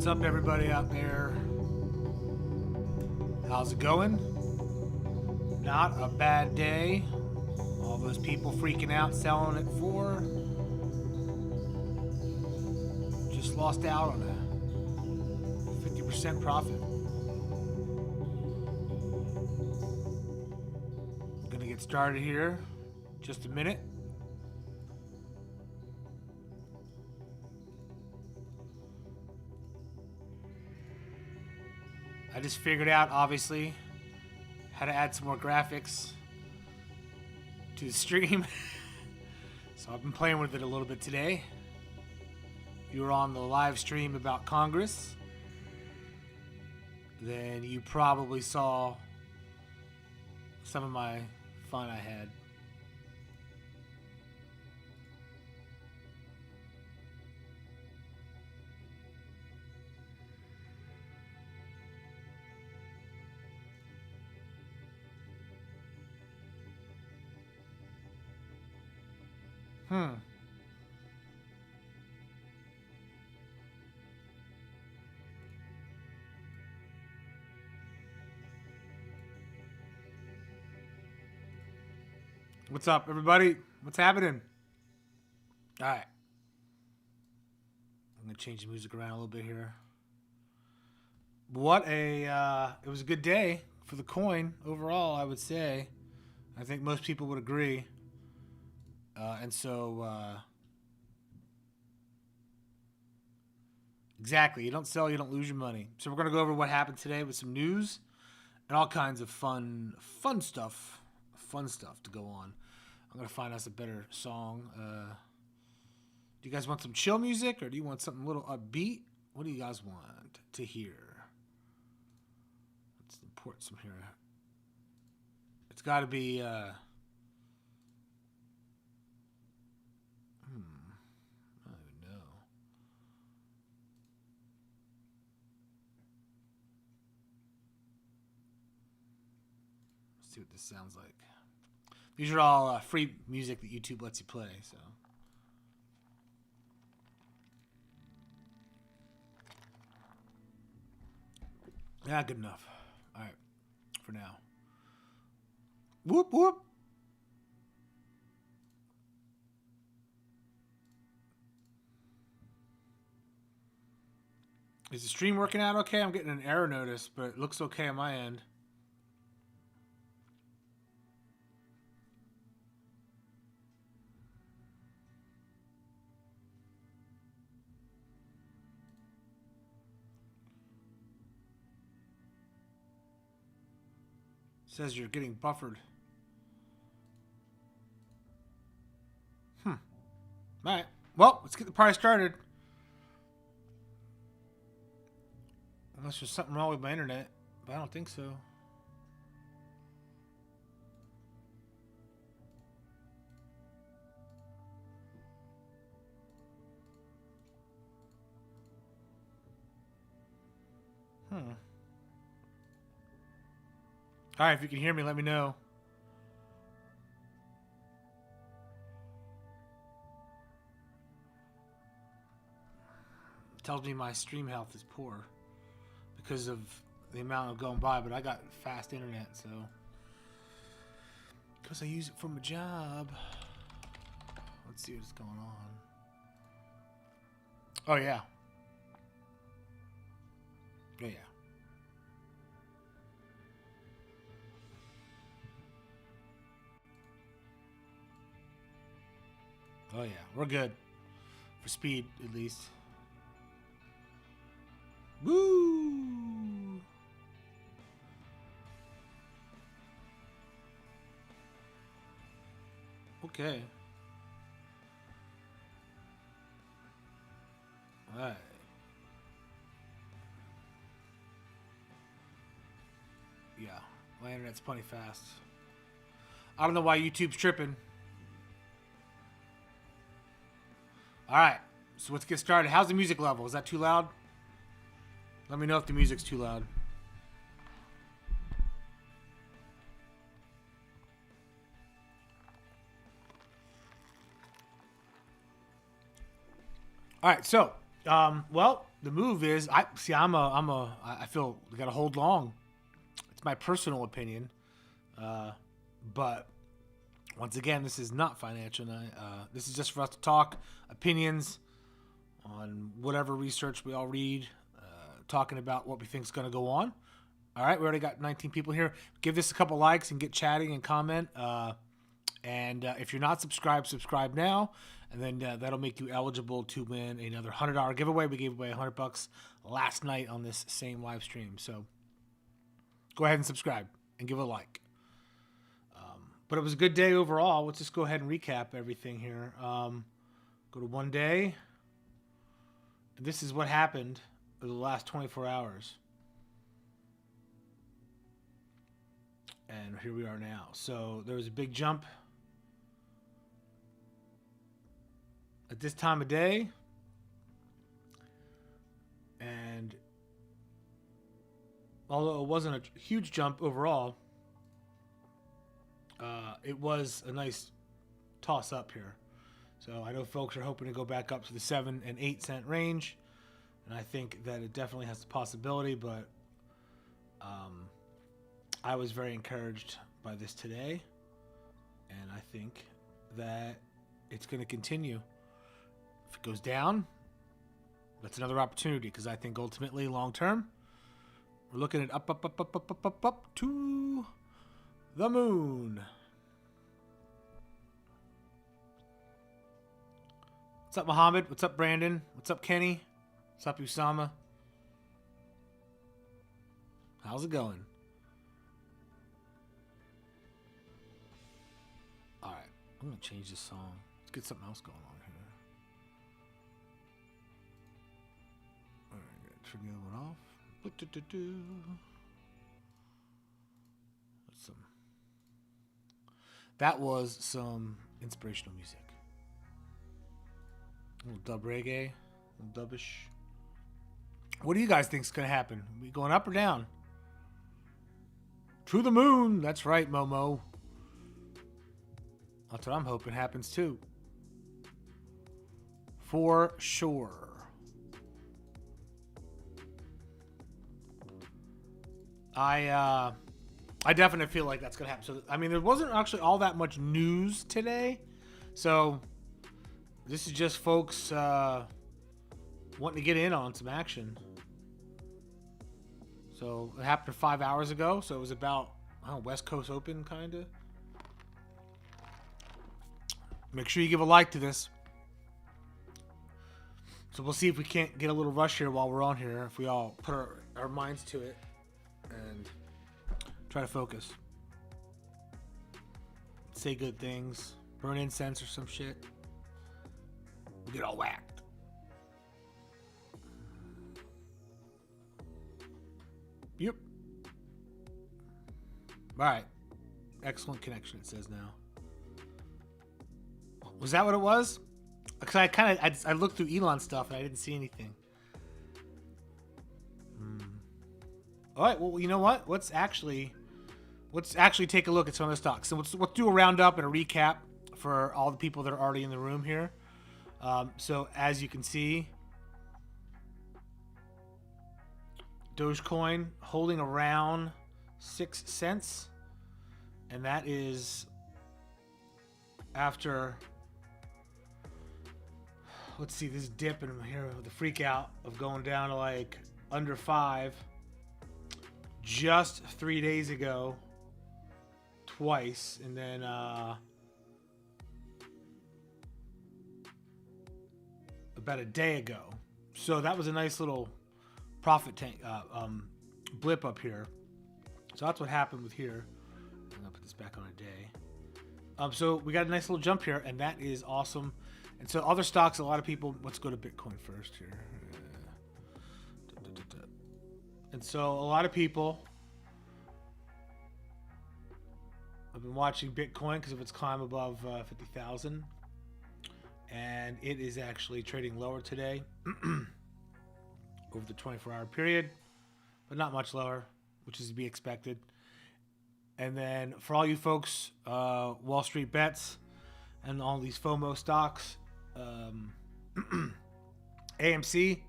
What's up, everybody out there? How's it going? Not a bad day. All those people freaking out selling it for just lost out on a 50% profit. Gonna get started here. Just a minute. I just figured out, obviously, how to add some more graphics to the stream. So I've been playing with it a little bit today. If you were on the live stream about Congress, then you probably saw some of my fun I had. What's up, everybody? What's happening? All right. I'm going to change the music around a little bit here. It was a good day for the coin overall, I would say. I think most people would agree. Exactly. You don't sell, you don't lose your money. So we're going to go over what happened today with some news and all kinds of fun stuff. Fun stuff to go on. I'm going to find us a better song. Do you guys want some chill music or do you want something a little upbeat? What do you guys want to hear? Let's import some here. It's got to be... I don't even know. Let's see what this sounds like. These are all free music that YouTube lets you play, so. Yeah, good enough. All right, for now. Whoop, whoop. Is the stream working out okay? I'm getting an error notice, but it looks okay on my end. Says you're getting buffered. All right. Well, let's get the party started. Unless there's something wrong with my internet, but I don't think so. All right, if you can hear me, let me know. It tells me my stream health is poor because of the amount of going by, but I got fast internet, so because I use it for my job. Let's see what's going on. Oh yeah. Oh yeah. Oh yeah, we're good. For speed, at least. Woo! Okay. Alright. Yeah, my internet's plenty fast. I don't know why YouTube's tripping. Alright, so let's get started. How's the music level? Is that too loud? Let me know if the music's too loud. Alright, so, well, the move is, I feel we got to hold long. It's my personal opinion. But once again, this is not financial. This is just for us to talk opinions on whatever research we all read, talking about what we think is going to go on. All right, we already got 19 people here. Give this a couple likes and get chatting and comment. And if you're not subscribed, subscribe now. And then that'll make you eligible to win another $100 giveaway. We gave away $100 last night on this same live stream. So go ahead and subscribe and give a like. But it was a good day overall. Let's just go ahead and recap everything here. Go to 1 day. And this is what happened over the last 24 hours. And here we are now. So there was a big jump at this time of day. And although it wasn't a huge jump overall, it was a nice toss up here. So I know folks are hoping to go back up to the 7 and 8 cent range. And I think that it definitely has the possibility, but I was very encouraged by this today. And I think that it's going to continue. If it goes down, that's another opportunity, because I think ultimately long term, we're looking at up to the moon. What's up, Muhammad? What's up, Brandon? What's up, Kenny? What's up, Usama? How's it going? All right, I'm gonna change this song. Let's get something else going on here. All right, turn the other one off. That was some inspirational music. A little dub reggae, a little dubbish. What do you guys think is going to happen? Are we going up or down? To the moon. That's right, Momo. That's what I'm hoping happens too. For sure. I definitely feel like that's going to happen. So, I mean, there wasn't actually all that much news today. So, this is just folks wanting to get in on some action. So, it happened 5 hours ago. So, it was about, West Coast Open, kind of. Make sure you give a like to this. So, we'll see if we can't get a little rush here while we're on here. If we all put our minds to it. And try to focus. Say good things. Burn incense or some shit. We'll get all whacked. Yep. Alright. Excellent connection, it says now. Was that what it was? Because I looked through Elon stuff and I didn't see anything. All right, well, you know what? Let's actually take a look at some of the stocks. So let's do a roundup and a recap for all the people that are already in the room here. So as you can see, Dogecoin holding around 6 cents, and that is after, let's see, this dip in here, the freak out of going down to like under 5. Just 3 days ago, twice, and then about a day ago. So that was a nice little profit tank blip up here. So that's what happened with here. I'm gonna put this back on a day. So we got a nice little jump here, and that is awesome. And so other stocks, a lot of people. Let's go to Bitcoin first here. And so a lot of people have been watching Bitcoin because of its climb above 50,000. And it is actually trading lower today over the 24-hour period, but not much lower, which is to be expected. And then for all you folks, Wall Street bets and all these FOMO stocks, AMC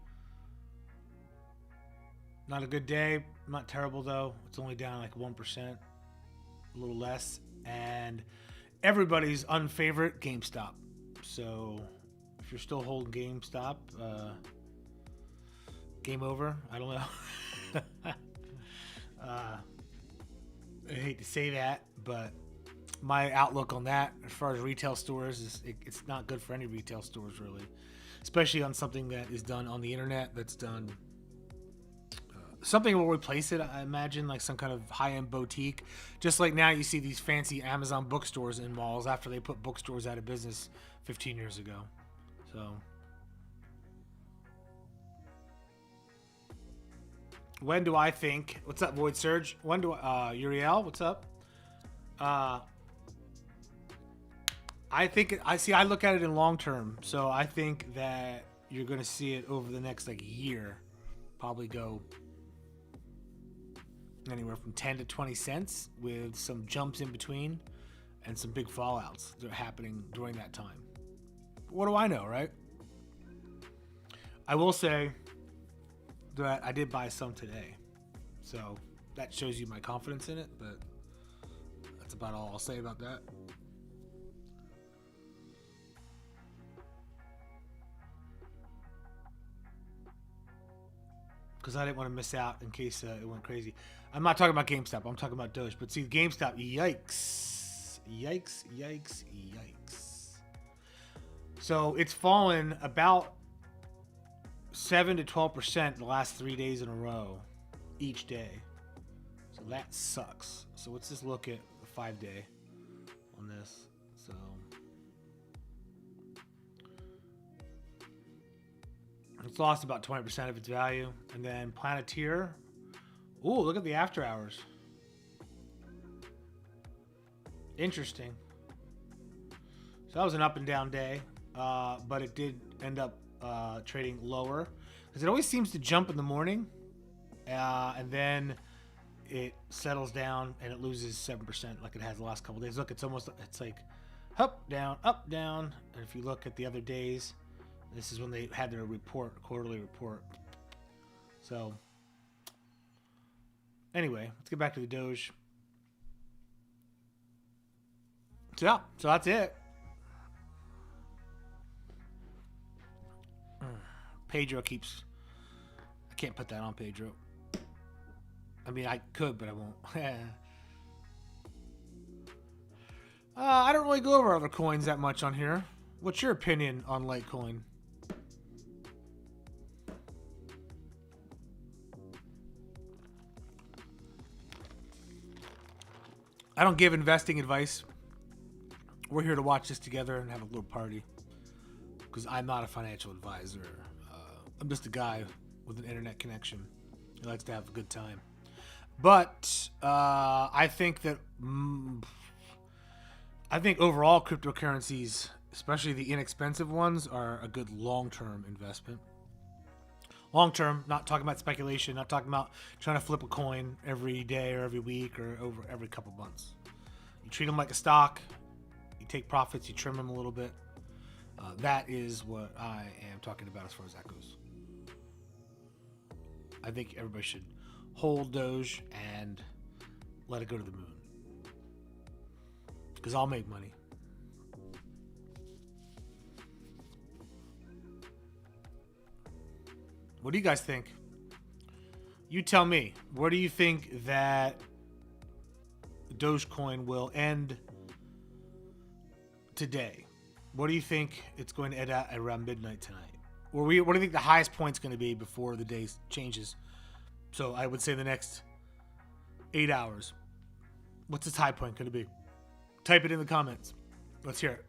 Not a good day. Not terrible though. It's only down like 1%, a little less. And everybody's unfavorite, GameStop. So if you're still holding GameStop, game over. I don't know. I hate to say that, but my outlook on that, as far as retail stores, is it's not good for any retail stores really, especially on something that is done on the internet. That's done. Something will replace it, I imagine, like some kind of high-end boutique. Just like now you see these fancy Amazon bookstores in malls after they put bookstores out of business 15 years ago. So, when do I think? What's up, Void Surge? When do Uriel? What's up? I think I look at it in long term, so I think that you're going to see it over the next like year, probably go anywhere from 10 to 20 cents with some jumps in between and some big fallouts that are happening during that time. What do I know, right? I will say that I did buy some today, so that shows you my confidence in it, but that's about all I'll say about that. Because I didn't want to miss out in case it went crazy. I'm not talking about GameStop. I'm talking about Doge. But see, GameStop, yikes. Yikes, yikes, yikes. So it's fallen about 7 to 12% the last 3 days in a row each day. So that sucks. So let's just look at the 5-day on this. So it's lost about 20% of its value. And then Planeteer. Ooh, look at the after hours. Interesting. So that was an up and down day. But it did end up trading lower. Because it always seems to jump in the morning. And then it settles down and it loses 7% like it has the last couple days. Look, it's like up, down, up, down. And if you look at the other days, this is when they had their quarterly report. So, anyway, let's get back to the Doge. So, yeah, so that's it. Pedro keeps... I can't put that on Pedro. I mean, I could, but I won't. I don't really go over other coins that much on here. What's your opinion on Litecoin? I don't give investing advice. We're here to watch this together and have a little party. Because I'm not a financial advisor. I'm just a guy with an internet connection who likes to have a good time. But I think that overall cryptocurrencies, especially the inexpensive ones, are a good long-term investment. Long-term, not talking about speculation, not talking about trying to flip a coin every day or every week or over every couple months. You treat them like a stock. You take profits, you trim them a little bit. That is what I am talking about as far as that goes. I think everybody should hold Doge and let it go to the moon. Because I'll make money. What do you guys think? You tell me. Where do you think that Dogecoin will end today? What do you think it's going to end at around midnight tonight? Or what do you think the highest point's going to be before the day changes? So I would say the next 8 hours. What's its high point going to be? Type it in the comments. Let's hear it.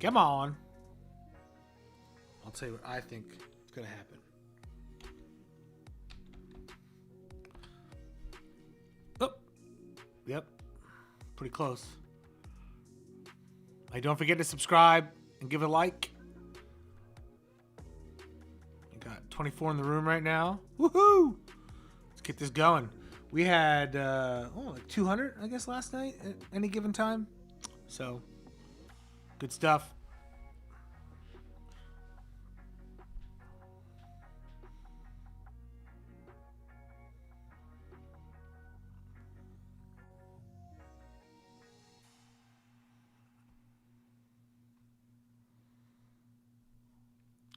Come on. I'll tell you what I think is going to happen. Oh, yep. Pretty close. Hey, don't forget to subscribe and give it a like. We got 24 in the room right now. Woohoo! Let's get this going. We had like 200, I guess, last night at any given time. So Good stuff.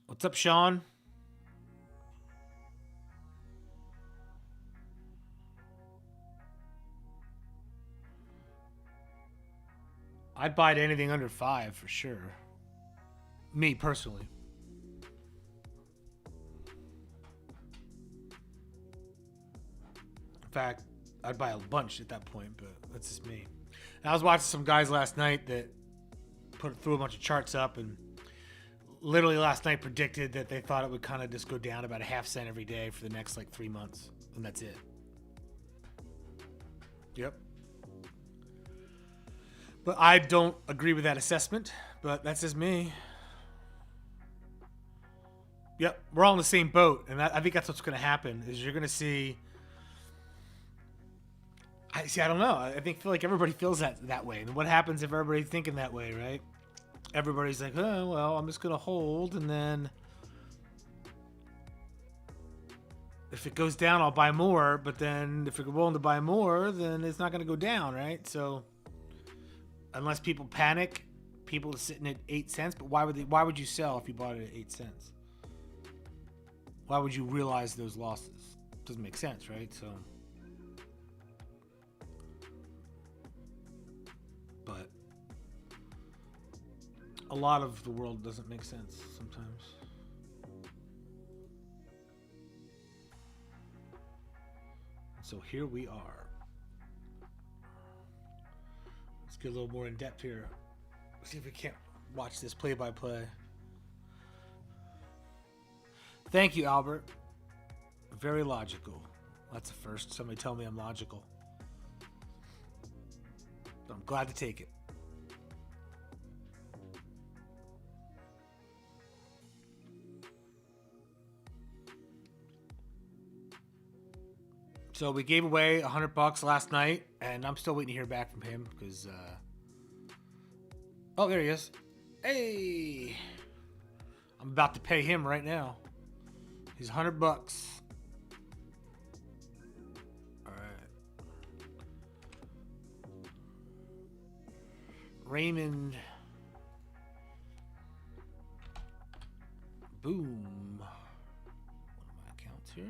What's up, Sean? I'd buy anything under 5 for sure. Me personally. In fact, I'd buy a bunch at that point, but that's just me. And I was watching some guys last night that threw a bunch of charts up, and literally last night predicted that they thought it would kind of just go down about a half cent every day for the next like 3 months, and that's it. Yep. But I don't agree with that assessment, but that's just me. Yep, we're all in the same boat, and I think that's what's going to happen. Is you're going to see. I don't know. I feel like everybody feels that way. And what happens if everybody's thinking that way, right? Everybody's like, oh, well, I'm just going to hold, and then if it goes down, I'll buy more. But then if you're willing to buy more, then it's not going to go down, right? So unless people panic, people are sitting at 8 cents. But why would you sell if you bought it at 8 cents? Why would you realize those losses? Doesn't make sense, right? So, but a lot of the world doesn't make sense sometimes. So here we are. Let's get a little more in depth here. See if we can't watch this play by play. Thank you, Albert. Very logical. That's a first. Somebody tell me I'm logical. I'm glad to take it. So we gave away $100 last night, and I'm still waiting to hear back from him because. Oh, there he is. Hey, I'm about to pay him right now. He's $100. All right. Raymond. Boom. One of my accounts here.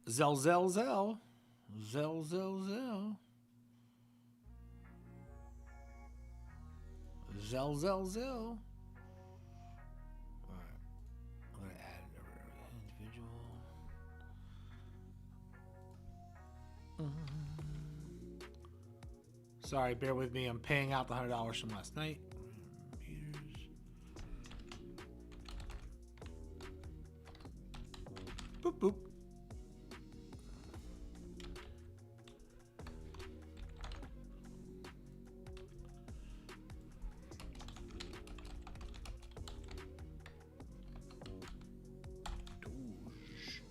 Zell. Zell. Zell. Zell. Zell. Zell. Zell. Zell. Alright. I'm going to add another individual. Sorry, bear with me. I'm paying out the $100 from last night. Boop, boop. Doge.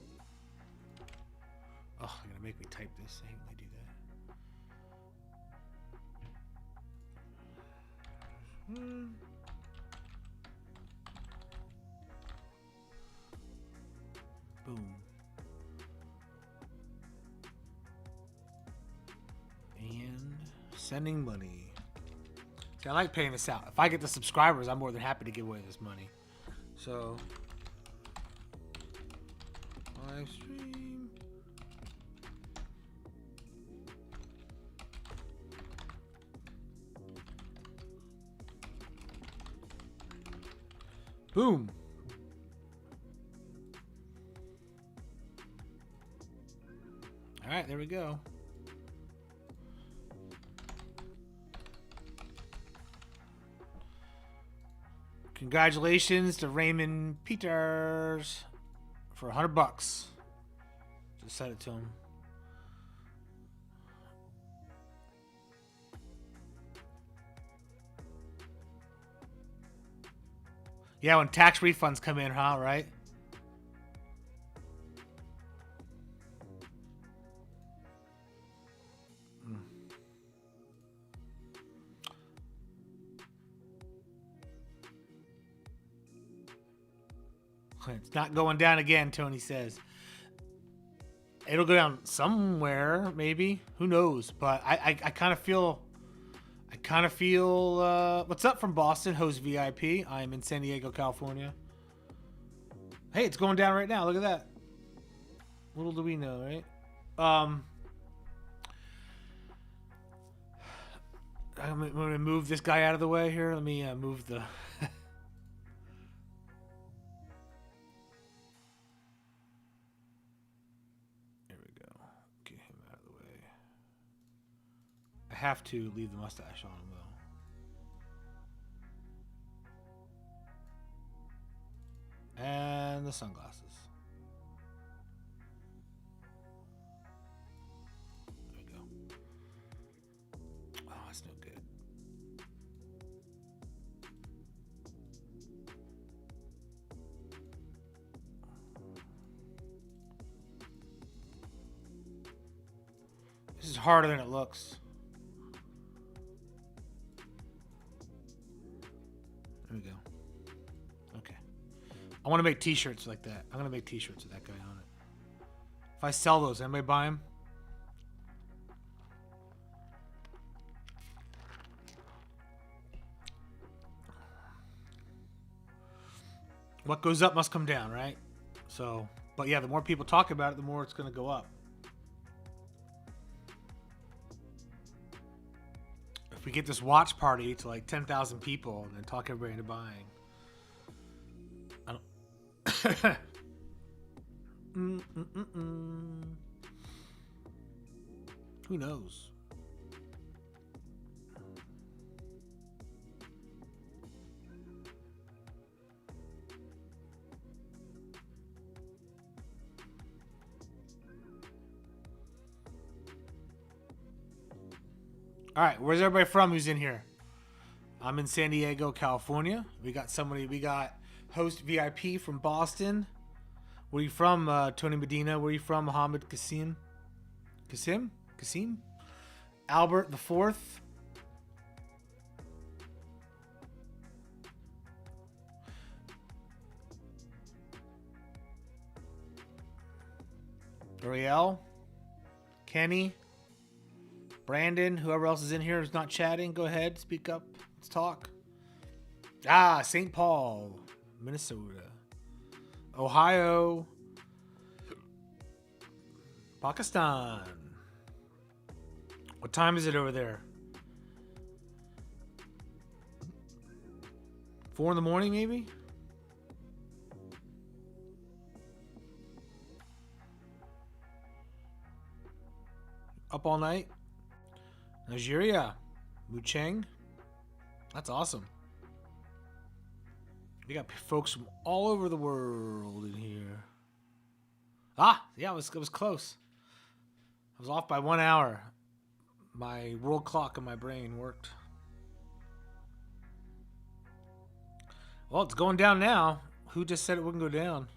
Oh, you're gonna make me type this. I hate when they do that. Boom. And sending money. See, I like paying this out. If I get the subscribers, I'm more than happy to give away this money. So, live stream. Boom. All right, there we go. Congratulations to Raymond Peters for $100. Just sent it to him. Yeah, when tax refunds come in, huh? Right? It's not going down again, Tony says. It'll go down somewhere, maybe. Who knows? But I kind of feel... what's up from Boston, host VIP? I'm in San Diego, California. Hey, it's going down right now. Look at that. Little do we know, right? I'm going to move this guy out of the way here. Let me move the... There we go. Get him out of the way. I have to leave the mustache on him, though. And the sunglasses. There we go. Oh, that's no good. This is harder than it looks. There we go. Okay. I want to make t-shirts like that. I'm going to make t-shirts with that guy on it. If I sell those, anybody buy them? What goes up must come down, right? So, but yeah, the more people talk about it, the more it's going to go up. If we get this watch party to like 10,000 people and then talk everybody into buying. I don't... Who knows? All right, where's everybody from who's in here? I'm in San Diego, California. We got host VIP from Boston. Where are you from, Tony Medina? Where are you from, Mohammed Qasim? Qasim? Albert the Fourth. Ariel. Kenny. Brandon, whoever else is in here who's not chatting, go ahead, speak up, let's talk. St. Paul, Minnesota, Ohio, Pakistan. What time is it over there? 4 in the morning, maybe? Up all night? Nigeria, Mucheng. That's awesome. We got folks from all over the world in here. Yeah, it was close. I was off by 1 hour. My world clock in my brain worked. Well, it's going down now. Who just said it wouldn't go down?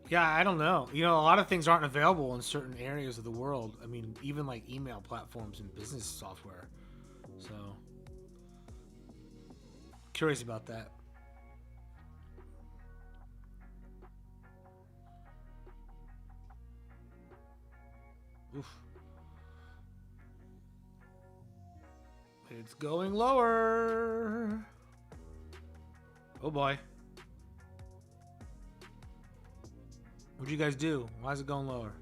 Yeah, I don't know. You know, a lot of things aren't available in certain areas of the world. I mean, even like email platforms and business software. So, curious about that. Oof. It's going lower. Oh boy. What'd you guys do? Why is it going lower?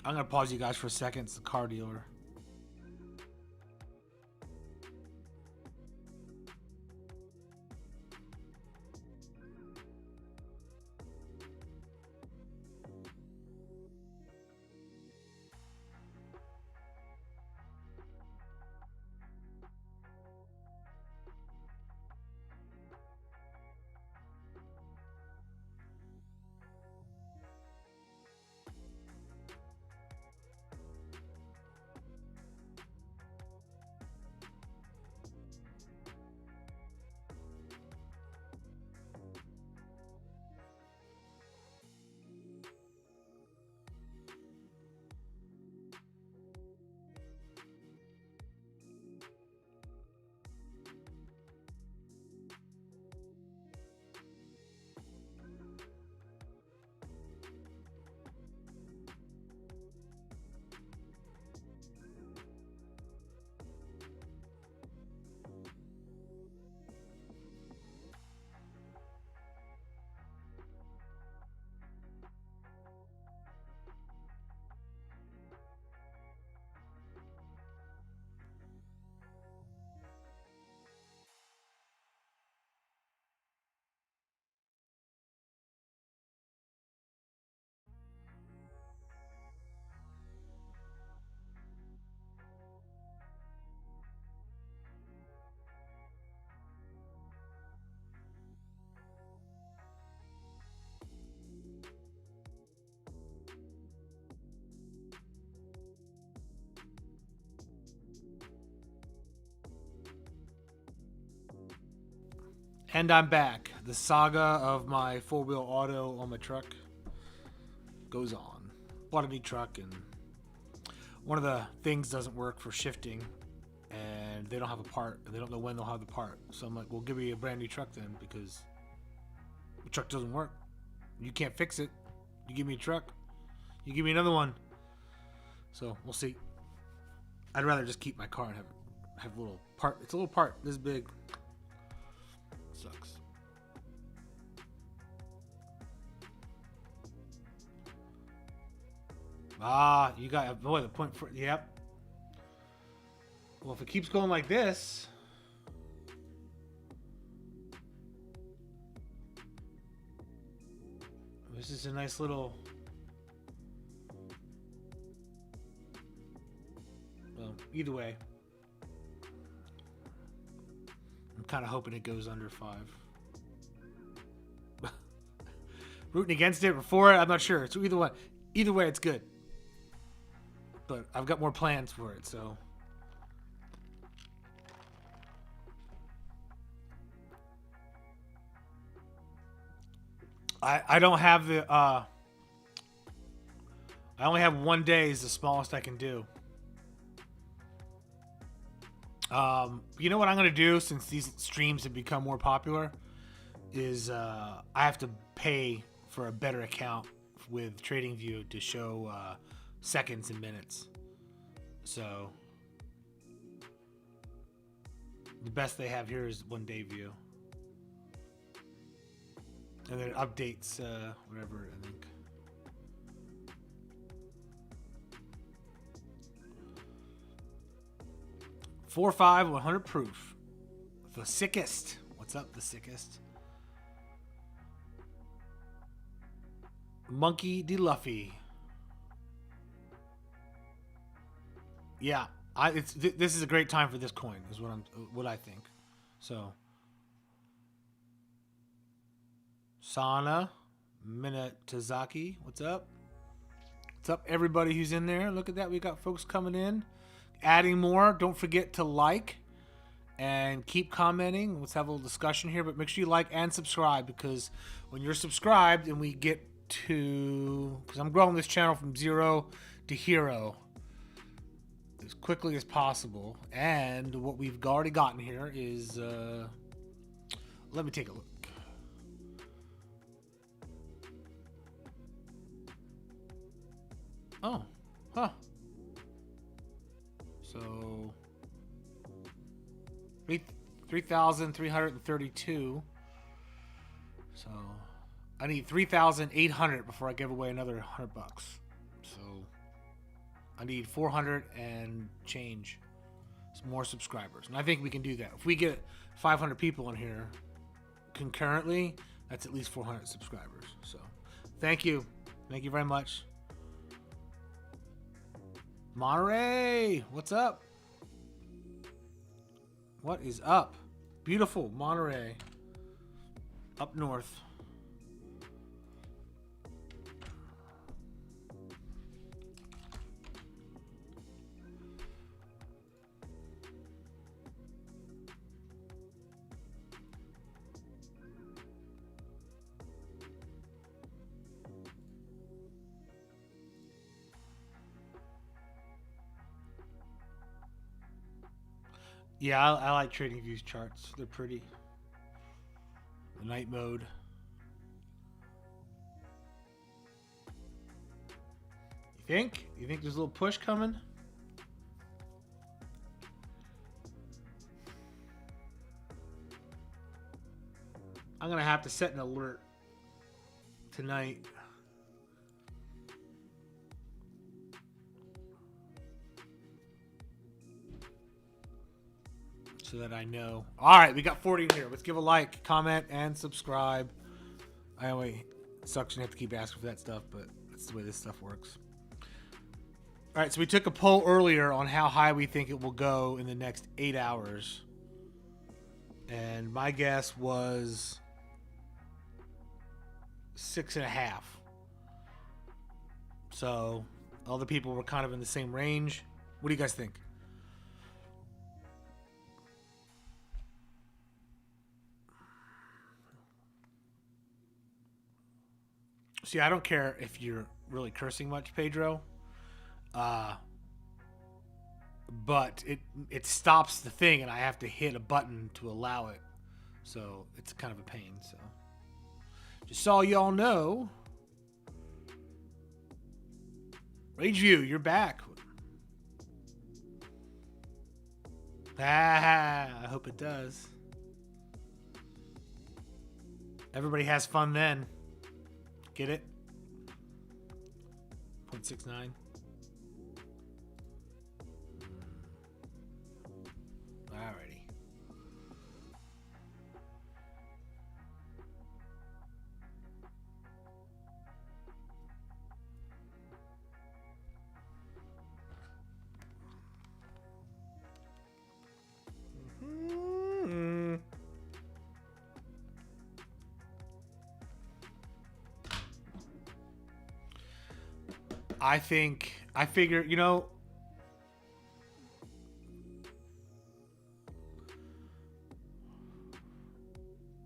I'm going to pause you guys for a second. It's the car dealer. And I'm back. The saga of my four-wheel auto on my truck goes on. Bought a new truck, and one of the things doesn't work for shifting, and they don't have a part, and they don't know when they'll have the part. So I'm like, well, give me a brand new truck then, because the truck doesn't work. You can't fix it. You give me a truck, you give me another one. So we'll see. I'd rather just keep my car and have a little part. It's a little part this big. Sucks. You got, boy, the point for, yep. Well, if it keeps going like this, this is a nice little, well, either way, I'm kind of hoping it goes under 5. Rooting against it or for it, I'm not sure. So either way, it's good. But I've got more plans for it, so. I don't have the I only have 1 day is the smallest I can do. You know what I'm gonna do since these streams have become more popular is I have to pay for a better account with TradingView to show seconds and minutes. So the best they have here is 1 day view. And then it updates whatever, I think. Four, 5, 100 proof. The sickest. What's up, the sickest? Monkey D. Luffy. Yeah, this is a great time for this coin. Is what I think. So. Sana Minatazaki, what's up? What's up, everybody who's in there? Look at that. We got folks coming in, adding more. Don't forget to like and keep commenting. Let's have a little discussion here, but make sure you like and subscribe, because when you're subscribed and we get to, because I'm growing this channel from 0 to hero as quickly as possible. And what we've already gotten here is, let me take a look. Oh, huh. So 3,332. So I need 3,800 before I give away another $100. So I need 400 and change. Some more subscribers, and I think we can do that. If we get 500 people in here concurrently, that's at least 400 subscribers. So thank you very much. Monterey, what's up? What is up? Beautiful Monterey, up north. Yeah, I like TradingView's charts. They're pretty. The night mode. You think? You think there's a little push coming? I'm going to have to set an alert tonight. So that I know. All right, we got 40 in here. Let's give a like, comment, and subscribe. I always sucks. You have to keep asking for that stuff, but that's the way this stuff works. All right, so we took a poll earlier on how high we think it will go in the next 8 hours, and my guess was 6.5. So other people were kind of in the same range. What do you guys think? See, I don't care if you're really cursing much, Pedro. But it stops the thing, and I have to hit a button to allow it. So it's kind of a pain. So just so y'all know, Rageview, you're back. I hope it does. Everybody has fun then. Get it? 0.69. Alrighty. I figure, you know,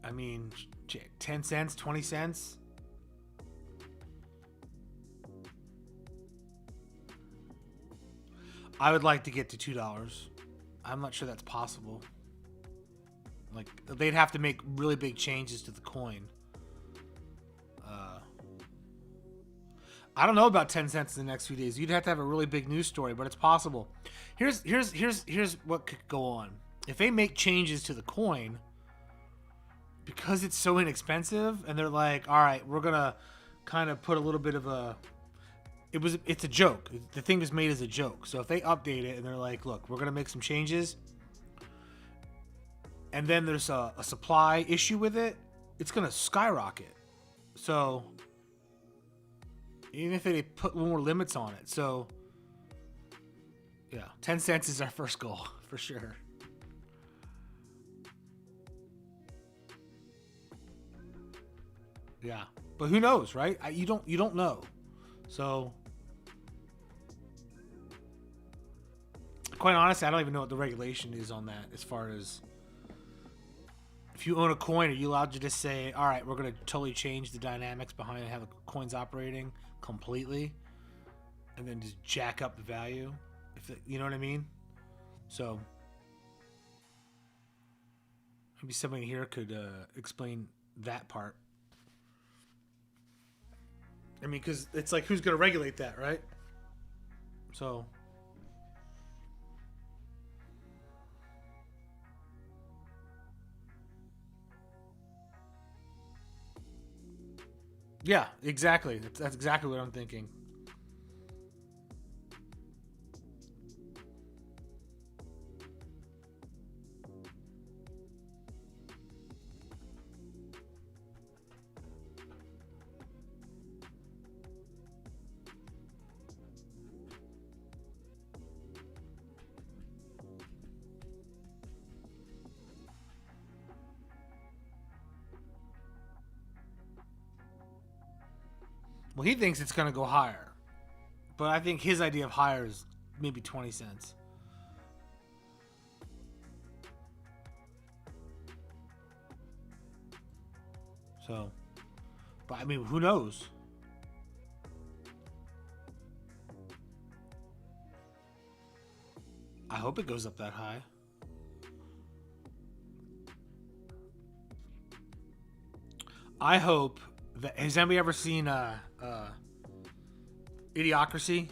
I mean, 10 cents, 20 cents. I would like to get to $2. I'm not sure that's possible. Like, they'd have to make really big changes to the coin. I don't know about 10 cents in the next few days. You'd have to have a really big news story, but it's possible. Here's what could go on. If they make changes to the coin, because it's so inexpensive, and they're like, all right, we're gonna kind of put a little bit of a, it's a joke. The thing was made as a joke. So if they update it and they're like, look, we're gonna make some changes, and then there's a supply issue with it, it's gonna skyrocket. So even if they put more limits on it. So yeah, 10 cents is our first goal for sure. Yeah, but who knows, right? You don't know. So quite honestly, I don't even know what the regulation is on that. As far as if you own a coin, are you allowed to just say, all right, we're going to totally change the dynamics behind how the coin's operating completely, and then just jack up the value? You know what I mean? So maybe somebody here could explain that part. I mean, because it's like, who's going to regulate that, right? So yeah, exactly. That's exactly what I'm thinking. Well, he thinks it's going to go higher. But I think his idea of higher is maybe 20 cents. So, but I mean, who knows? I hope it goes up that high. I hope that, has anybody ever seen Idiocracy?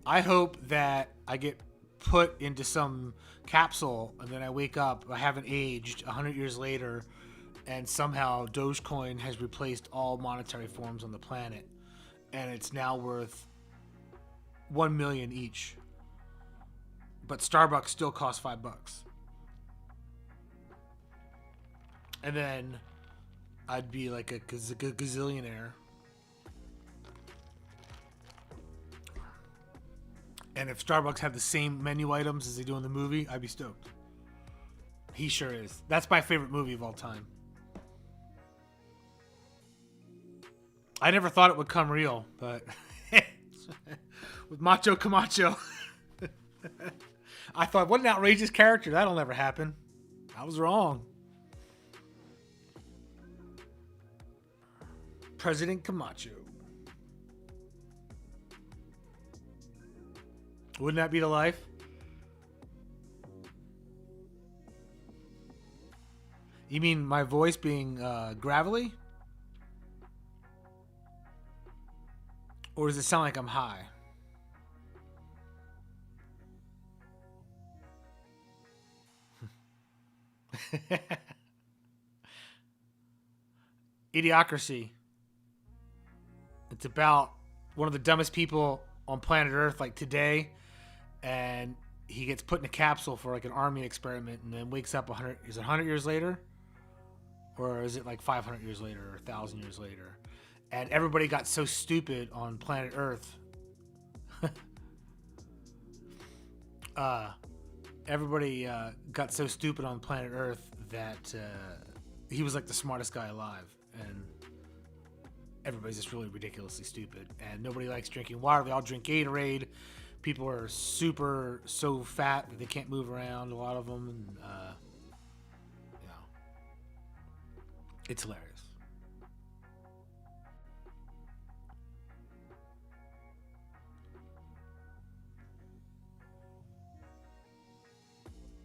I hope that I get put into some capsule and then I wake up, I haven't aged 100 years later, and somehow Dogecoin has replaced all monetary forms on the planet, and it's now worth 1 million each. But Starbucks still costs $5. And then I'd be like a gazillionaire. And if Starbucks had the same menu items as they do in the movie, I'd be stoked. He sure is. That's my favorite movie of all time. I never thought it would come real, but with Macho Camacho, I thought, what an outrageous character. That'll never happen. I was wrong. President Camacho. Wouldn't that be the life? You mean my voice being gravelly? Or does it sound like I'm high? Idiocracy. It's about one of the dumbest people on planet Earth, like today, and he gets put in a capsule for like an army experiment, and then wakes up 100. Is it 100 years later, or is it like 500 years later, or 1,000 years later? And everybody got so stupid on planet Earth. Everybody got so stupid on planet Earth that he was like the smartest guy alive, and everybody's just really ridiculously stupid, and nobody likes drinking water. They all drink Gatorade. People are so fat that they can't move around, a lot of them, and it's hilarious.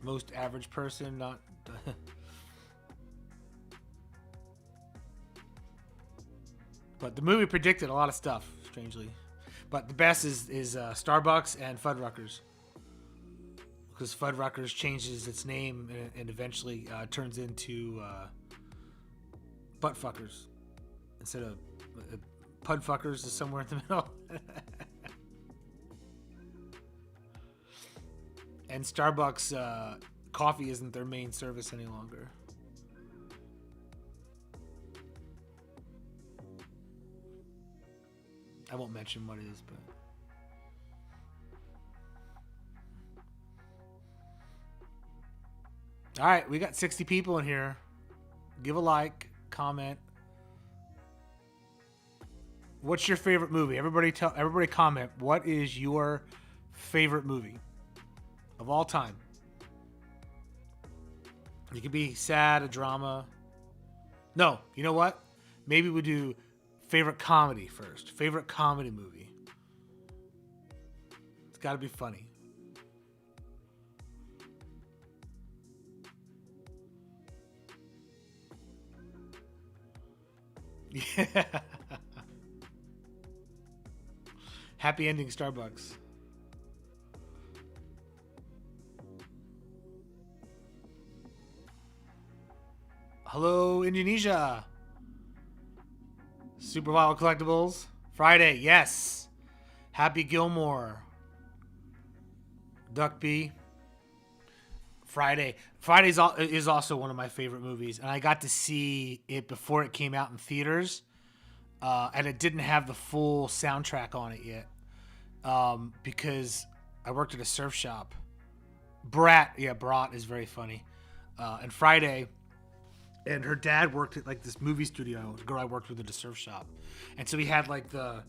Most average person, not but the movie predicted a lot of stuff, strangely. But the best is Starbucks and Fuddruckers, because Fuddruckers changes its name and eventually turns into Buttfuckers instead of Pudfuckers is somewhere in the middle. And Starbucks coffee isn't their main service any longer. I won't mention what it is, but all right, we got 60 people in here. Give a like, comment. What's your favorite movie? Everybody comment. What is your favorite movie of all time? It could be sad, a drama. No, you know what? Maybe we do favorite comedy first. Favorite comedy movie. It's got to be funny. Yeah. Happy ending, Starbucks. Hello, Indonesia. Super Viral Collectibles. Friday, yes. Happy Gilmore. Duck B. Friday is also one of my favorite movies, and I got to see it before it came out in theaters, and it didn't have the full soundtrack on it yet, because I worked at a surf shop. Brat is very funny, and Friday, and her dad worked at like this movie studio. The girl I worked with at a surf shop, and so we had like the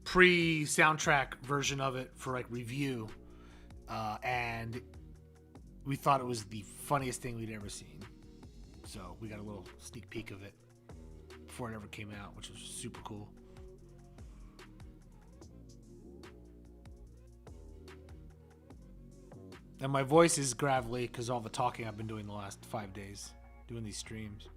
pre-soundtrack version of it for like review, and we thought it was the funniest thing we'd ever seen. So we got a little sneak peek of it before it ever came out, which was super cool. And my voice is gravelly because all the talking I've been doing the last 5 days, doing these streams.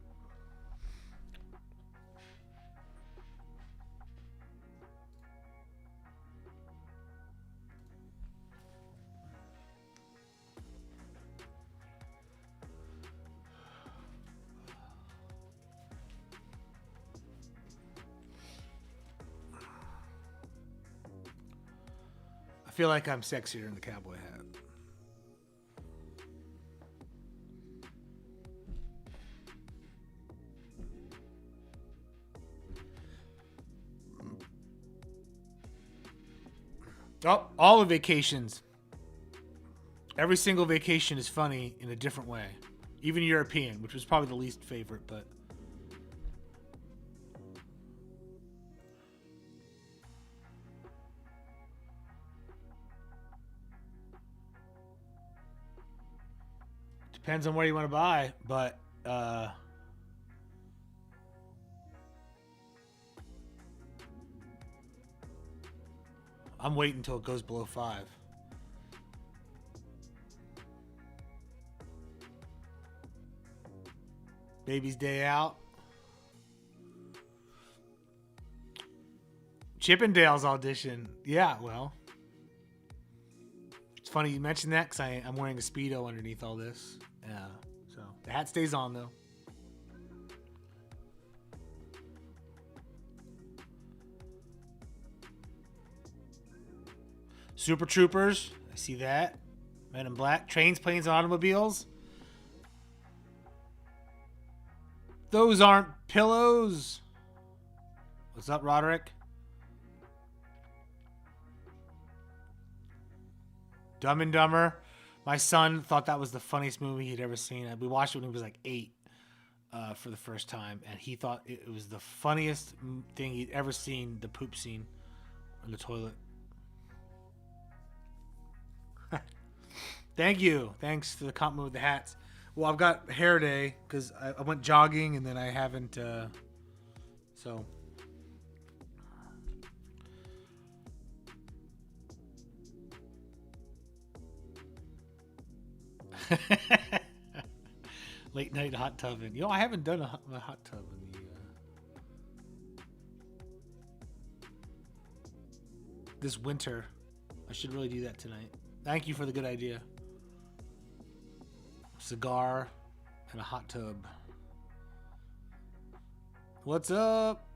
I feel like I'm sexier in the cowboy hat. Oh, all the vacations. Every single vacation is funny in a different way. Even European, which was probably the least favorite, but depends on where you want to buy, but I'm waiting until it goes below 5. Baby's day out. Chippendale's audition. Yeah, well. It's funny you mentioned that because I'm wearing a Speedo underneath all this. Yeah, so the hat stays on though. Super Troopers. I see that. Men in Black. Trains, Planes, and Automobiles. Those aren't pillows. What's up, Roderick? Dumb and Dumber. My son thought that was the funniest movie he'd ever seen. We watched it when he was like 8 for the first time, and he thought it was the funniest thing he'd ever seen, the poop scene in the toilet. Thank you. Thanks for the compliment with the hats. Well, I've got hair day because I went jogging and then I haven't, so... Late night hot tubbing. I haven't done a hot tub in the this winter. I should really do that tonight. Thank you for the good idea. Cigar and a hot tub. What's up?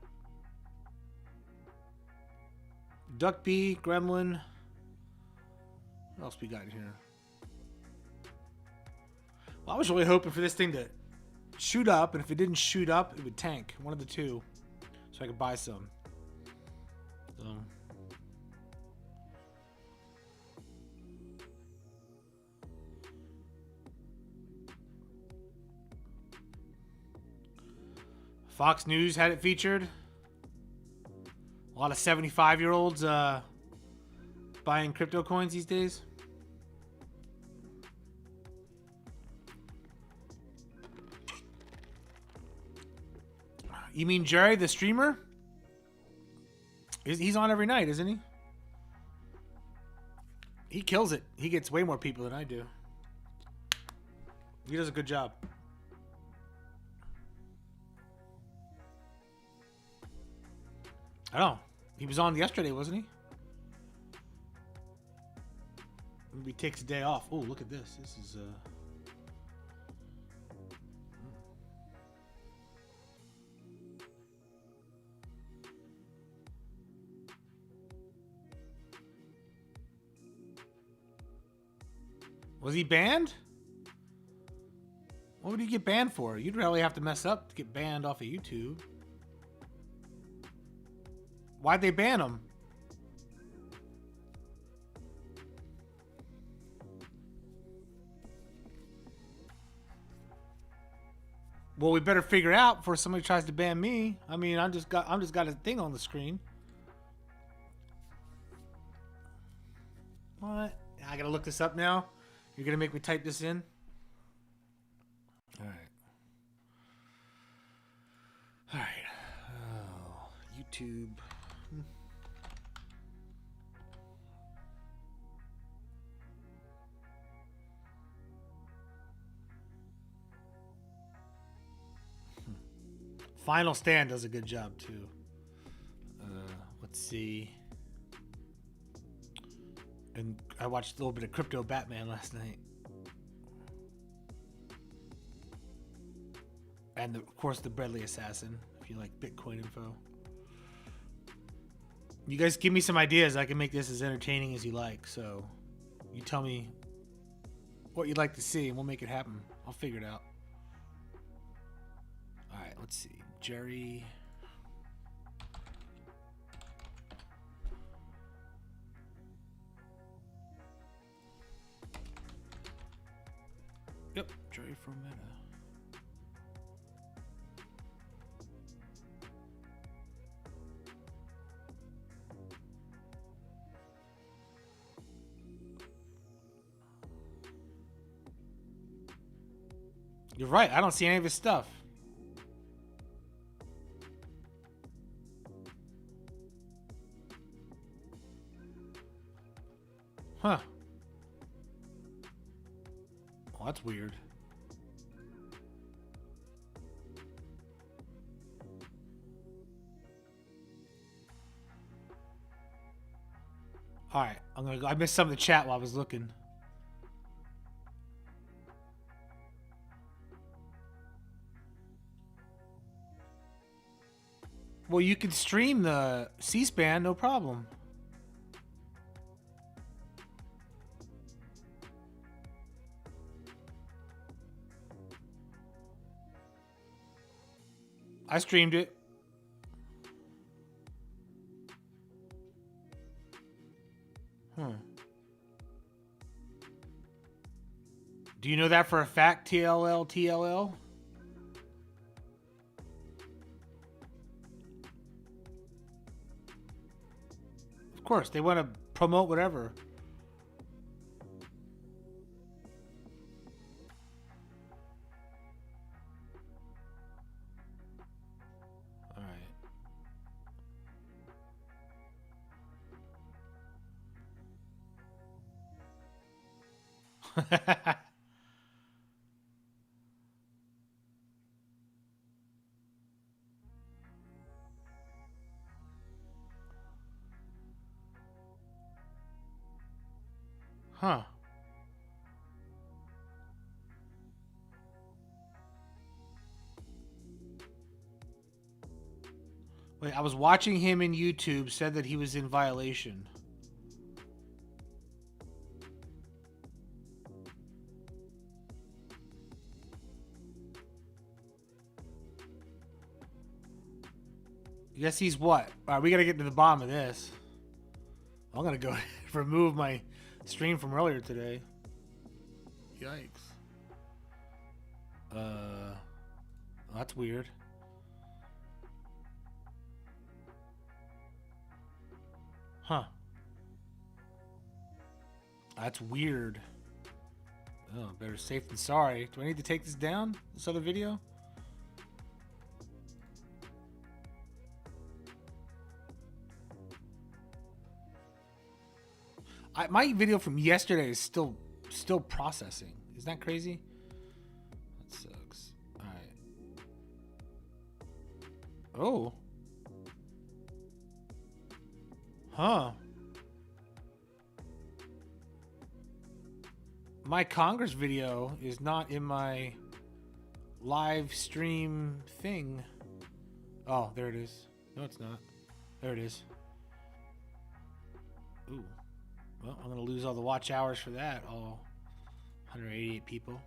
Duckbee, Gremlin. What else we got here? Well, I was really hoping for this thing to shoot up, and if it didn't shoot up, it would tank. One of the two. So I could buy some. So. Fox News had it featured. A lot of 75-year-olds buying crypto coins these days. You mean Jerry, the streamer? He's on every night, isn't he? He kills it. He gets way more people than I do. He does a good job. I don't know. He was on yesterday, wasn't he? Maybe he takes a day off. Oh, look at this. This is Was he banned? What would he get banned for? You'd really have to mess up to get banned off of YouTube. Why'd they ban him? Well, we better figure out before somebody tries to ban me. I mean, I'm just got a thing on the screen. What? I gotta look this up now. You're gonna make me type this in? Alright. Alright. Oh, YouTube. Final Stand does a good job too. Let's see. And I watched a little bit of Crypto Batman last night. And of course the Bradley Assassin, if you like Bitcoin info. You guys give me some ideas. I can make this as entertaining as you like. So you tell me what you'd like to see and we'll make it happen. I'll figure it out. All right, let's see. Jerry. Yep, Jerry from Meta. You're right. I don't see any of his stuff. Huh. Well, that's weird. All right, I'm gonna go. I missed some of the chat while I was looking. Well, you can stream the C-SPAN, no problem. I streamed it. Do you know that for a fact, TLL, TLL? Of course, they want to promote whatever. All right. Huh. Wait, I was watching him in YouTube, said that he was in violation. I guess he's what? All right, we got to get to the bottom of this. I'm going to go remove my stream from earlier today. Yikes. That's weird. Huh. That's weird. Oh, better safe than sorry. Do I need to take this down? This other video? My video from yesterday is still processing. Isn't that crazy? That sucks. All right. Oh. Huh. My Congress video is not in my live stream thing. Oh, there it is. No, it's not. There it is. Ooh. Well, I'm going to lose all the watch hours for that. All 188 people.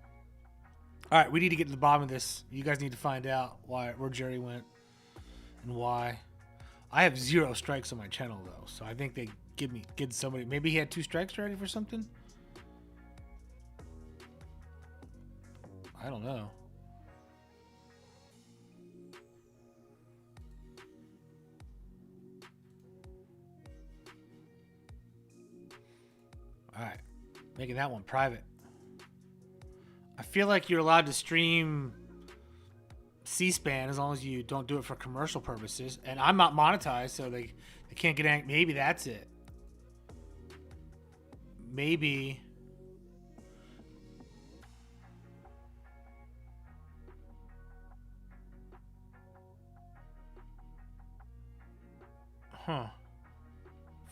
All right, we need to get to the bottom of this. You guys need to find out where Jerry went and why. I have 0 strikes on my channel, though, so I think they give somebody. Maybe he had 2 strikes already for something? I don't know. All right, making that one private. I feel like you're allowed to stream C-SPAN as long as you don't do it for commercial purposes. And I'm not monetized, so they can't get angry. Maybe that's it. Maybe. Huh.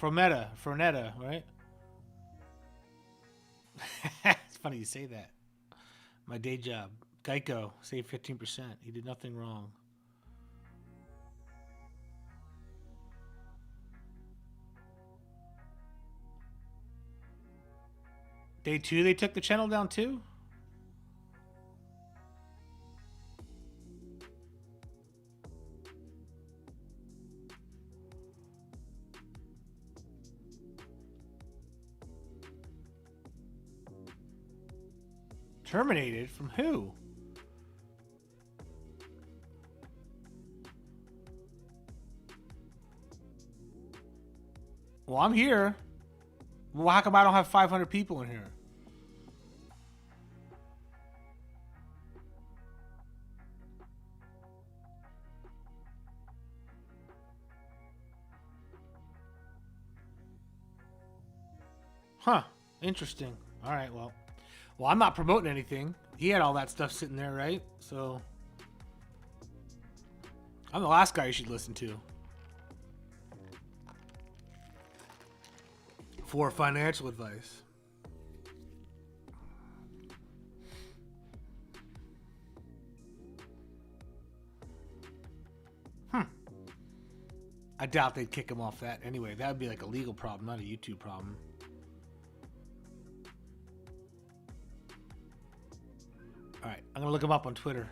Fronetta, right? It's funny you say that. My day job. Geico, saved 15%. He did nothing wrong. Day 2, they took the channel down too? Terminated? From who? Well, I'm here. Well, how come I don't have 500 people in here? Huh. Interesting. All right, well, I'm not promoting anything. He had all that stuff sitting there, right? So I'm the last guy you should listen to. for financial advice. I doubt they'd kick him off that. Anyway, that would be like a legal problem, not a YouTube problem. All right, I'm going to look him up on Twitter.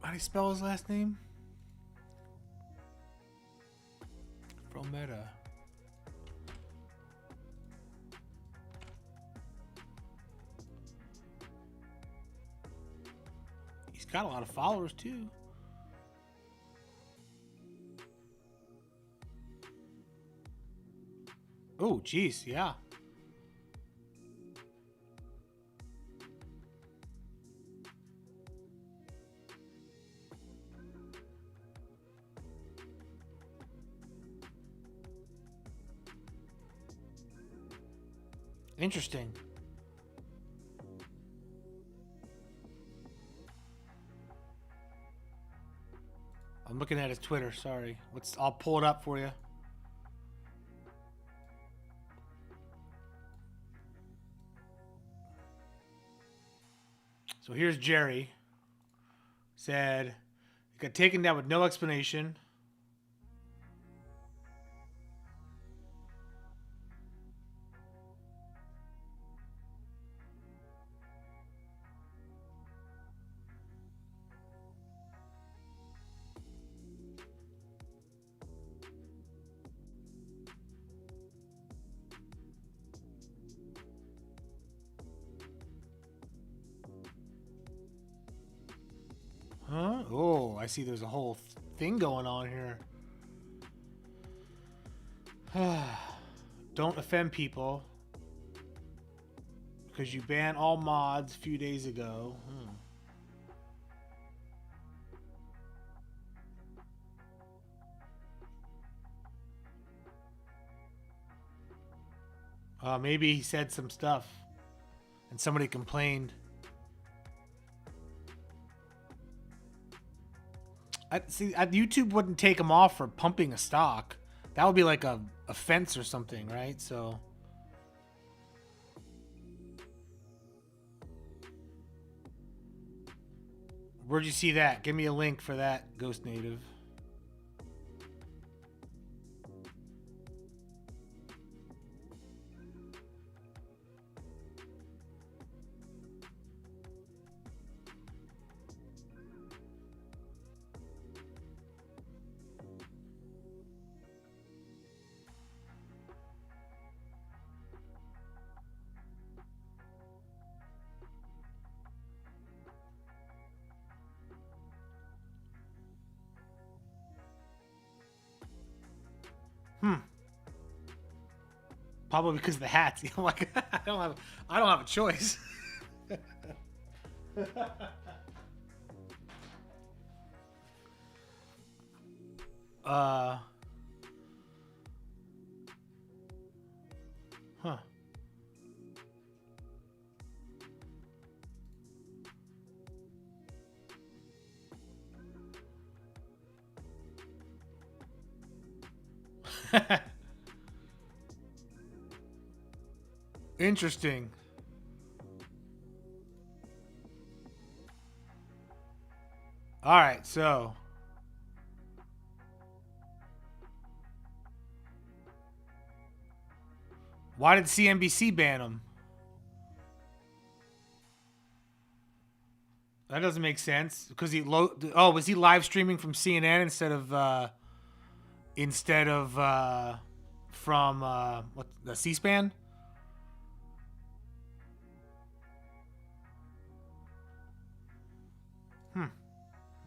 How do you spell his last name? Frometa. He's got a lot of followers too. Oh, geez, yeah. Interesting. I'm looking at his Twitter. Sorry. I'll pull it up for you. So here's Jerry. Said, he got taken down with no explanation. Huh? Oh, I see there's a whole thing going on here. Don't offend people because you banned all mods a few days ago. Maybe he said some stuff and somebody complained. YouTube wouldn't take him off for pumping a stock. That would be like a offense or something, right? So where'd you see that? Give me a link for that, Ghost Native. Probably because of the hats. Like, I don't have a choice. Huh. Interesting. All right, so why did CNBC ban him? That doesn't make sense because was he live streaming from CNN instead of from what, the C-SPAN?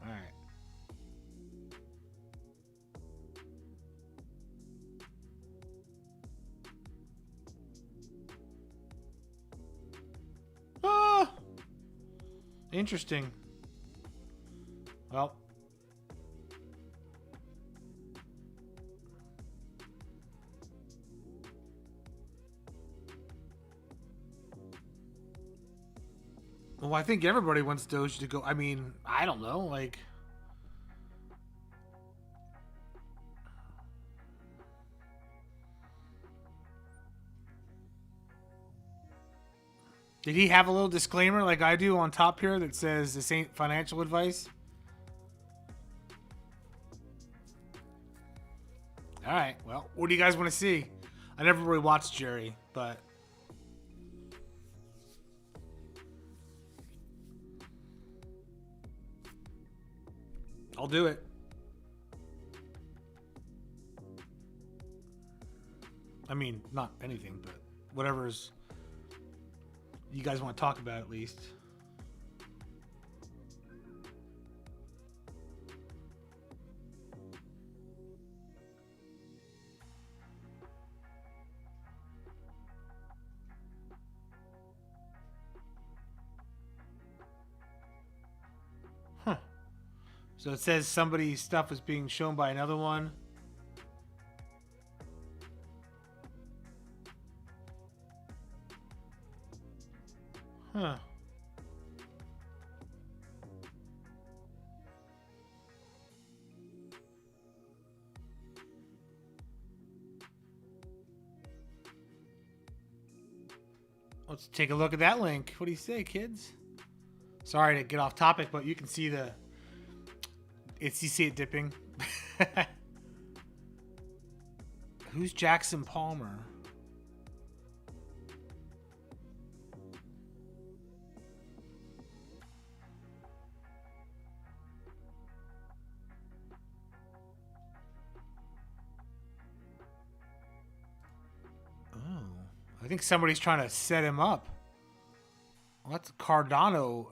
All right. Ah, interesting. Well, Well, I think everybody wants Doge to go. I mean, I don't know. Like, did he have a little disclaimer like I do on top here that says this ain't financial advice? All right. Well, what do you guys want to see? I never really watched Jerry, but I'll do it. I mean, not anything, but whatever's you guys want to talk about at least. Huh. So it says somebody's stuff is being shown by another one. Huh. Let's take a look at that link. What do you say, kids? Sorry to get off topic, but you can see you see it dipping. Who's Jackson Palmer? I think somebody's trying to set him up. Well, that's Cardano.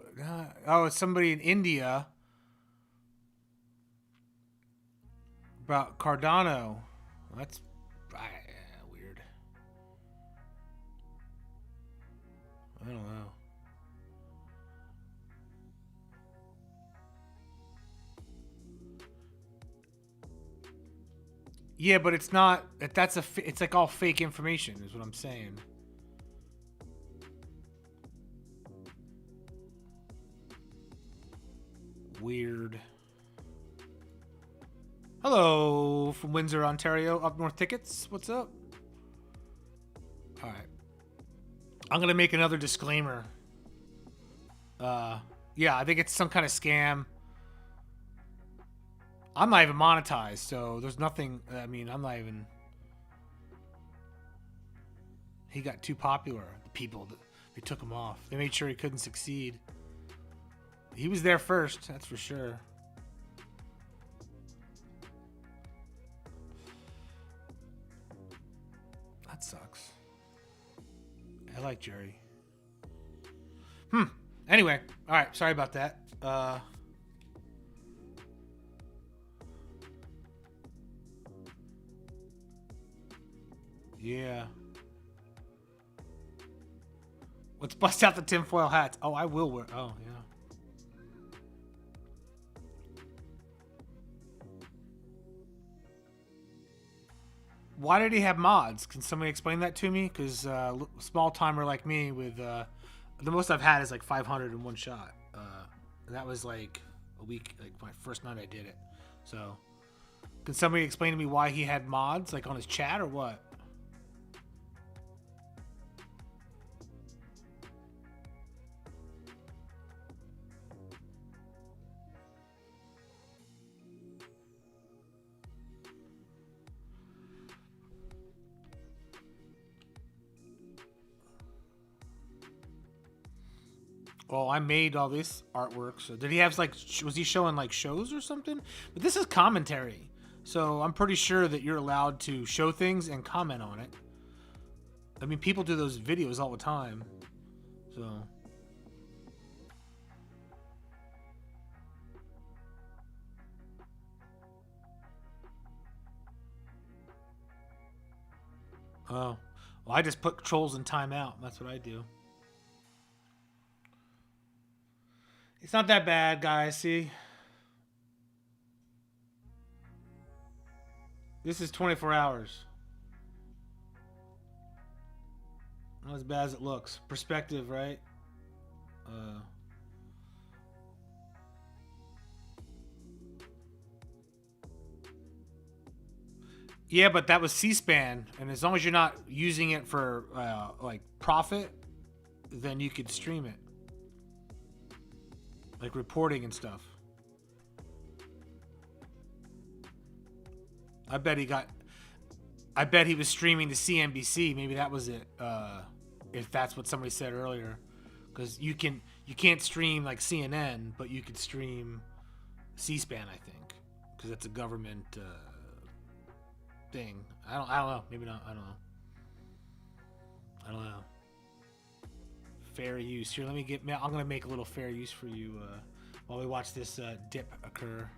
Oh, it's somebody in India. About Cardano. That's weird. I don't know. Yeah, but it's not. It's like all fake information, is what I'm saying. Weird. Hello from Windsor, Ontario. Up North Tickets. What's up? All right. I'm gonna make another disclaimer. Yeah, I think it's some kind of scam. I'm not even monetized, so there's nothing. I mean, I'm not even. He got too popular. The people, they took him off. They made sure he couldn't succeed. He was there first, that's for sure. That sucks. I like Jerry. Anyway, all right. Sorry about that. Yeah. Let's bust out the tinfoil hats. Oh, I will wear. Oh, yeah. Why did he have mods? Can somebody explain that to me? Because small timer like me with the most I've had is like 500 in one shot. And that was like a week, like my first night I did it. So, can somebody explain to me why he had mods, like on his chat or what? Well, I made all this artwork. So did he have like, was he showing like shows or something? But this is commentary. So I'm pretty sure that you're allowed to show things and comment on it. I mean, people do those videos all the time. So. Oh. Well, I just put trolls in timeout. That's what I do. It's not that bad, guys. See? This is 24 hours. Not as bad as it looks. Perspective, right? Yeah, but that was C-SPAN, and as long as you're not using it for like profit, then you could stream it, like reporting and stuff. I bet he was streaming to CNBC. Maybe that was it. If that's what somebody said earlier, because you can't stream like CNN, but you could stream C-SPAN, I think, because it's a government thing. I don't know. Maybe not. I don't know. Fair use. Here, I'm gonna make a little fair use for you while we watch this dip occur.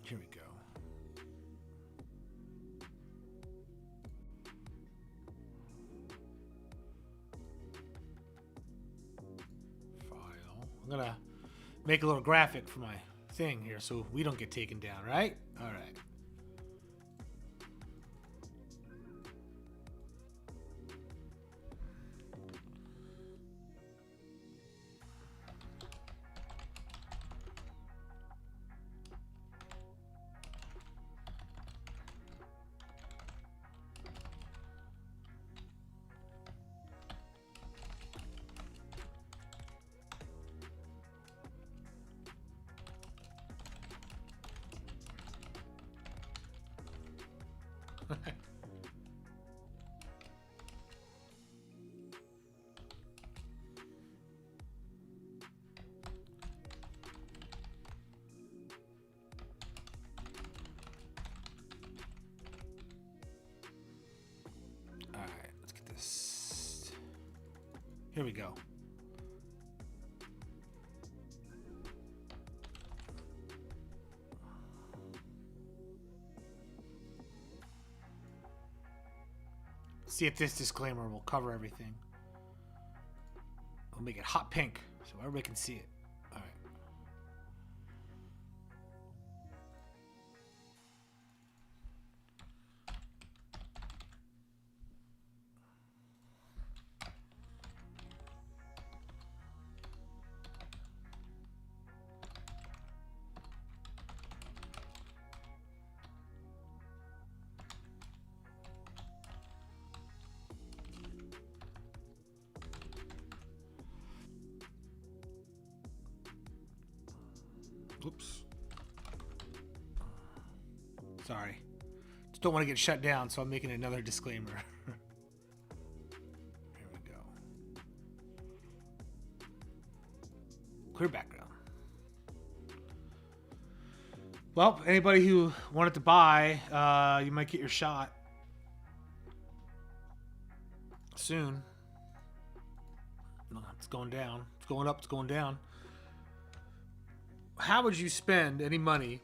Here we go. File. I'm gonna make a little graphic for my thing here so we don't get taken down, right? All right. Here we go. See if this disclaimer will cover everything. I'll make it hot pink so everybody can see it. All right. Oops. Sorry. Just don't want to get shut down, so I'm making another disclaimer. Here we go. Clear background. Well, anybody who wanted to buy, you might get your shot soon. It's going down. It's going up. It's going down. How would you spend any money?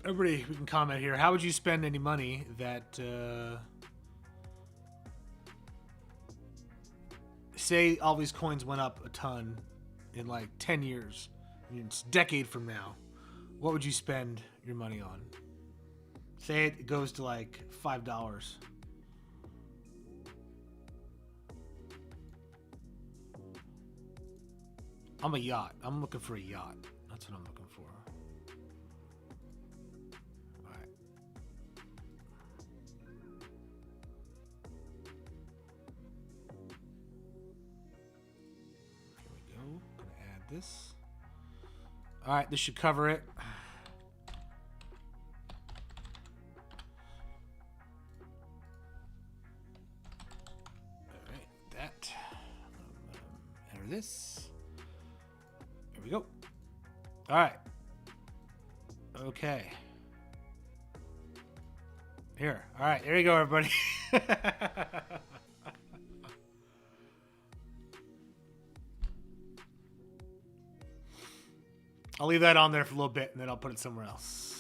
Everybody, we can comment here. How would you spend any money that, say all these coins went up a ton in like 10 years, I mean, it's a decade from now, what would you spend your money on? Say it goes to like $5. I'm a yacht. I'm looking for a yacht. That's what I'm looking for. All right. Here we go. Gonna add this. All right, this should cover it. All right, that. Enter this. Here we go. All right. Okay. Here. All right. There you go, everybody. I'll leave that on there for a little bit, and then I'll put it somewhere else.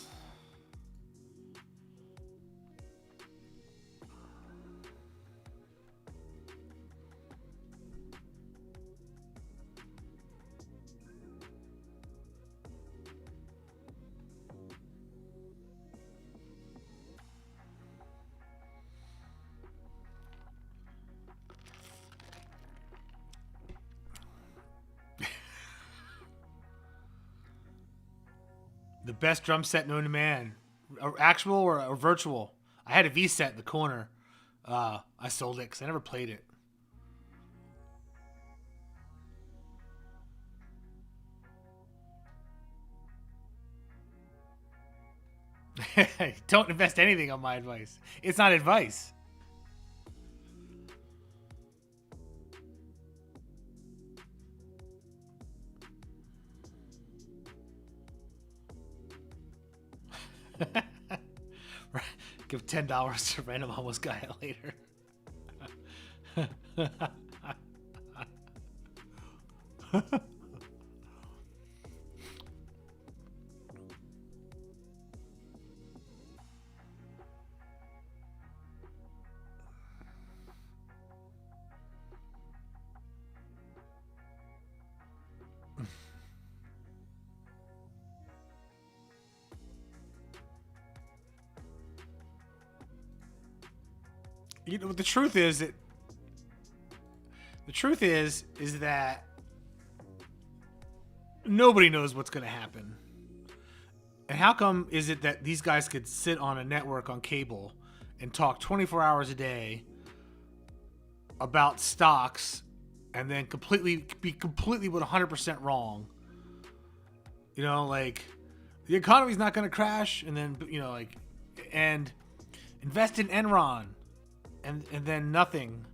best drum set known to man. Actual or virtual? I had a V set in the corner. I sold it because I never played it. Don't invest anything on my advice. It's not advice. Give $10 to random homeless guy later. You know, the truth is that nobody knows what's going to happen. And how come is it that these guys could sit on a network on cable and talk 24 hours a day about stocks and then be completely 100% wrong? You know, like the economy's not going to crash, and then, you know, like, and invest in Enron. And then nothing.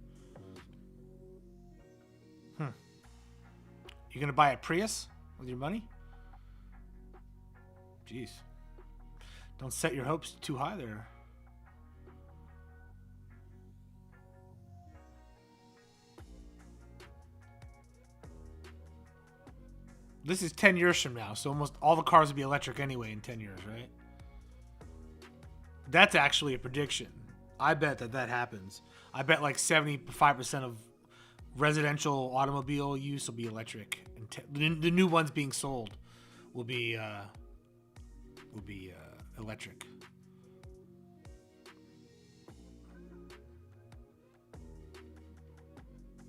You gonna buy a Prius with your money? Jeez. Don't set your hopes too high there. This is 10 years from now, so almost all the cars will be electric anyway in 10 years, right? That's actually a prediction. I bet that happens. I bet like 75% of residential automobile use will be electric, and the new ones being sold will be electric.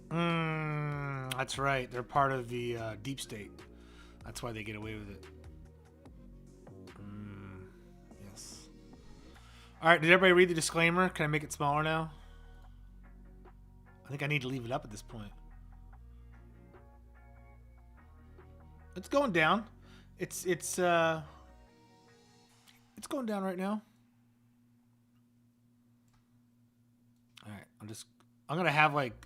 That's right. They're part of the deep state. That's why they get away with it. Yes. All right, did everybody read the disclaimer? Can I make it smaller now? I think I need to leave it up at this point. It's going down. It's going down right now. All right, I'm gonna have like,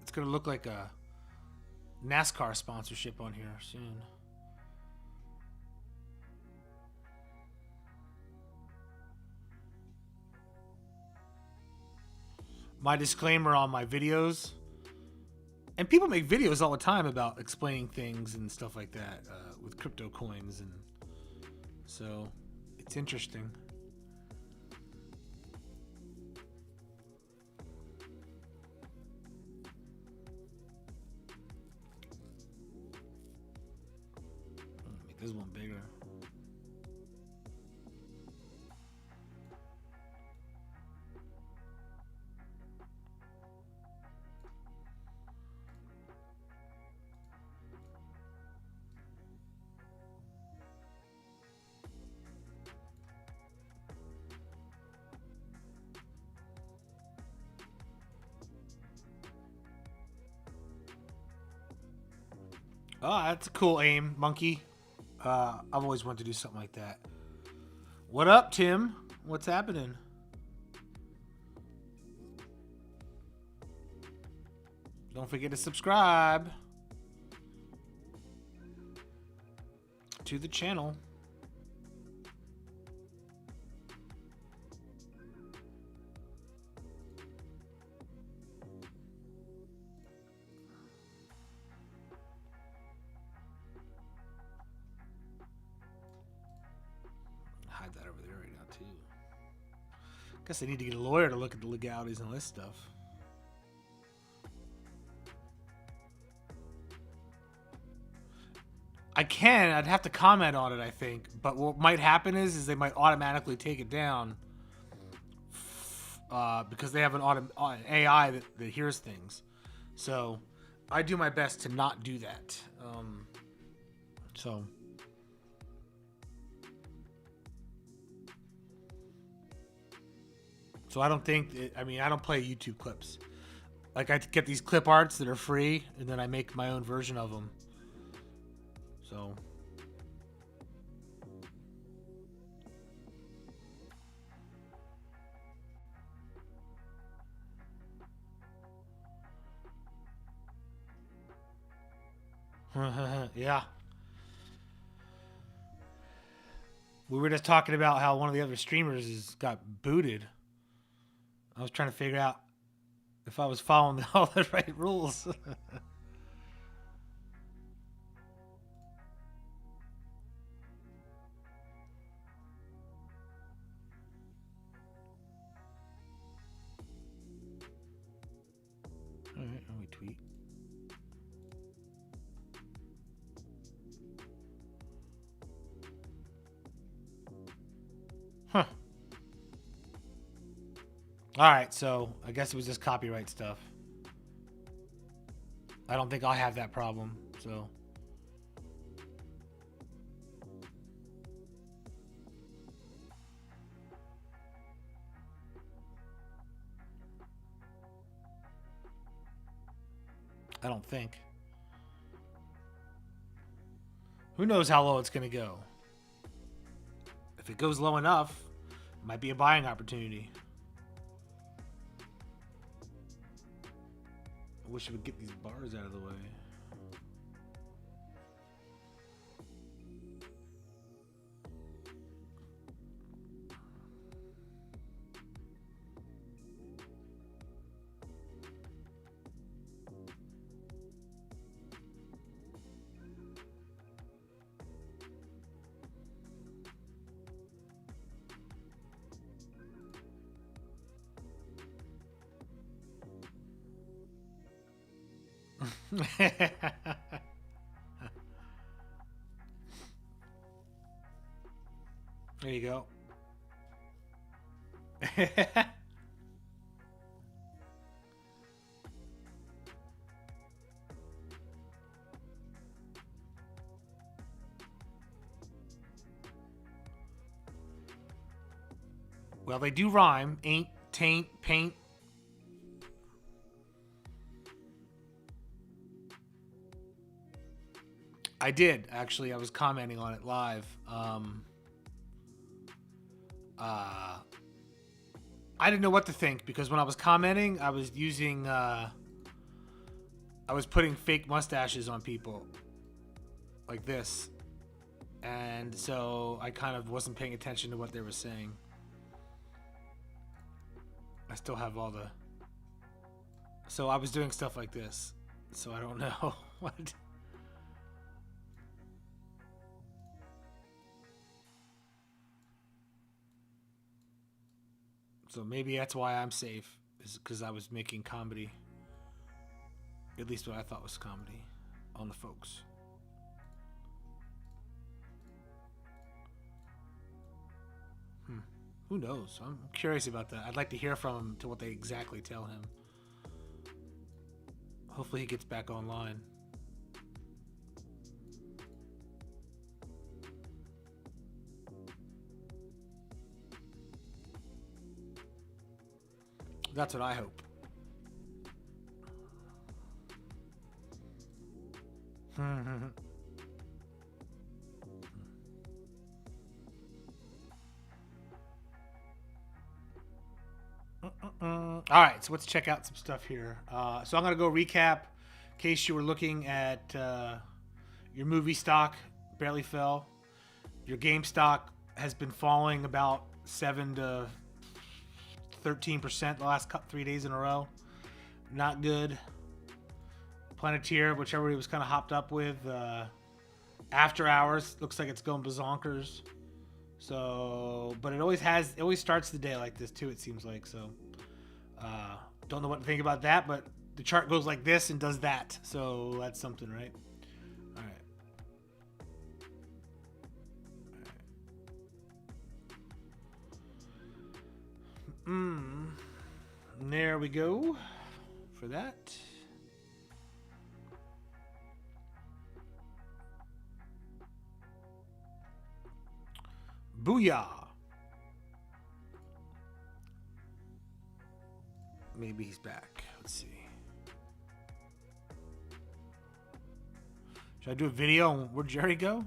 it's gonna look like a NASCAR sponsorship on here soon. My disclaimer on my videos, and people make videos all the time about explaining things and stuff like that with crypto coins, and so it's interesting. Make this one bigger. Oh, that's a cool aim, monkey. I've always wanted to do something like that. What up, Tim? What's happening? Don't forget to subscribe to the channel. Hide that over there right now too. Guess I need to get a lawyer to look at the legalities and all this stuff. I can. I'd have to comment on it, I think. But what might happen is they might automatically take it down because they have an AI that hears things. So I do my best to not do that. So So I don't think, I mean, I don't play YouTube clips. Like, I get these clip arts that are free, and then I make my own version of them. So. Yeah. We were just talking about how one of the other streamers got booted. I was trying to figure out if I was following all the right rules. All right, let me tweet. Huh. All right, so I guess it was just copyright stuff. I don't think I'll have that problem, so. I don't think. Who knows how low it's going to go? If it goes low enough, it might be a buying opportunity. I wish I would get these bars out of the way. There you go. Well, they do rhyme. Ain't, taint, paint. I did, actually. I was commenting on it live. I didn't know what to think because when I was commenting, I was using, I was putting fake mustaches on people like this. And so I kind of wasn't paying attention to what they were saying. I still have all the... So I was doing stuff like this. So I don't know what... So maybe that's why I'm safe, is because I was making comedy. At least what I thought was comedy on the folks. Who knows? I'm curious about that. I'd like to hear from him to what they exactly tell him. Hopefully he gets back online. That's what I hope. All right, so let's check out some stuff here. So I'm going to go recap in case you were looking at your movie stock barely fell. Your game stock has been falling about 7 to 13% the last 3 days in a row. Not good. Planeteer, which everybody was kind of hopped up with, after hours looks like it's going bazonkers. So, but it always starts the day like this too, it seems like. So don't know what to think about that, but the chart goes like this and does that, so that's something, right? All right. There we go for that. Booyah. Maybe he's back. Let's see. Should I do a video on where'd Jerry go?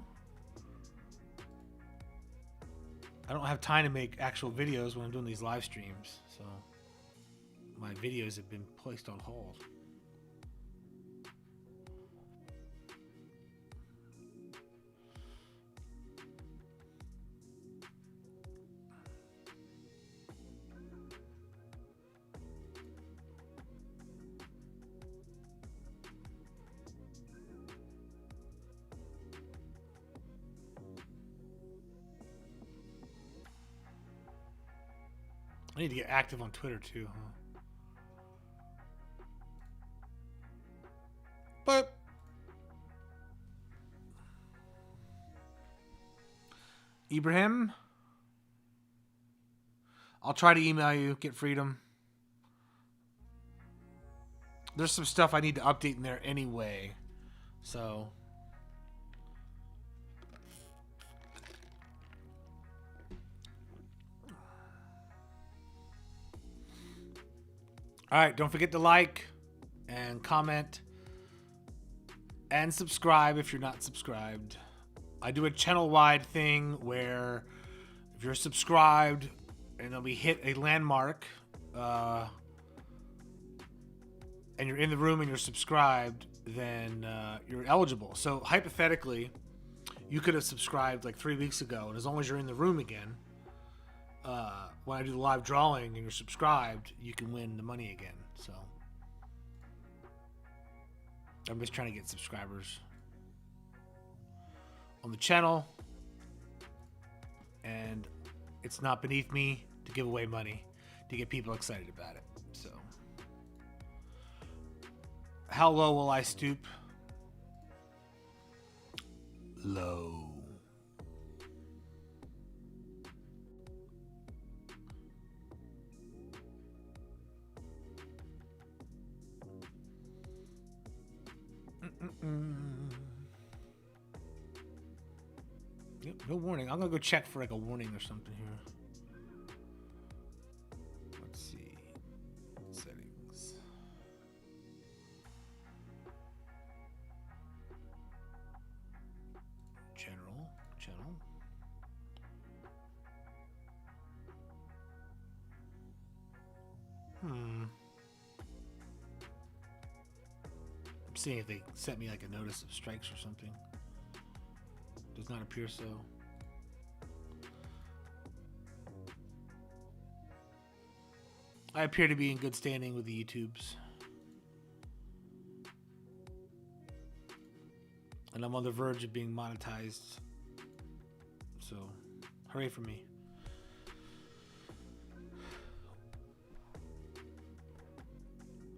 I don't have time to make actual videos when I'm doing these live streams, so my videos have been placed on hold. I need to get active on Twitter too, huh? But Ibrahim, I'll try to email you, get freedom. There's some stuff I need to update in there anyway, so all right, don't forget to like and comment and subscribe if you're not subscribed. I do a channel-wide thing where if you're subscribed and then we hit a landmark and you're in the room and you're subscribed, then you're eligible. So hypothetically, you could have subscribed like 3 weeks ago, and as long as you're in the room again, when I do the live drawing and you're subscribed, you can win the money again. So I'm just trying to get subscribers on the channel, and it's not beneath me to give away money to get people excited about it. So how low will I stoop? Low. Yep, no warning. I'm gonna go check for like a warning or something here. Let's see. Settings. General. I'm seeing if they sent me like a notice of strikes or something. Does not appear so. I appear to be in good standing with the YouTubes. And I'm on the verge of being monetized. So, hooray for me.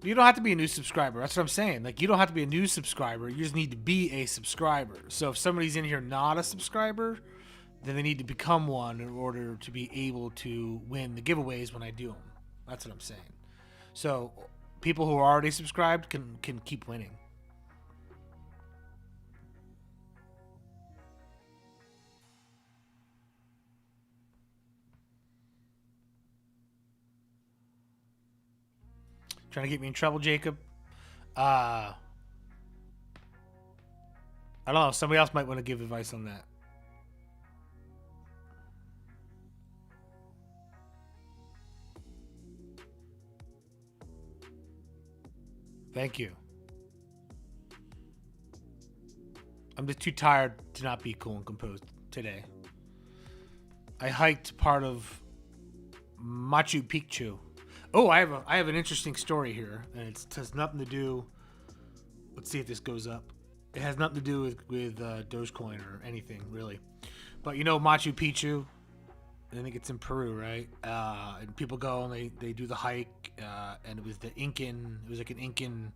You don't have to be a new subscriber. That's what I'm saying. Like, you don't have to be a new subscriber. You just need to be a subscriber. So if somebody's in here not a subscriber, then they need to become one in order to be able to win the giveaways when I do them. That's what I'm saying. So people who are already subscribed can keep winning. Trying to get me in trouble, Jacob? I don't know. Somebody else might want to give advice on that. Thank you. I'm just too tired to not be cool and composed today. I hiked part of Machu Picchu. Oh, I have an interesting story here, and it has nothing to do. Let's see if this goes up. It has nothing to do with Dogecoin or anything really, but you know Machu Picchu. I think it's in Peru, right? And people go and they do the hike, and it was the Incan. It was like an Incan,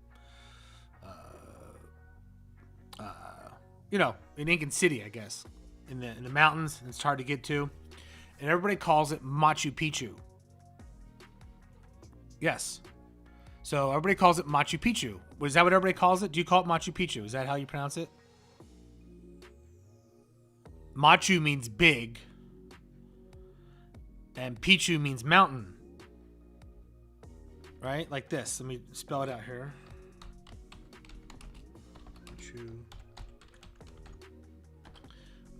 an Incan city, I guess, in the mountains. And it's hard to get to, and everybody calls it Machu Picchu. Yes. So everybody calls it Machu Picchu. Was that what everybody calls it? Do you call it Machu Picchu? Is that how you pronounce it? Machu means big. And Picchu means mountain. right? Like this. Let me spell it out here. Machu.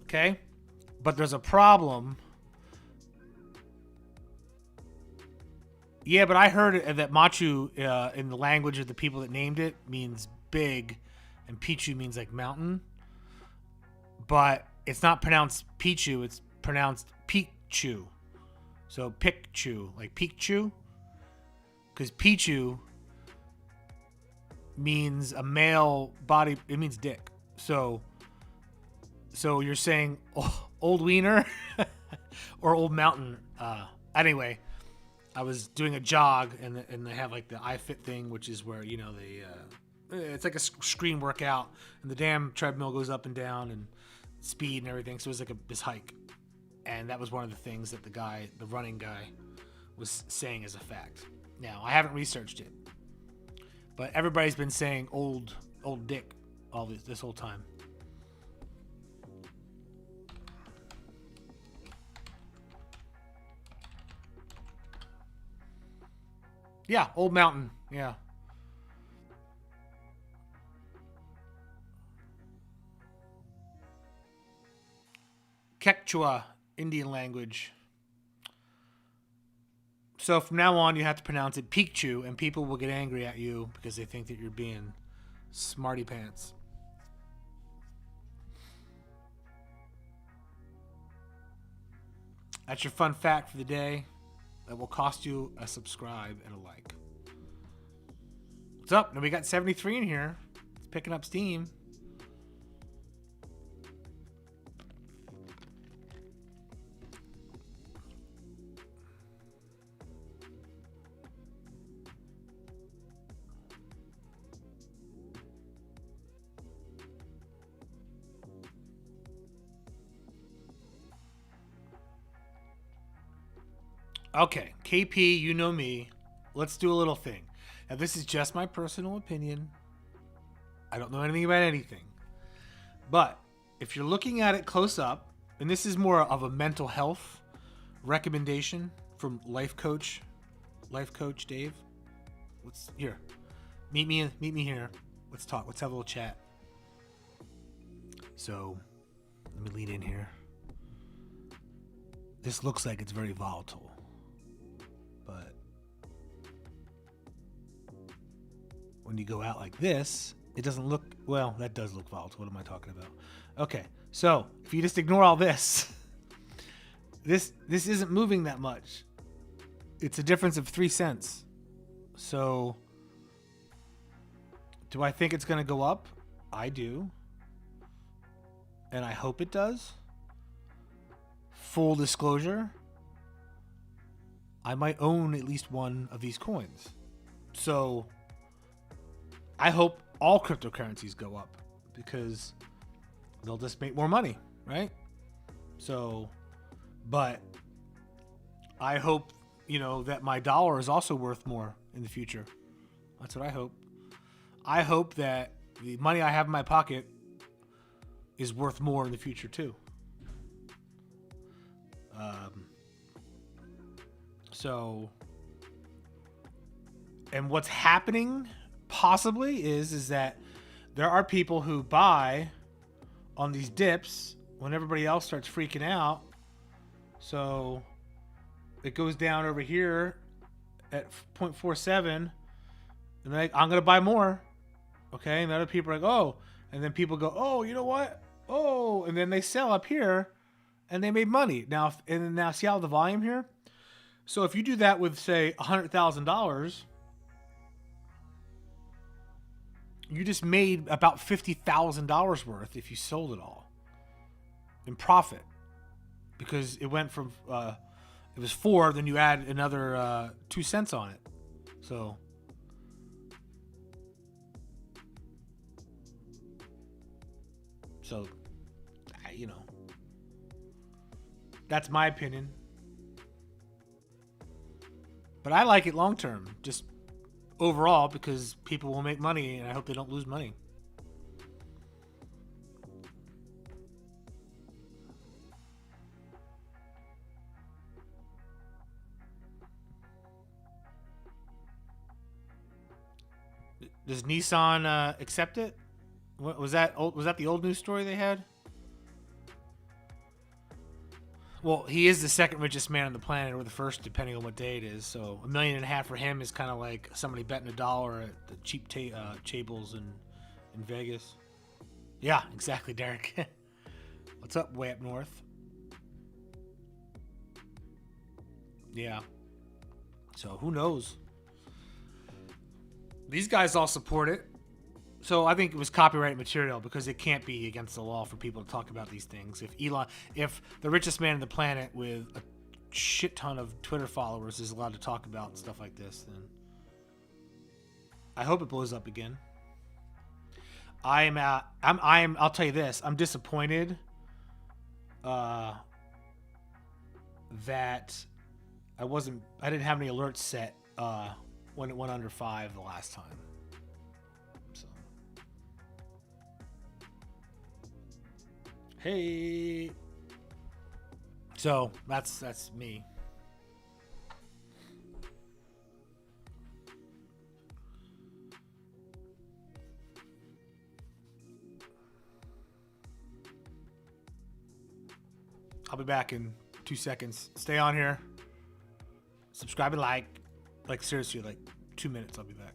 Okay, but there's a problem. Yeah, but I heard that Machu, in the language of the people that named it, means big, and Pichu means like mountain. But it's not pronounced Pichu, it's pronounced Pichu. So Picchu, like Pichu. Because Pichu means a male body, it means dick. So you're saying old wiener or old mountain. Anyway, I was doing a jog, and they have like the iFit thing, which is where, you know, it's like a screen workout, and the damn treadmill goes up and down and speed and everything. So it was like this hike, and that was one of the things that the running guy, was saying as a fact. Now, I haven't researched it, but everybody's been saying old dick all this whole time. Yeah, old mountain. Yeah. Quechua, Indian language. So from now on, you have to pronounce it Pichu, and people will get angry at you because they think that you're being smarty pants. That's your fun fact for the day. That will cost you a subscribe and a like. What's up? Now we got 73 in here. It's picking up steam. Okay, KP, you know me. Let's do a little thing. Now, this is just my personal opinion. I don't know anything about anything. But if you're looking at it close up, and this is more of a mental health recommendation from life coach Dave. Let's here. Meet me here. Let's talk. Let's have a little chat. So, let me lean in here. This looks like it's very volatile. But when you go out like this, it doesn't look, well, that does look volatile. What am I talking about? Okay, so if you just ignore all this, this isn't moving that much. It's a difference of 3 cents. So do I think it's going to go up? I do. And I hope it does. Full disclosure, I might own at least one of these coins. So I hope all cryptocurrencies go up because they'll just make more money, right? So, but I hope, you know, that my dollar is also worth more in the future. That's what I hope. I hope that the money I have in my pocket is worth more in the future too. So, and what's happening possibly is that there are people who buy on these dips when everybody else starts freaking out. So it goes down over here at 0.47, and then I'm going to buy more. Okay. And other people are like, oh, and then people go, oh, you know what? Oh, and then they sell up here and they made money. Now, now see how the volume here? So if you do that with, say, $100,000, you just made about $50,000 worth if you sold it all in profit, because it went from it was 4, then you add another 2 cents on it. So you know, that's my opinion. But I like it long term, just overall, because people will make money, and I hope they don't lose money. Does Nissan accept it? What was that? Was that the old news story they had? Well, he is the second richest man on the planet, or the first, depending on what day it is. So $1.5 million for him is kind of like somebody betting $1 at the cheap tables in Vegas. Yeah, exactly, Derek. What's up, way up north? Yeah. So who knows? These guys all support it. So I think it was copyrighted material because it can't be against the law for people to talk about these things. If the richest man on the planet with a shit ton of Twitter followers is allowed to talk about stuff like this, then I hope it blows up again. I'll tell you this. I'm disappointed that I didn't have any alerts set when it went under 5 the last time. So, hey. So that's me. I'll be back in 2 seconds. Stay on here. Subscribe and like seriously, like 2 minutes. I'll be back.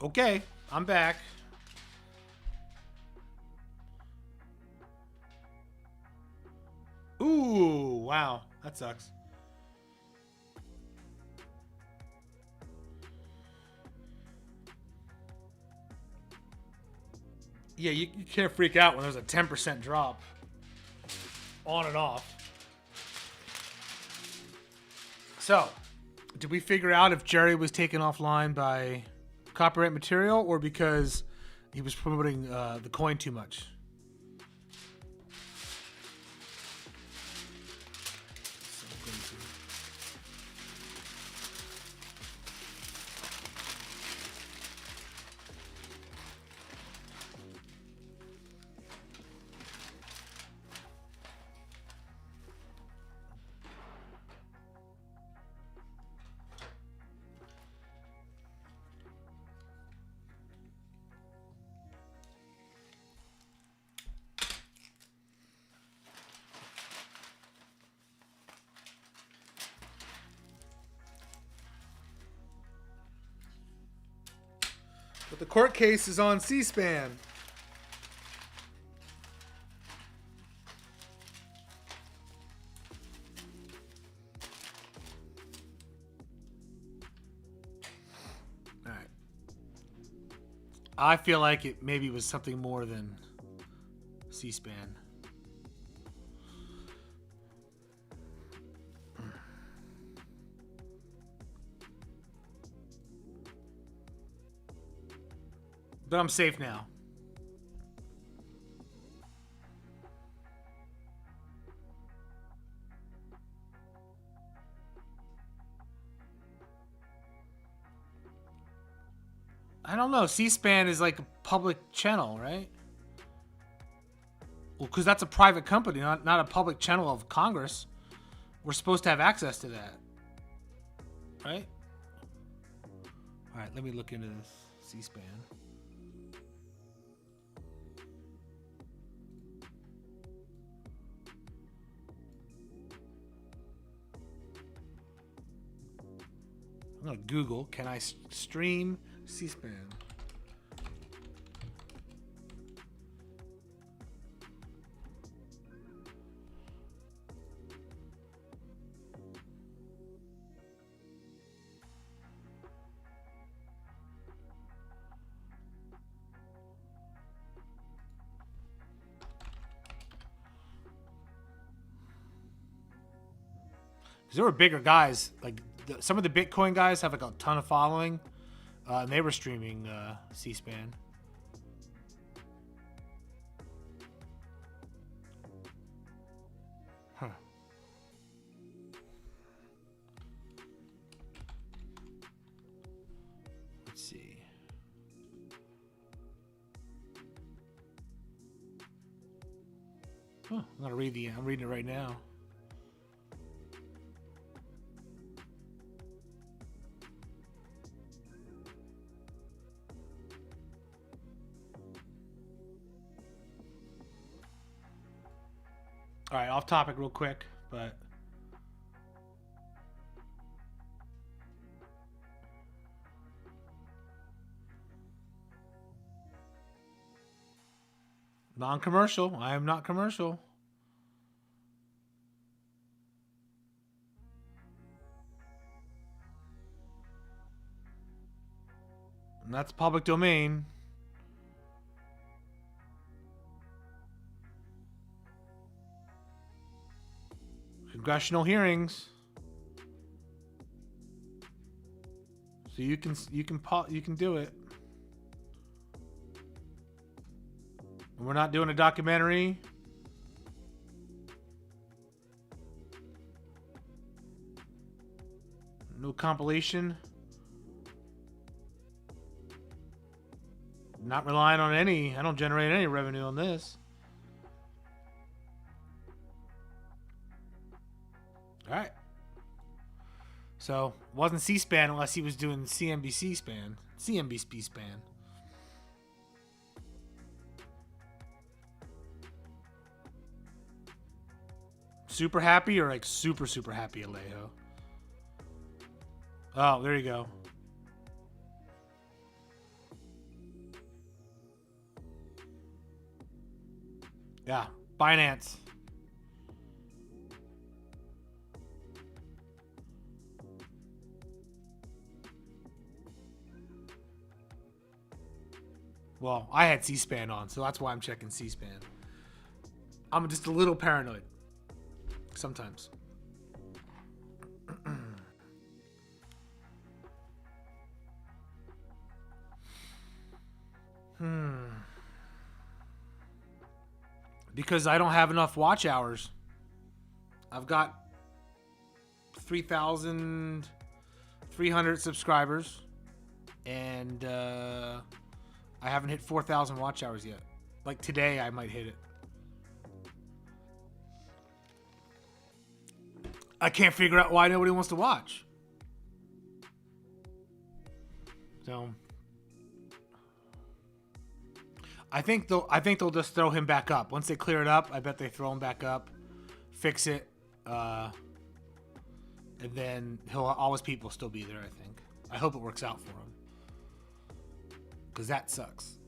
Okay, I'm back. Ooh, wow. That sucks. Yeah, you can't freak out when there's a 10% drop on and off. So, did we figure out if Jerry was taken offline by copyright material or because he was promoting the coin too much? But the court case is on C-SPAN. All right. I feel like it maybe was something more than C-SPAN. But I'm safe now. I don't know. C-SPAN is like a public channel, right? Well, because that's a private company, not a public channel of Congress. We're supposed to have access to that, right? All right, let me look into this C-SPAN. I'm gonna Google, can I stream C-SPAN? There were bigger guys, like some of the Bitcoin guys have like a ton of following, and they were streaming C-SPAN. Huh. Let's see. Oh, I'm reading it right now. All right, off topic real quick, but non-commercial. I am not commercial. And that's public domain. Congressional hearings. So you can do it. And we're not doing a documentary. No compilation. Not relying on any. I don't generate any revenue on this. All right. So, wasn't C-SPAN unless he was doing CNBC span. CNBC span. Super happy or like super, super happy, Alejo? Oh, there you go. Yeah, Binance. Well, I had C-SPAN on, so that's why I'm checking C-SPAN. I'm just a little paranoid. Sometimes. Because I don't have enough watch hours. I've got 3,300 subscribers. And I haven't hit 4,000 watch hours yet. Like today, I might hit it. I can't figure out why nobody wants to watch. So I think they'll just throw him back up. Once they clear it up, I bet they throw him back up, fix it, and then all his people still be there, I think. I hope it works out for him. Because that sucks.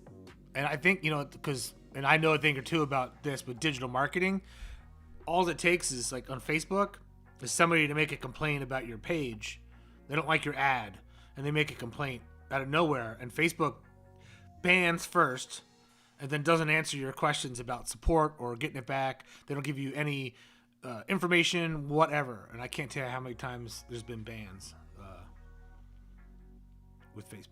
And I think, and I know a thing or two about this with digital marketing. All it takes is, like on Facebook, is somebody to make a complaint about your page. They don't like your ad, and they make a complaint out of nowhere. And Facebook bans first and then doesn't answer your questions about support or getting it back. They don't give you any information, whatever. And I can't tell you how many times there's been bans with Facebook.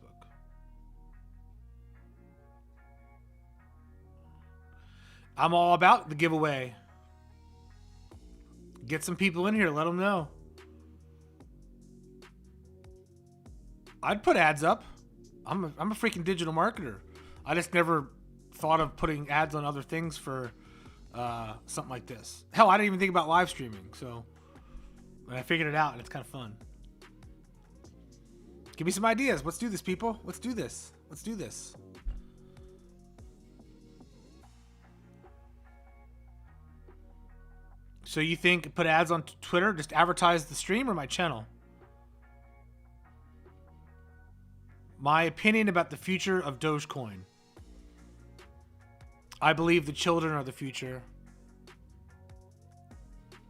I'm all about the giveaway. Get some people in here. Let them know. I'd put ads up. I'm a freaking digital marketer. I just never thought of putting ads on other things for something like this. Hell, I didn't even think about live streaming. So I figured it out, and it's kind of fun. Give me some ideas. Let's do this, people. Let's do this. Let's do this. So you think put ads on Twitter, just advertise the stream or my channel? My opinion about the future of Dogecoin. I believe the children are the future.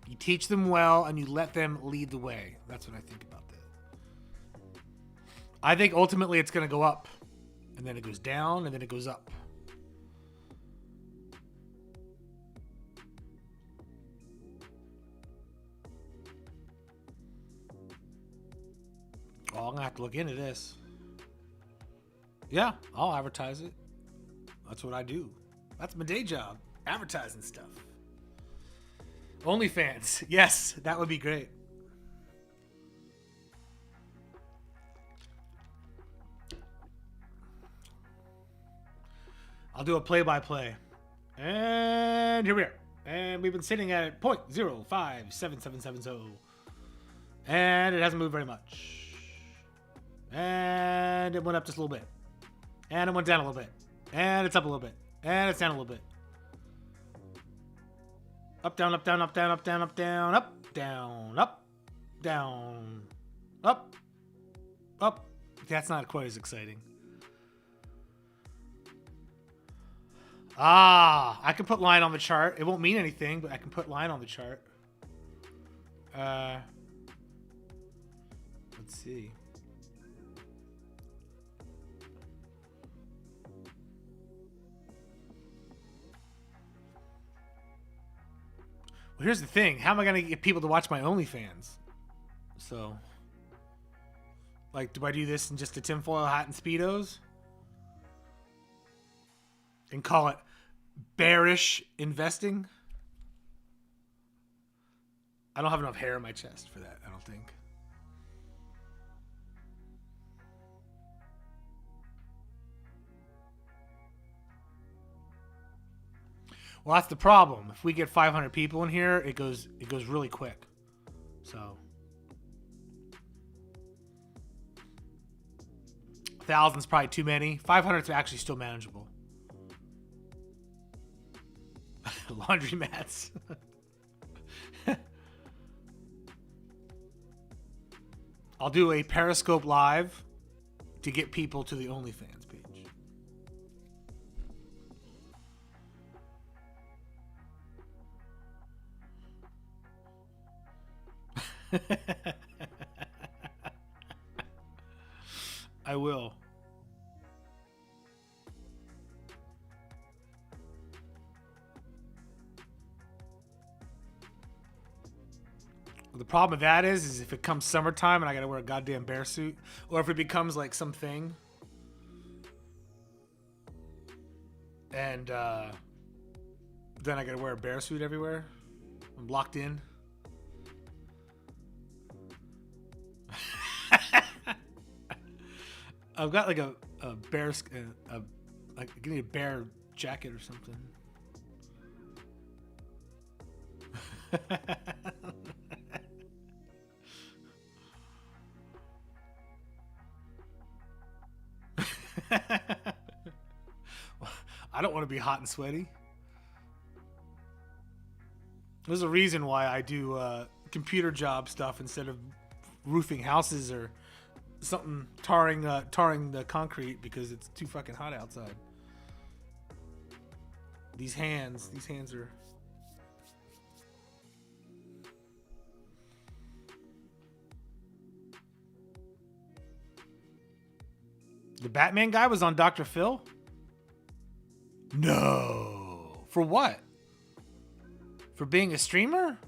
You teach them well and you let them lead the way. That's what I think about that. I think ultimately it's going to go up. And then it goes down and then it goes up. Oh, I'm going to have to look into this. Yeah, I'll advertise it. That's what I do. That's my day job. Advertising stuff. OnlyFans. Yes, that would be great. I'll do a play-by-play. And here we are. And we've been sitting at 0.057770. And it hasn't moved very much. And it went up just a little bit. And it went down a little bit. And it's up a little bit. And it's down a little bit. Up, down, up, down, up, down, up, down, up, down, up, down, up, down, up, up. That's not quite as exciting. Ah, I can put line on the chart. It won't mean anything, but I can put line on the chart. Let's see. Well, here's the thing. How am I going to get people to watch my OnlyFans? So, like, do I do this in just a tinfoil hat and Speedos? And call it bearish investing? I don't have enough hair in my chest for that, I don't think. Well, that's the problem. If we get 500 people in here, it goes really quick. So 1,000's probably too many. 500 is actually still manageable. Laundry mats. I'll do a Periscope live to get people to the OnlyFans page. I will. The problem with that is if it comes summertime and I gotta wear a goddamn bear suit, or if it becomes like something, and then I gotta wear a bear suit everywhere. I'm locked in. I've got like a bear, like give me a bear jacket or something. I don't want to be hot and sweaty. There's a reason why I do computer job stuff instead of roofing houses or something, tarring the concrete, because it's too fucking hot outside. These hands are. The Batman guy was on Dr. Phil? No. For what? For being a streamer?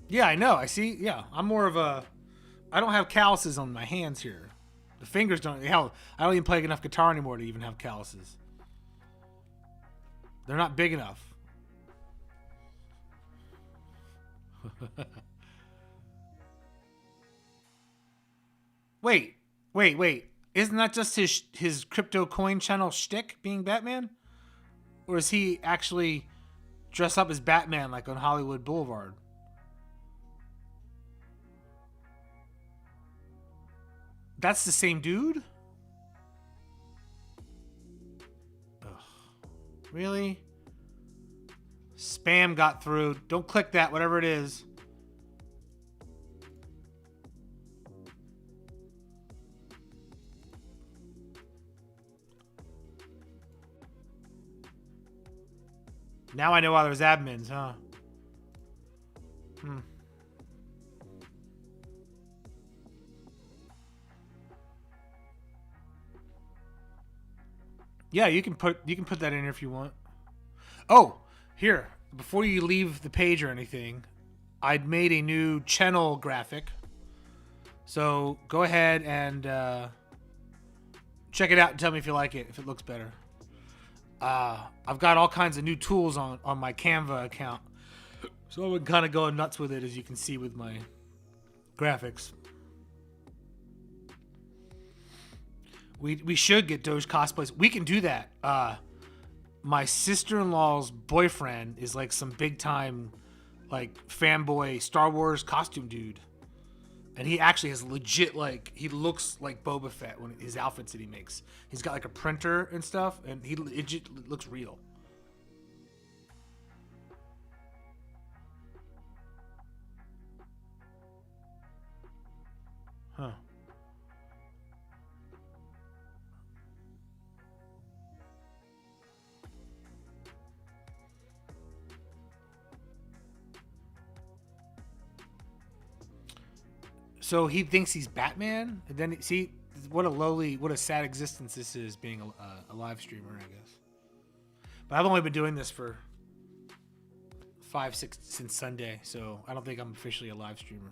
Yeah, I know. I see. Yeah, I'm more of a... I don't have calluses on my hands here. The fingers don't... Hell, I don't even play enough guitar anymore to even have calluses. They're not big enough. Wait. Isn't that just his crypto coin channel shtick, being Batman? Or is he actually dressed up as Batman like on Hollywood Boulevard? That's the same dude? Ugh. Really? Spam got through. Don't click that, whatever it is. Now I know why there's admins, huh? Yeah, you can put that in here if you want. Oh, here, before you leave the page or anything, I'd made a new channel graphic. So go ahead and check it out and tell me if you like it, if it looks better. I've got all kinds of new tools on my Canva account. So I've been kind of going nuts with it, as you can see with my graphics. We should get Doge cosplays. We can do that. My sister-in-law's boyfriend is like some big-time like fanboy Star Wars costume dude. And he actually has legit, like, he looks like Boba Fett when his outfits that he makes. He's got like a printer and stuff, and it just looks real. Huh. So he thinks he's Batman, and then see what a sad existence this is, being a live streamer, I guess. But I've only been doing this for 5-6 since Sunday, so I don't think I'm officially a live streamer.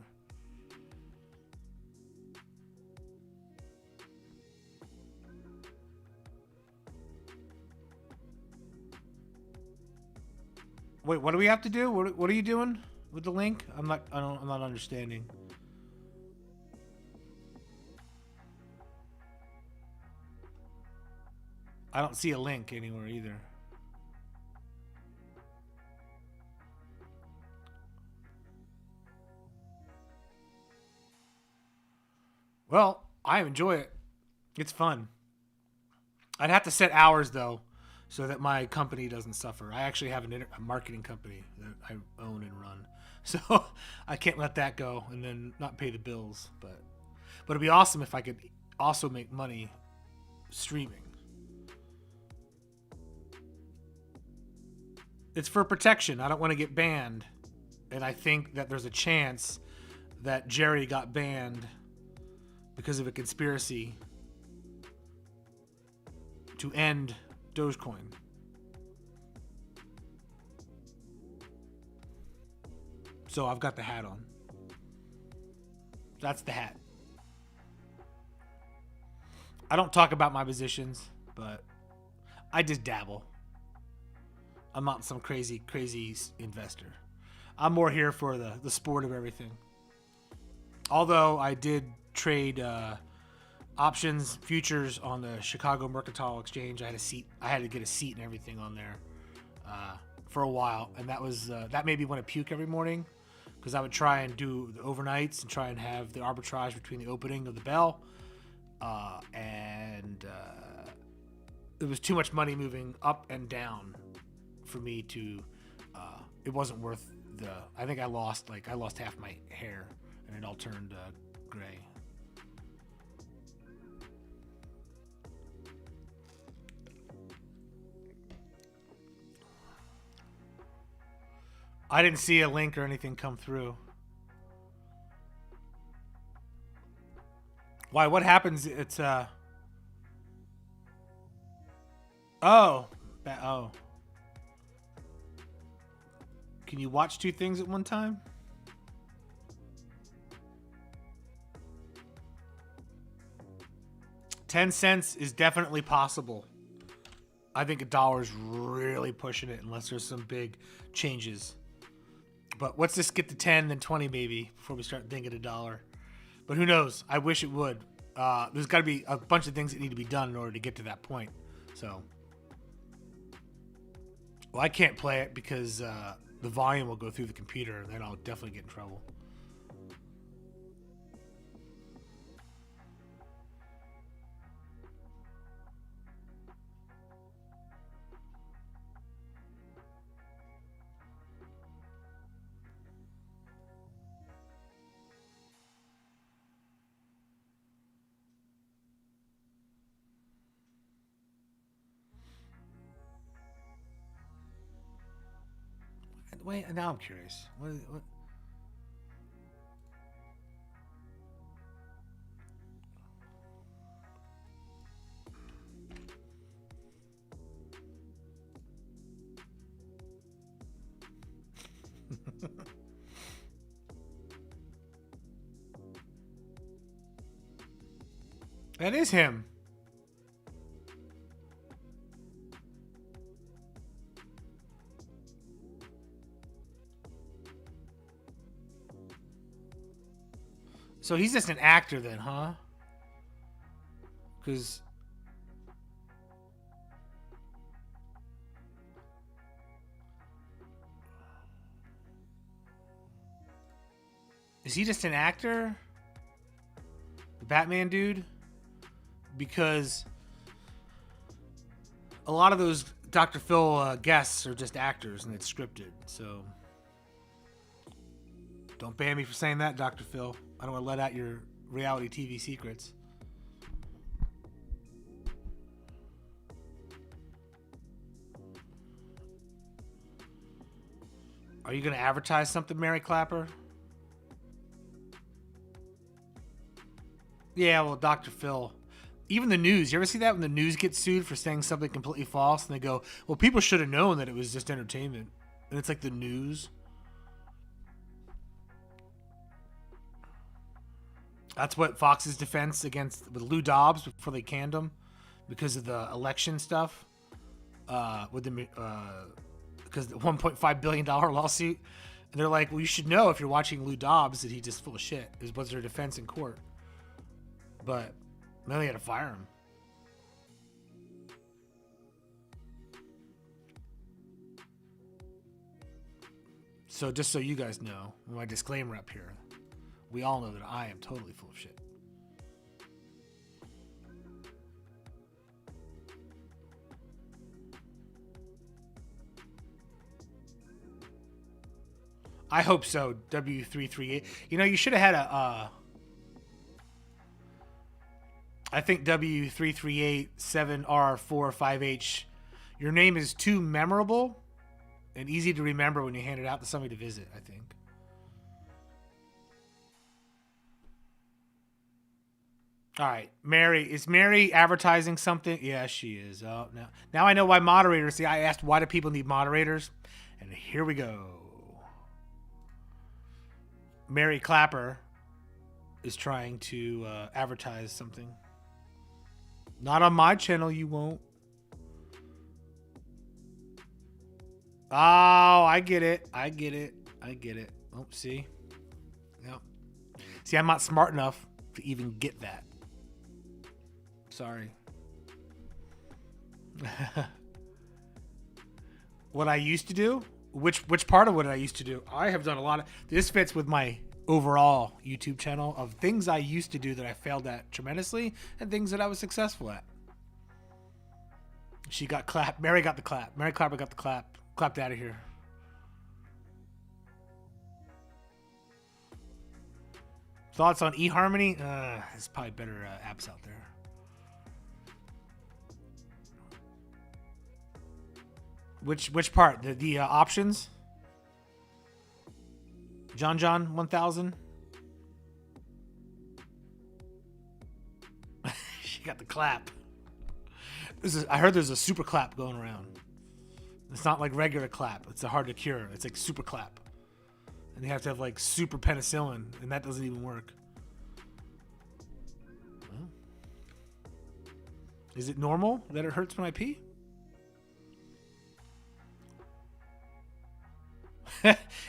Wait, what do we have to do? What are you doing with the link? I'm not understanding. I don't see a link anywhere either. Well, I enjoy it. It's fun. I'd have to set hours though, so that my company doesn't suffer. I actually have a marketing company that I own and run, so I can't let that go and then not pay the bills. But it'd be awesome if I could also make money streaming. It's for protection. I don't want to get banned, and I think that there's a chance that Jerry got banned because of a conspiracy to end Dogecoin. So I've got the hat on. That's the hat. I don't talk about my positions, but I just dabble. I'm not some crazy investor. I'm more here for the sport of everything. Although I did trade options, futures on the Chicago Mercantile Exchange. I had to get a seat and everything on there for a while, and that made me want to puke every morning, because I would try and do the overnights and try and have the arbitrage between the opening of the bell, and it was too much money moving up and down for me to. It wasn't worth the. I think I lost half my hair, and it all turned gray. I didn't see a link or anything come through. Why? What happens? It's oh, oh. Can you watch two things at one time? $0.10 is definitely possible. I think $1 is really pushing it unless there's some big changes. But let's just get to 10, then 20 maybe before we start thinking $1. But who knows? I wish it would. There's got to be a bunch of things that need to be done in order to get to that point. So, well, I can't play it because the volume will go through the computer, and then I'll definitely get in trouble. Wait, now I'm curious. What? That is him. So he's just an actor then, huh? Because is he just an actor? The Batman dude? Because a lot of those Dr. Phil guests are just actors and it's scripted. So don't ban me for saying that, Dr. Phil. I don't want to let out your reality TV secrets. Are you going to advertise something, Mary Clapper? Yeah, well, Dr. Phil. Even the news. You ever see that when the news gets sued for saying something completely false? And they go, well, people should have known that it was just entertainment. And it's like the news. That's what Fox's defense against with Lou Dobbs before they canned him because of the election stuff. With the because the $1.5 billion lawsuit. And they're like, well, you should know if you're watching Lou Dobbs that he's just full of shit. Was their defense in court. But then they had to fire him. So just so you guys know, my disclaimer up here, we all know that I am totally full of shit. I hope so, W338. You know, you should have had a... I think W3387R45H. Your name is too memorable and easy to remember when you hand it out to somebody to visit, I think. All right, Mary. Is Mary advertising something? Yeah, she is. Oh, no. Now I know why moderators. See, I asked why do people need moderators? And here we go. Mary Clapper is trying to advertise something. Not on my channel, you won't. Oh, I get it. I get it. I get it. Oh, see? Yep. See, I'm not smart enough to even get that. Sorry. What I used to do? Which part of what I used to do? I have done a lot of... This fits with my overall YouTube channel of things I used to do that I failed at tremendously and things that I was successful at. She got clapped. Mary got the clap. Mary Clapper got the clap. Clapped out of here. Thoughts on eHarmony? There's probably better apps out there. Which part? The options? John 1000? You got the clap. I heard there's a super clap going around. It's not like regular clap. It's a hard to cure. It's like super clap. And you have to have like super penicillin, and that doesn't even work. Well, is it normal that it hurts when I pee?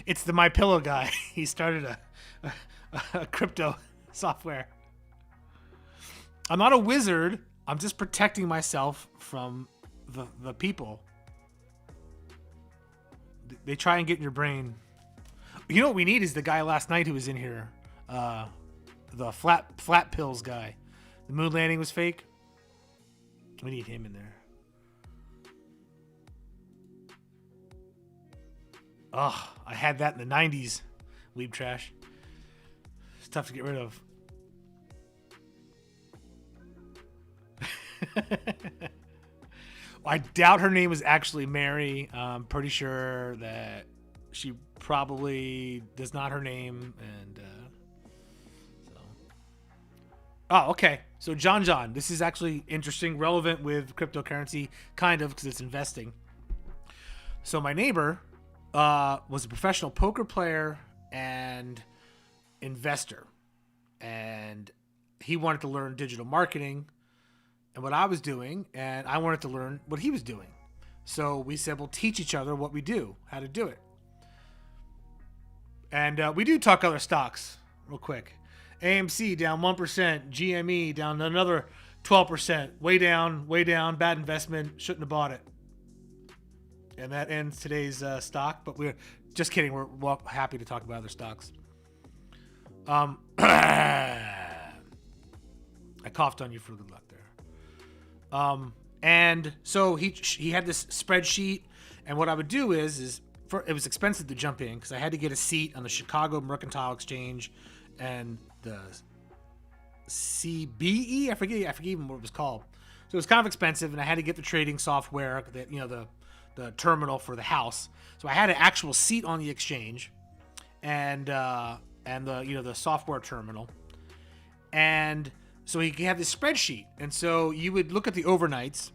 It's the MyPillow guy. He started a crypto software. I'm not a wizard. I'm just protecting myself from the people. They try and get in your brain. You know what we need is the guy last night who was in here. The flat pills guy. The moon landing was fake. We need him in there. Oh, I had that in the 90s. Weeb trash. It's tough to get rid of. I doubt her name was actually Mary. I'm pretty sure that she probably does not her name. And so. Oh, okay. So John. This is actually interesting, relevant with cryptocurrency, kind of, because it's investing. So my neighbor was a professional poker player and investor. And he wanted to learn digital marketing and what I was doing, and I wanted to learn what he was doing. So we said, we'll teach each other what we do, how to do it. And we do talk other stocks real quick. AMC down 1%, GME down another 12%, way down, bad investment, shouldn't have bought it. And that ends today's stock, but we're just kidding. We're happy to talk about other stocks. I coughed on you for good luck there. And so he had this spreadsheet, and what I would do is it was expensive to jump in because I had to get a seat on the Chicago Mercantile Exchange and the CBE. I forget even what it was called. So it was kind of expensive, and I had to get the trading software that, the terminal for the house. So I had an actual seat on the exchange, and the software terminal, and so he had this spreadsheet. And so you would look at the overnights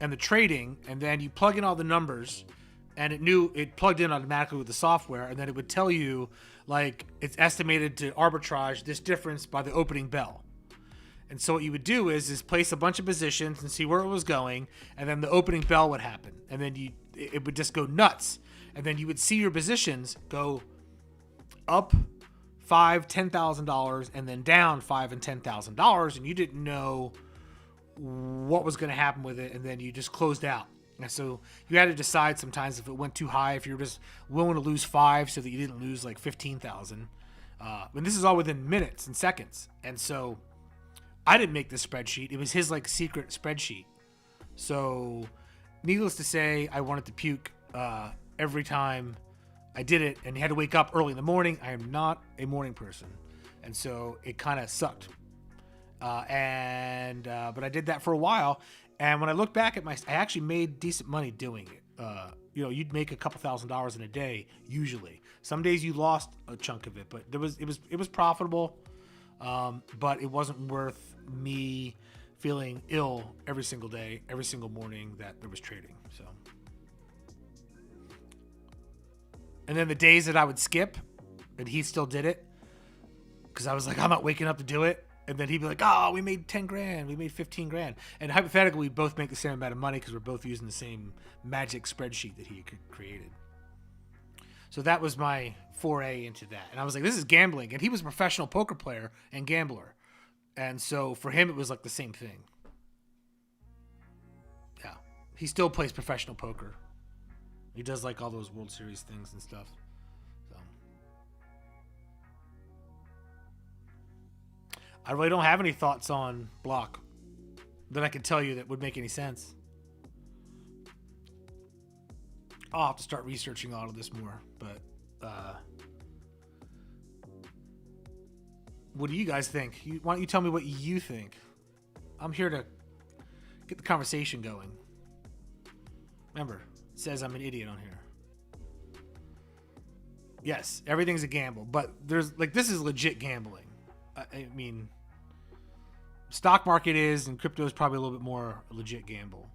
and the trading, and then you plug in all the numbers, and it plugged in automatically with the software, and then it would tell you like it's estimated to arbitrage this difference by the opening bell. And so what you would do is place a bunch of positions and see where it was going, and then the opening bell would happen, and then it would just go nuts, and then you would see your positions go up $5,000-$10,000 and then down $5,000 and $10,000, and you didn't know what was going to happen with it, and then you just closed out. And so you had to decide sometimes if it went too high, if you're just willing to lose $5,000 so that you didn't lose like $15,000. And this is all within minutes and seconds. And so I didn't make this spreadsheet. It was his like secret spreadsheet. So needless to say, I wanted to puke every time I did it, and you had to wake up early in the morning. I am not a morning person, and so it kind of sucked. But I did that for a while, and when I look back at I actually made decent money doing it. You'd make a couple $1,000s in a day usually. Some days you lost a chunk of it, but it was profitable. But it wasn't worth me feeling ill every single day, every single morning that there was trading. So. And then the days that I would skip, and he still did it, because I was like, I'm not waking up to do it. And then he'd be like, oh, we made 10 grand, we made 15 grand. And hypothetically, we both make the same amount of money because we're both using the same magic spreadsheet that he created. So that was my foray into that. And I was like, this is gambling. And he was a professional poker player and gambler. And so for him, it was like the same thing. Yeah. He still plays professional poker. He does like all those World Series things and stuff. So I really don't have any thoughts on block that I can tell you that would make any sense. I'll have to start researching all of this more, but what do you guys think? Why don't you tell me what you think? I'm here to get the conversation going. Remember, it says I'm an idiot on here. Yes, everything's a gamble, but there's like, this is legit gambling. I mean, Stock market is, and crypto is probably a little bit more a legit gamble.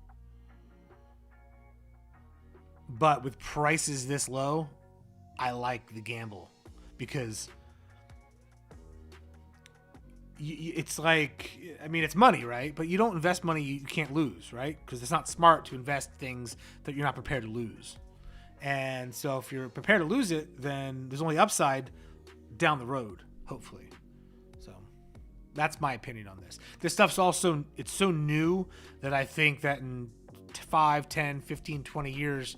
But with prices this low, I like the gamble because it's like, I mean, it's money, right? But you don't invest money you can't lose, right? Because it's not smart to invest things that you're not prepared to lose. And so if you're prepared to lose it, then there's only upside down the road, hopefully. So that's my opinion on this. This stuff's also, it's so new that I think that in 5, 10, 15, 20 years,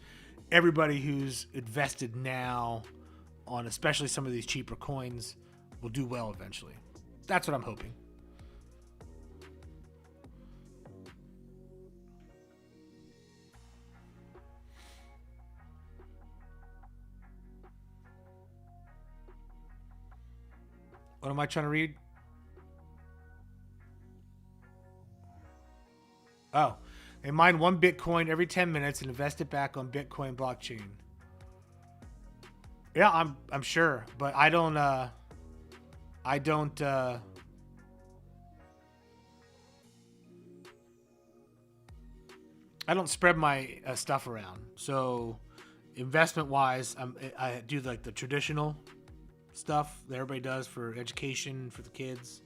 everybody who's invested now on especially some of these cheaper coins will do well eventually. That's what I'm hoping. What am I trying to read? Oh, they mine 1 Bitcoin every 10 minutes and invest it back on Bitcoin blockchain. Yeah, I'm sure, but I don't spread my stuff around. So investment wise, I do like the traditional stuff that everybody does for education for the kids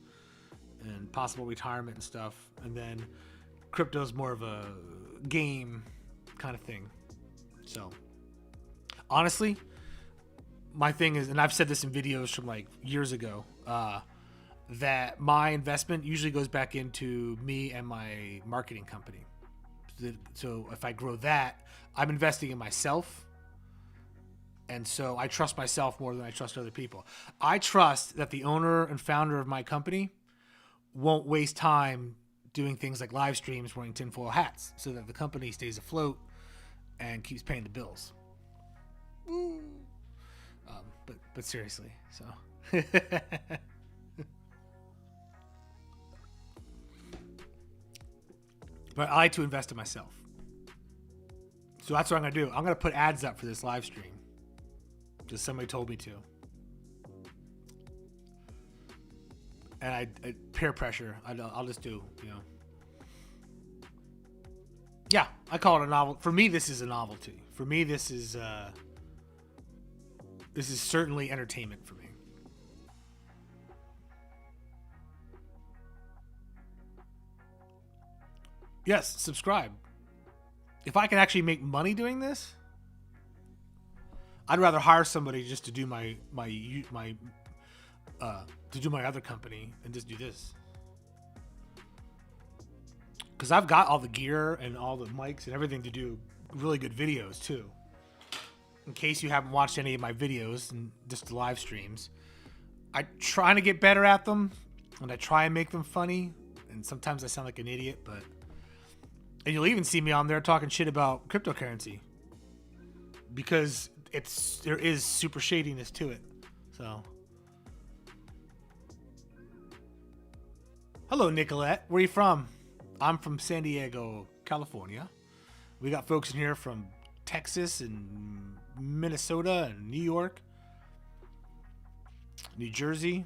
and possible retirement and stuff. And then crypto is more of a game kind of thing. So honestly, my thing is, and I've said this in videos from like years ago, that my investment usually goes back into me and my marketing company. So if I grow that, I'm investing in myself. And so I trust myself more than I trust other people. I trust that the owner and founder of my company won't waste time doing things like live streams wearing tinfoil hats so that the company stays afloat and keeps paying the bills. But seriously, so. But I like to invest in myself. So that's what I'm going to do. I'm going to put ads up for this live stream. Just somebody told me to. And I peer pressure. I'll just do, you know. Yeah, I call it a novel. For me, this is a novelty. For me, this is certainly entertainment for me. Yes, subscribe. If I can actually make money doing this, I'd rather hire somebody just to do my other company and just do this. Because I've got all the gear and all the mics and everything to do really good videos too. In case you haven't watched any of my videos and just the live streams, I'm trying to get better at them, and I try and make them funny. And sometimes I sound like an idiot, and you'll even see me on there talking shit about cryptocurrency because there is super shadiness to it. So, hello, Nicolette. Where are you from? I'm from San Diego, California. We got folks in here from Texas and Minnesota and New York, New Jersey.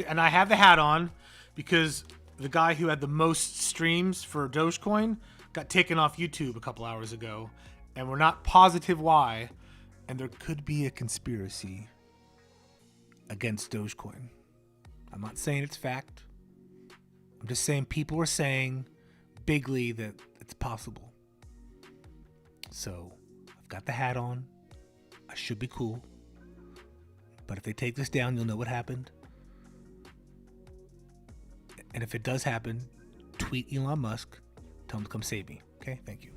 And I have the hat on because the guy who had the most streams for Dogecoin got taken off YouTube a couple hours ago, and we're not positive why, and there could be a conspiracy against Dogecoin. I'm not saying it's fact. I'm just saying people are saying bigly that it's possible. So I've got the hat on. I should be cool. But if they take this down, you'll know what happened. And if it does happen, tweet Elon Musk. Tell him to come save me. Okay? Thank you.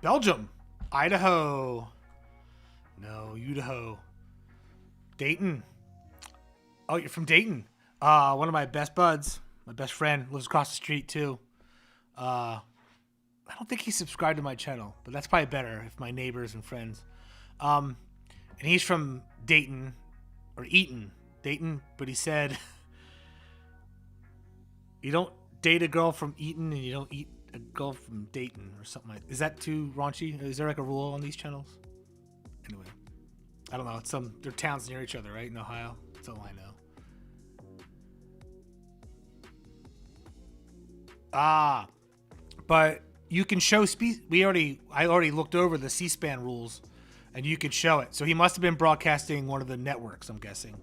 Belgium. Idaho. No, Idaho. Dayton. Oh, you're from Dayton. One of my best buds, my best friend, lives across the street too. I don't think he subscribed to my channel, but that's probably better if my neighbors and friends. And he's from Dayton, or Eaton, Dayton, but he said, you don't date a girl from Eaton and you don't eat a girl from Dayton or something like. Is that too raunchy? Is there like a rule on these channels? Anyway, I don't know. It's they're towns near each other, right? In Ohio. That's all I know. But you can show I already looked over the C-SPAN rules, and you could show it. So he must have been broadcasting one of the networks, I'm guessing.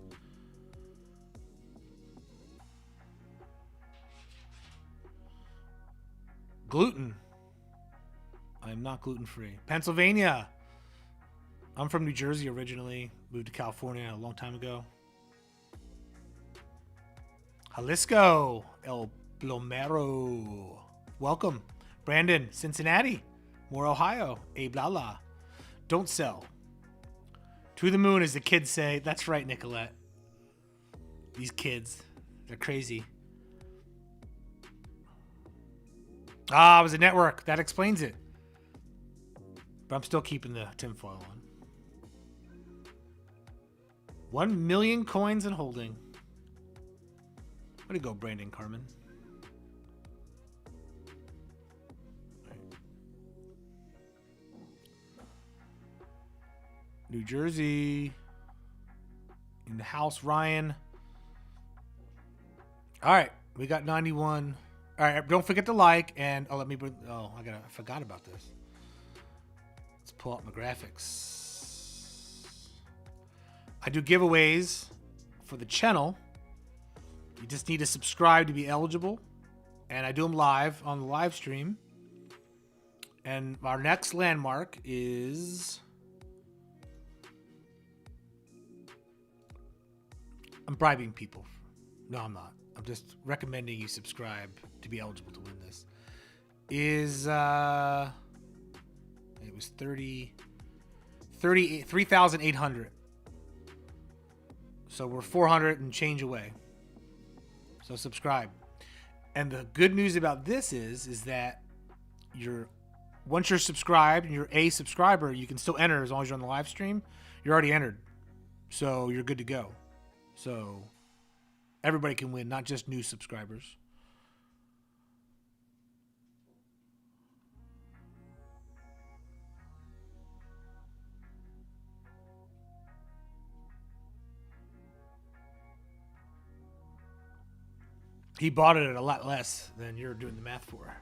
Gluten. I'm not gluten-free. Pennsylvania. I'm from New Jersey originally. Moved to California a long time ago. Jalisco. El Plomero. Welcome. Brandon. Cincinnati. More Ohio. Abe Lala. Don't sell. To the moon, as the kids say. That's right, Nicolette. These kids. They're crazy. It was a network. That explains it. But I'm still keeping the tinfoil on. 1 million coins and holding. Way to go, Brandon Carmen. New Jersey. In the house, Ryan. All right. We got 91. All right. Don't forget to like. And let me bring. I forgot about this. Let's pull up my graphics. I do giveaways for the channel. You just need to subscribe to be eligible. And I do them live on the live stream. And our next landmark is... I'm bribing people. No, I'm not. I'm just recommending you subscribe to be eligible to win this. Is... it was 3,800. So we're 400 and change away. So subscribe. And the good news about this is that once you're subscribed and you're a subscriber, you can still enter as long as you're on the live stream. You're already entered. So you're good to go. So everybody can win, not just new subscribers. He bought it at a lot less than you're doing the math for.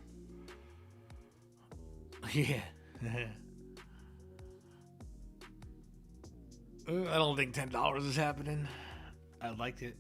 Yeah. I don't think $10 is happening. I liked it.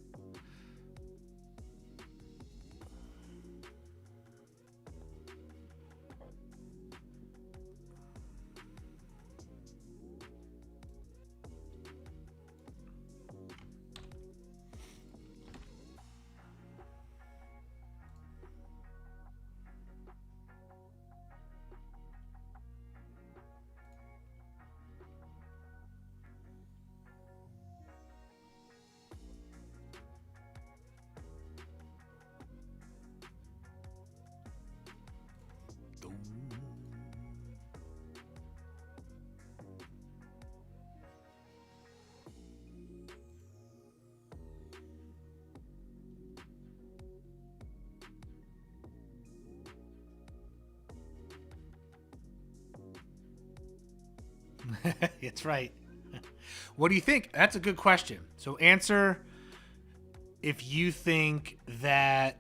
That's right. What do you think? That's a good question. So answer if you think that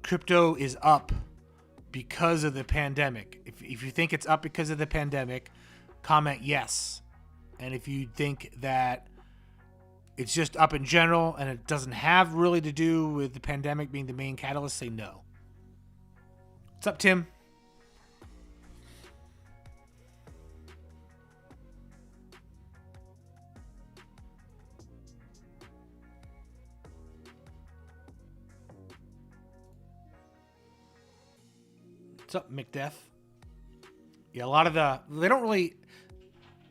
crypto is up because of the pandemic. If you think it's up because of the pandemic, comment yes. And if you think that it's just up in general and it doesn't have really to do with the pandemic being the main catalyst, say no. What's up, Tim? What's up, McDeath? Yeah, a lot of they don't really...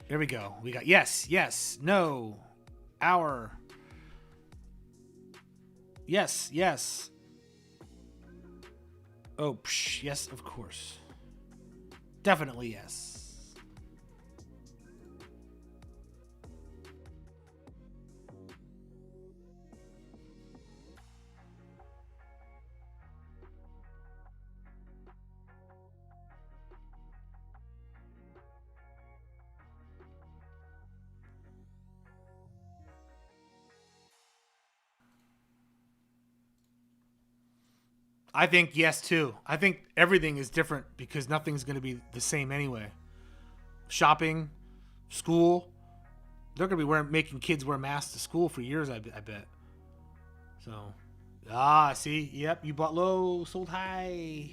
There we go. We got yes, yes, no, our... Yes, yes. Oh, psh, yes, of course. Definitely yes. I think yes, too. I think everything is different because nothing's going to be the same anyway. Shopping, school. They're going to be making kids wear masks to school for years, I bet. So, see? Yep, you bought low, sold high.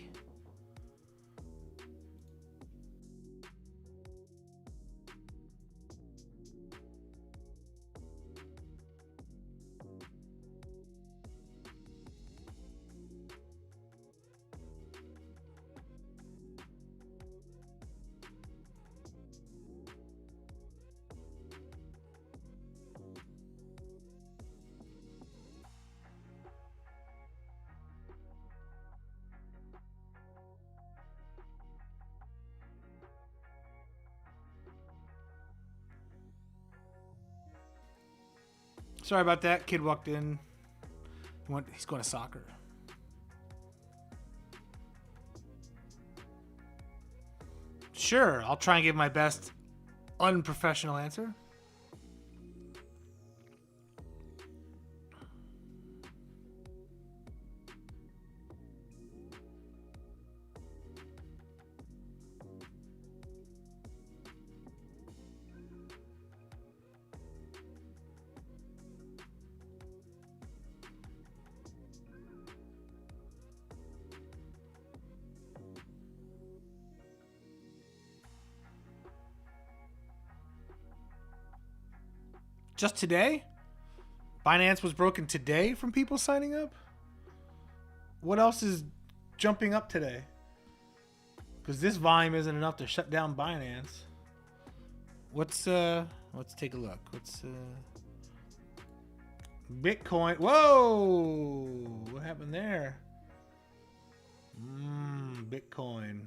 Sorry about that. Kid walked in. He's going to soccer. Sure, I'll try and give my best unprofessional answer. Just today? Binance was broken today from people signing up? What else is jumping up today? Because this volume isn't enough to shut down Binance. Let's take a look. Bitcoin. Whoa! What happened there? Bitcoin.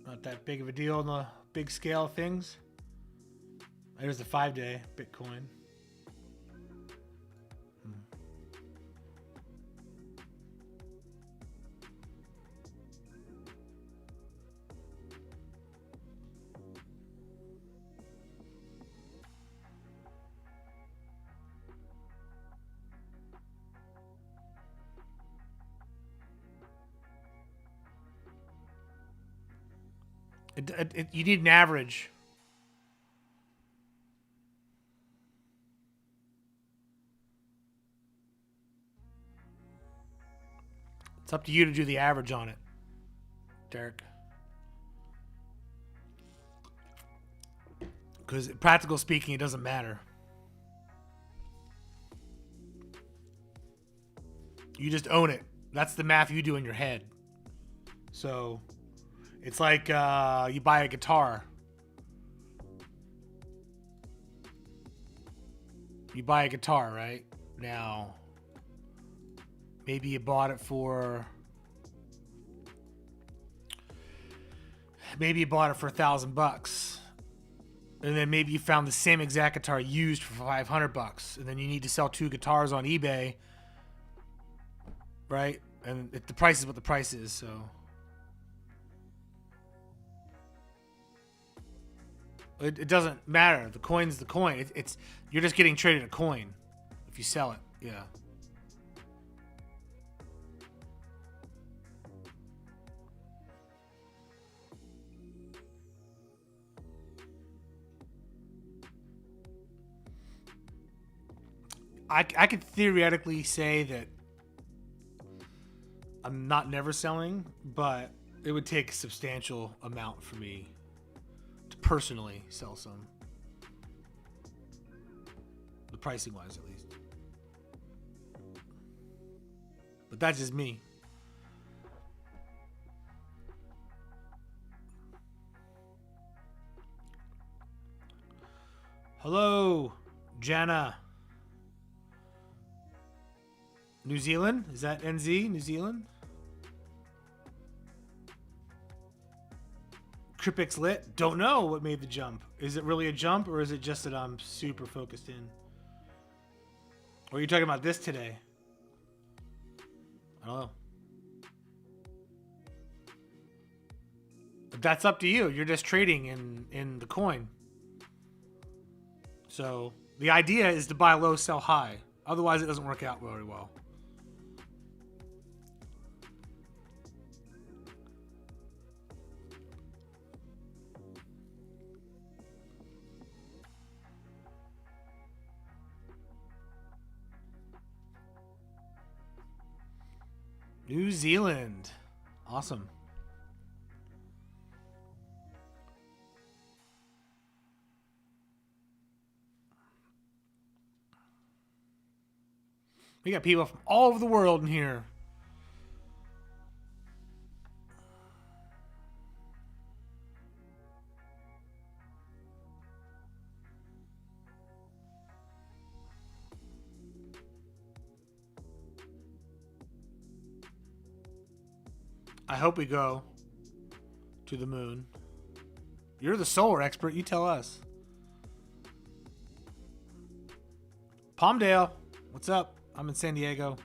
Not that big of a deal on the big scale of things. There's the 5-day Bitcoin. You need an average. It's up to you to do the average on it, Derek. Because practical speaking, it doesn't matter. You just own it. That's the math you do in your head. So it's like you buy a guitar. You buy a guitar, right? Now, maybe you bought it for $1,000, and then maybe you found the same exact guitar used for $500, and then you need to sell 2 guitars on eBay, right? And the price is what the price is, so. It doesn't matter. The coin's the coin. It's you're just getting traded a coin if you sell it. Yeah. I could theoretically say that I'm not never selling, but it would take a substantial amount for me to personally sell some. The pricing wise, at least. But that's just me. Hello, Jana. New Zealand? Is that NZ? New Zealand? Cripix lit? Don't know what made the jump. Is it really a jump, or is it just that I'm super focused in? Or are you talking about this today? I don't know. But that's up to you. You're just trading in the coin. So the idea is to buy low, sell high. Otherwise, it doesn't work out very well. New Zealand. Awesome. We got people from all over the world in here. I hope we go to the moon. You're the solar expert. You tell us. Palmdale, what's up? I'm in San Diego.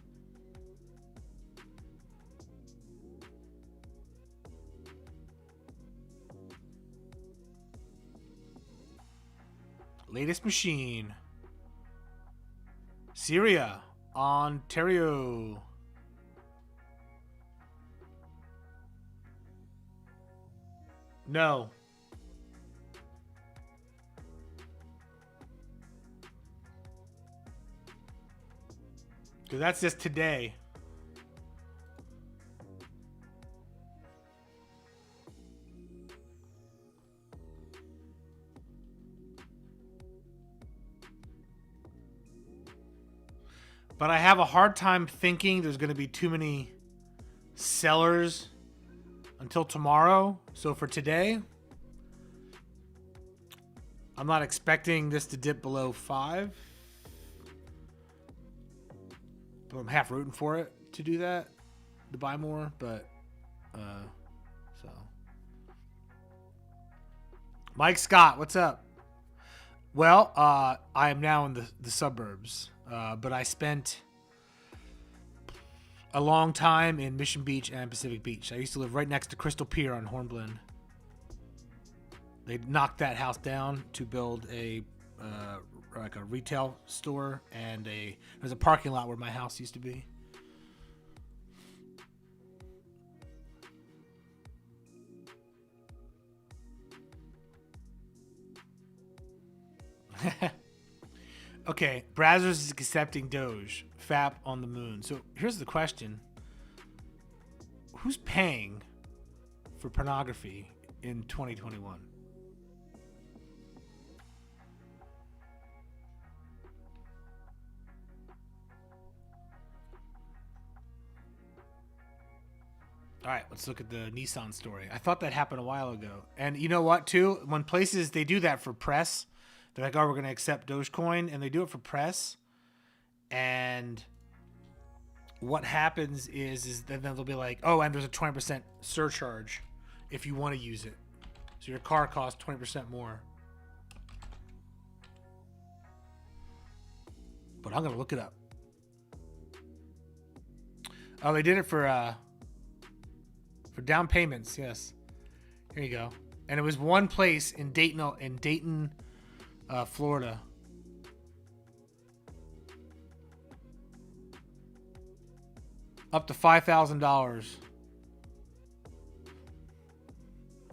Latest machine. Syria, Ontario. No. Because that's just today. But I have a hard time thinking there's going to be too many sellers until tomorrow. So for today, I'm not expecting this to dip below 5. But I'm half rooting for it to do that, to buy more. But, so. Mike Scott, what's up? Well, I am now in the suburbs. But I spent a long time in Mission Beach and Pacific Beach. I used to live right next to Crystal Pier on Hornblende. They knocked that house down to build a like a retail store, and there's a parking lot where my house used to be. Okay, Brazzers is accepting Doge. FAP on the moon. So here's the question. Who's paying for pornography in 2021? All right, let's look at the Nissan story. I thought that happened a while ago. And you know what, too? When places, they do that for press. They're like, oh, we're going to accept Dogecoin. And they do it for press. And what happens is then they'll be like, oh, and there's a 20% surcharge if you want to use it. So your car costs 20% more. But I'm going to look it up. Oh, they did it for down payments, yes. Here you go. And it was one place in Dayton, Florida. Up to $5,000.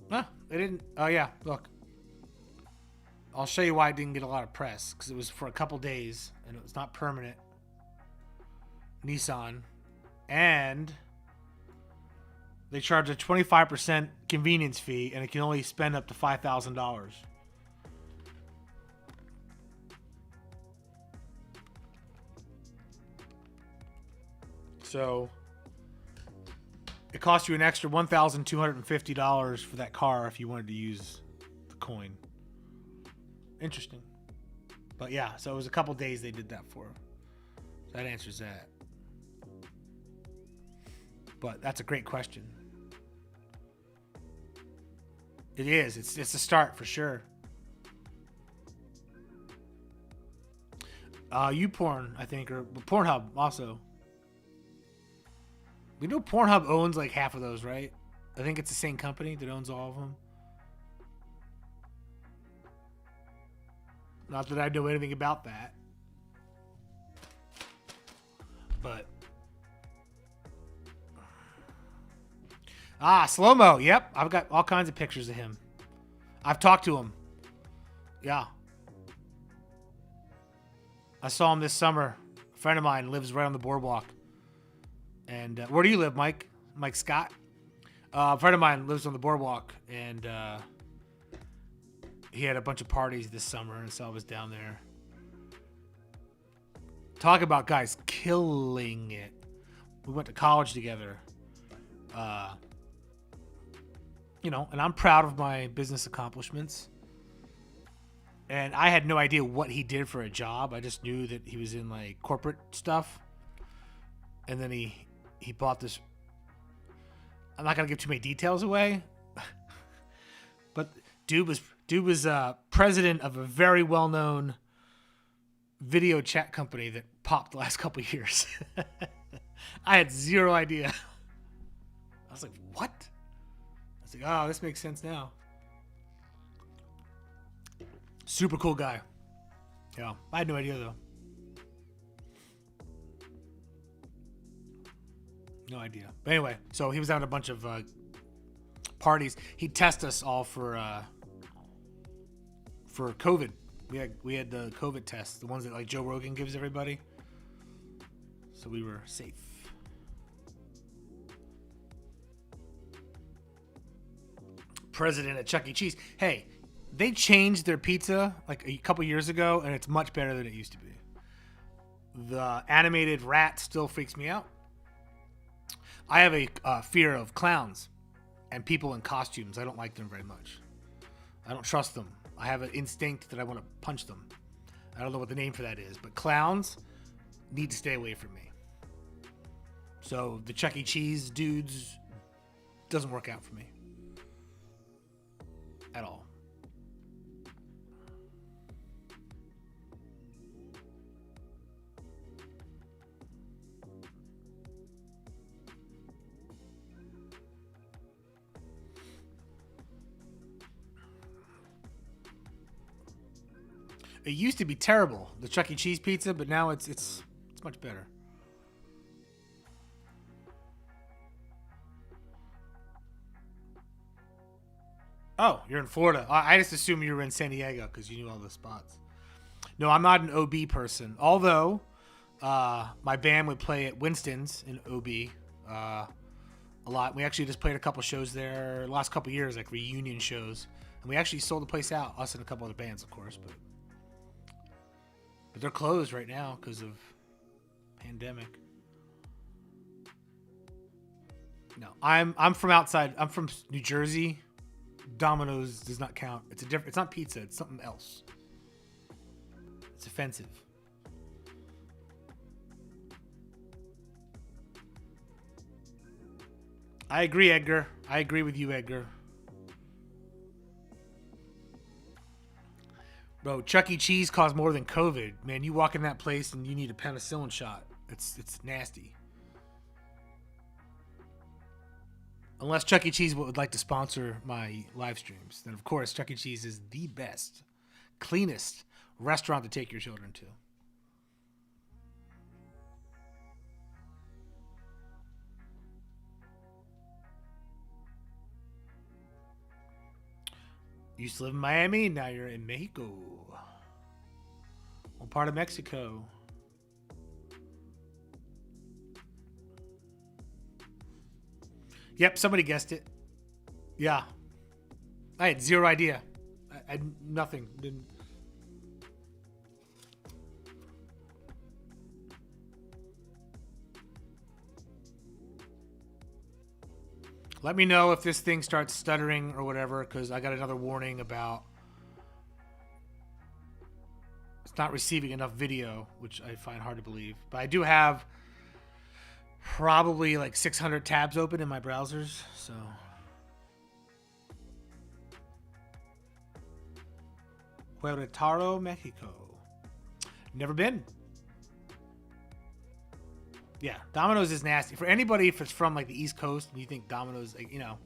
Huh, they didn't. Oh, yeah, look. I'll show you why it didn't get a lot of press. Because it was for a couple days, and it was not permanent. Nissan. And they charge a 25% convenience fee, and it can only spend up to $5,000. So it costs you an extra $1,250 for that car if you wanted to use the coin. Interesting. But yeah, so it was a couple days they did that for. So that answers that. But that's a great question. It is. It's a start for sure. YouPorn, I think, or Pornhub also. We know Pornhub owns like half of those, right? I think it's the same company that owns all of them. Not that I know anything about that. Ah, slow-mo. Yep. I've got all kinds of pictures of him. I've talked to him. Yeah. I saw him this summer. A friend of mine lives right on the boardwalk. And where do you live, Mike? Mike Scott? A friend of mine lives on the boardwalk, and he had a bunch of parties this summer, and so I was down there. Talk about guys killing it. We went to college together. You know, and I'm proud of my business accomplishments. And I had no idea what he did for a job. I just knew that he was in like corporate stuff. And then he bought this. I'm not gonna give too many details away. But dude was president of a very well-known video chat company that popped the last couple of years. I had zero idea. I was like, what? I was like, oh, this makes sense now. Super cool guy. Yeah, I had no idea though. No idea. But anyway, so he was out at a bunch of parties. He'd test us all for COVID. We had the COVID tests, the ones that like Joe Rogan gives everybody. So we were safe. President at Chuck E. Cheese. Hey, they changed their pizza like a couple years ago, and it's much better than it used to be. The animated rat still freaks me out. I have a fear of clowns and people in costumes. I don't like them very much. I don't trust them. I have an instinct that I want to punch them. I don't know what the name for that is, but clowns need to stay away from me. So the Chuck E. Cheese dudes doesn't work out for me at all. It used to be terrible, the Chuck E. Cheese pizza, but now it's much better. Oh, you're in Florida. I just assumed you were in San Diego because you knew all the spots. No, I'm not an OB person. Although, my band would play at Winston's in OB a lot. We actually just played a couple shows there the last couple years, like reunion shows. And we actually sold the place out, us and a couple other bands, of course. But they're closed right now because of pandemic. No, I'm from outside. I'm from New Jersey. Domino's does not count. It's not pizza. It's something else. It's offensive. I agree, Edgar. I agree with you, Edgar. Bro, Chuck E. Cheese caused more than COVID. Man, you walk in that place and you need a penicillin shot. It's nasty. Unless Chuck E. Cheese would like to sponsor my live streams, then of course Chuck E. Cheese is the best, cleanest restaurant to take your children to. You used to live in Miami, now you're in Mexico. What part of Mexico? Yep, somebody guessed it. Yeah. I had zero idea. I had nothing. Didn't. Let me know if this thing starts stuttering or whatever, because I got another warning about it's not receiving enough video, which I find hard to believe. But I do have probably like 600 tabs open in my browsers, so. Querétaro, Mexico. Never been. Yeah, Domino's is nasty. For anybody if it's from like the East Coast and you think Domino's, like, you know,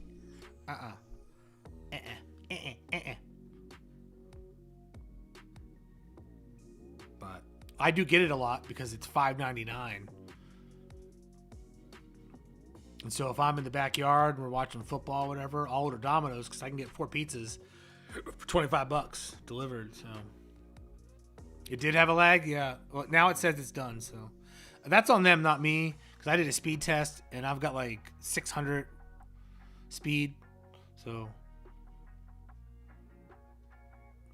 But I do get it a lot because it's $5.99. And so if I'm in the backyard and we're watching football or whatever, I'll order Domino's because I can get 4 pizzas for $25 delivered. So it did have a lag, yeah. Well, now it says it's done, so that's on them, not me, because I did a speed test and I've got like 600 speed. So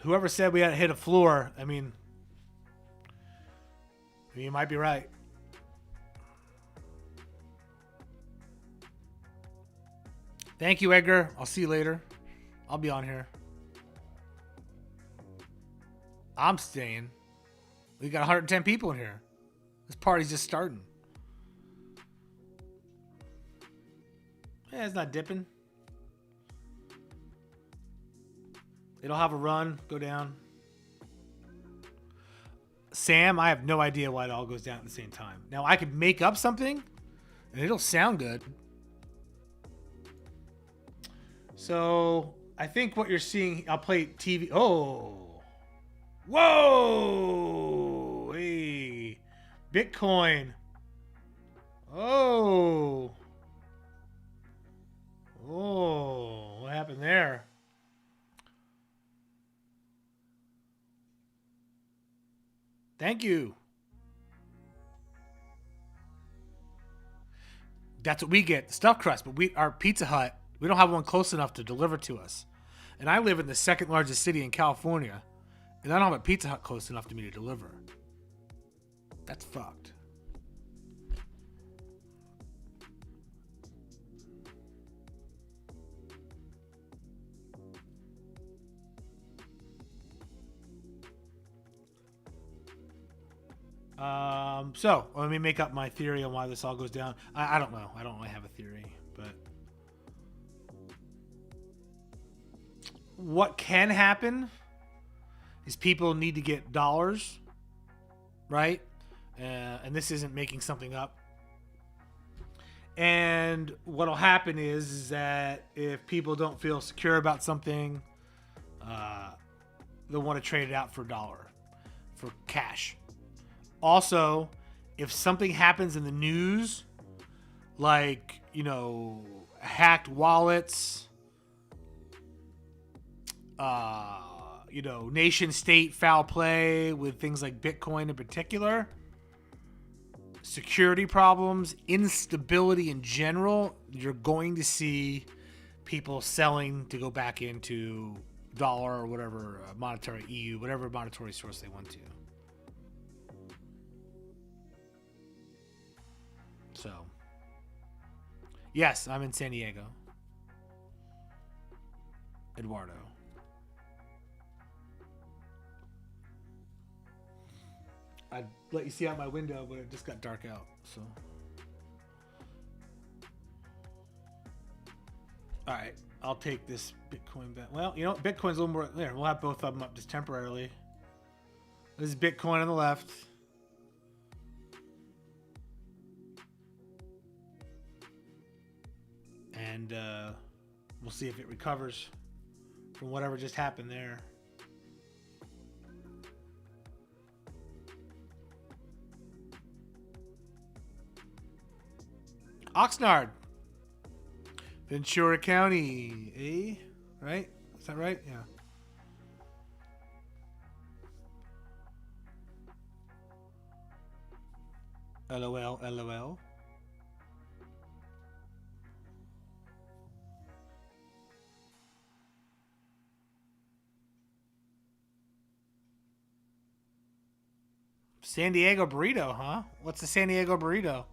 whoever said we had to hit a floor, I mean, you might be right. Thank you, Edgar. I'll see you later. I'll be on here. I'm staying. We got 110 people in here. This party's just starting. Yeah, it's not dipping. It'll have a run, go down. Sam, I have no idea why it all goes down at the same time. Now, I could make up something, and it'll sound good. So, I think what you're seeing, I'll play TV. Oh. Whoa. Hey. Bitcoin. Oh. Oh. What happened there? Thank you. That's what we get, the stuffed crust. But our Pizza Hut, we don't have one close enough to deliver to us. And I live in the second largest city in California, and I don't have a Pizza Hut close enough to me to deliver. That's fucked. So let me make up my theory on why this all goes down. I don't know. I don't really have a theory, but what can happen is people need to get dollars, right? And this isn't making something up. And what'll happen is that if people don't feel secure about something, they'll want to trade it out for a dollar, for cash. Also, if something happens in the news, like, hacked wallets, nation state foul play with things like Bitcoin in particular, security problems, instability in general, you're going to see people selling to go back into dollar or whatever monetary EU, whatever monetary source they want to. So, yes, I'm in San Diego. Eduardo. I'd let you see out my window, but it just got dark out, so. Alright, I'll take this Bitcoin back. Well, Bitcoin's a little more there. We'll have both of them up just temporarily. This is Bitcoin on the left. And we'll see if it recovers from whatever just happened there. Oxnard, Ventura County, eh? Right? Is that right? Yeah. LOL, LOL. San Diego burrito, huh? What's the San Diego burrito?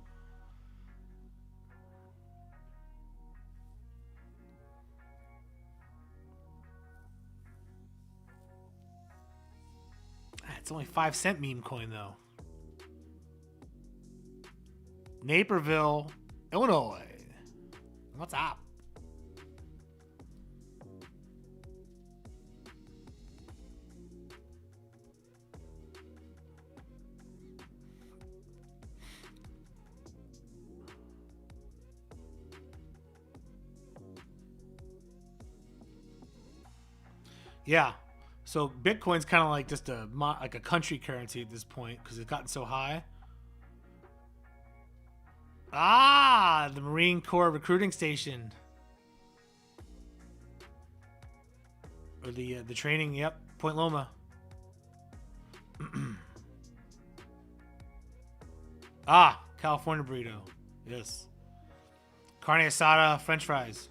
It's only 5-cent meme coin, though. Naperville, Illinois. What's up? Yeah. So Bitcoin's kind of like just a country currency at this point because it's gotten so high. Ah, the Marine Corps recruiting station. Or the training, yep. Point Loma. Ah, California burrito. Yes. Carne asada, French fries.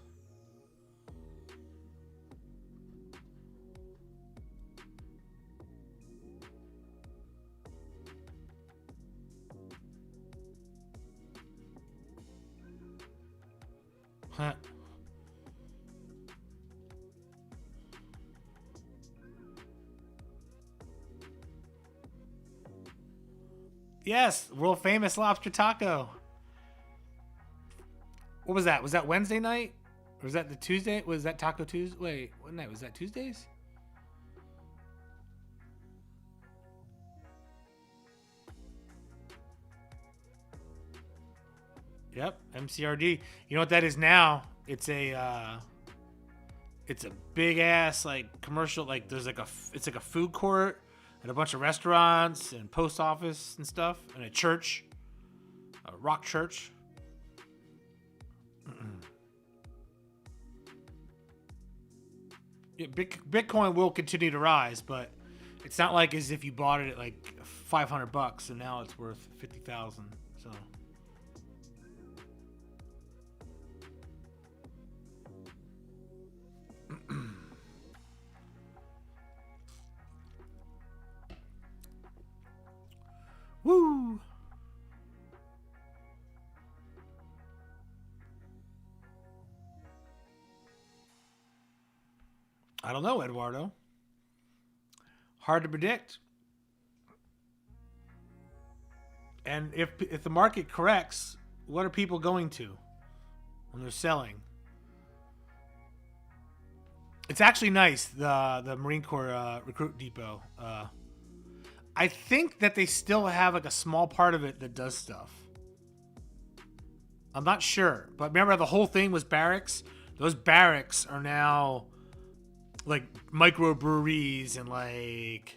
Huh. Yes, world famous lobster taco. What was that? Was that Wednesday night? Or was that the Tuesday? Was that Taco Tuesday? Wait, what night? Was that Tuesdays? Yep, MCRD. You know what that is now? It's a big ass like commercial. Like there's like it's like a food court and a bunch of restaurants and post office and stuff and a church, a rock church. Yeah, Bitcoin will continue to rise, but it's not like as if you bought it at like $500 and now it's worth 50,000. So. Woo! I don't know, Eduardo. Hard to predict. And if the market corrects, what are people going to when they're selling? It's actually nice, the Marine Corps recruit depot. I think that they still have like a small part of it that does stuff. I'm not sure, but remember the whole thing was barracks? Those barracks are now like microbreweries and like,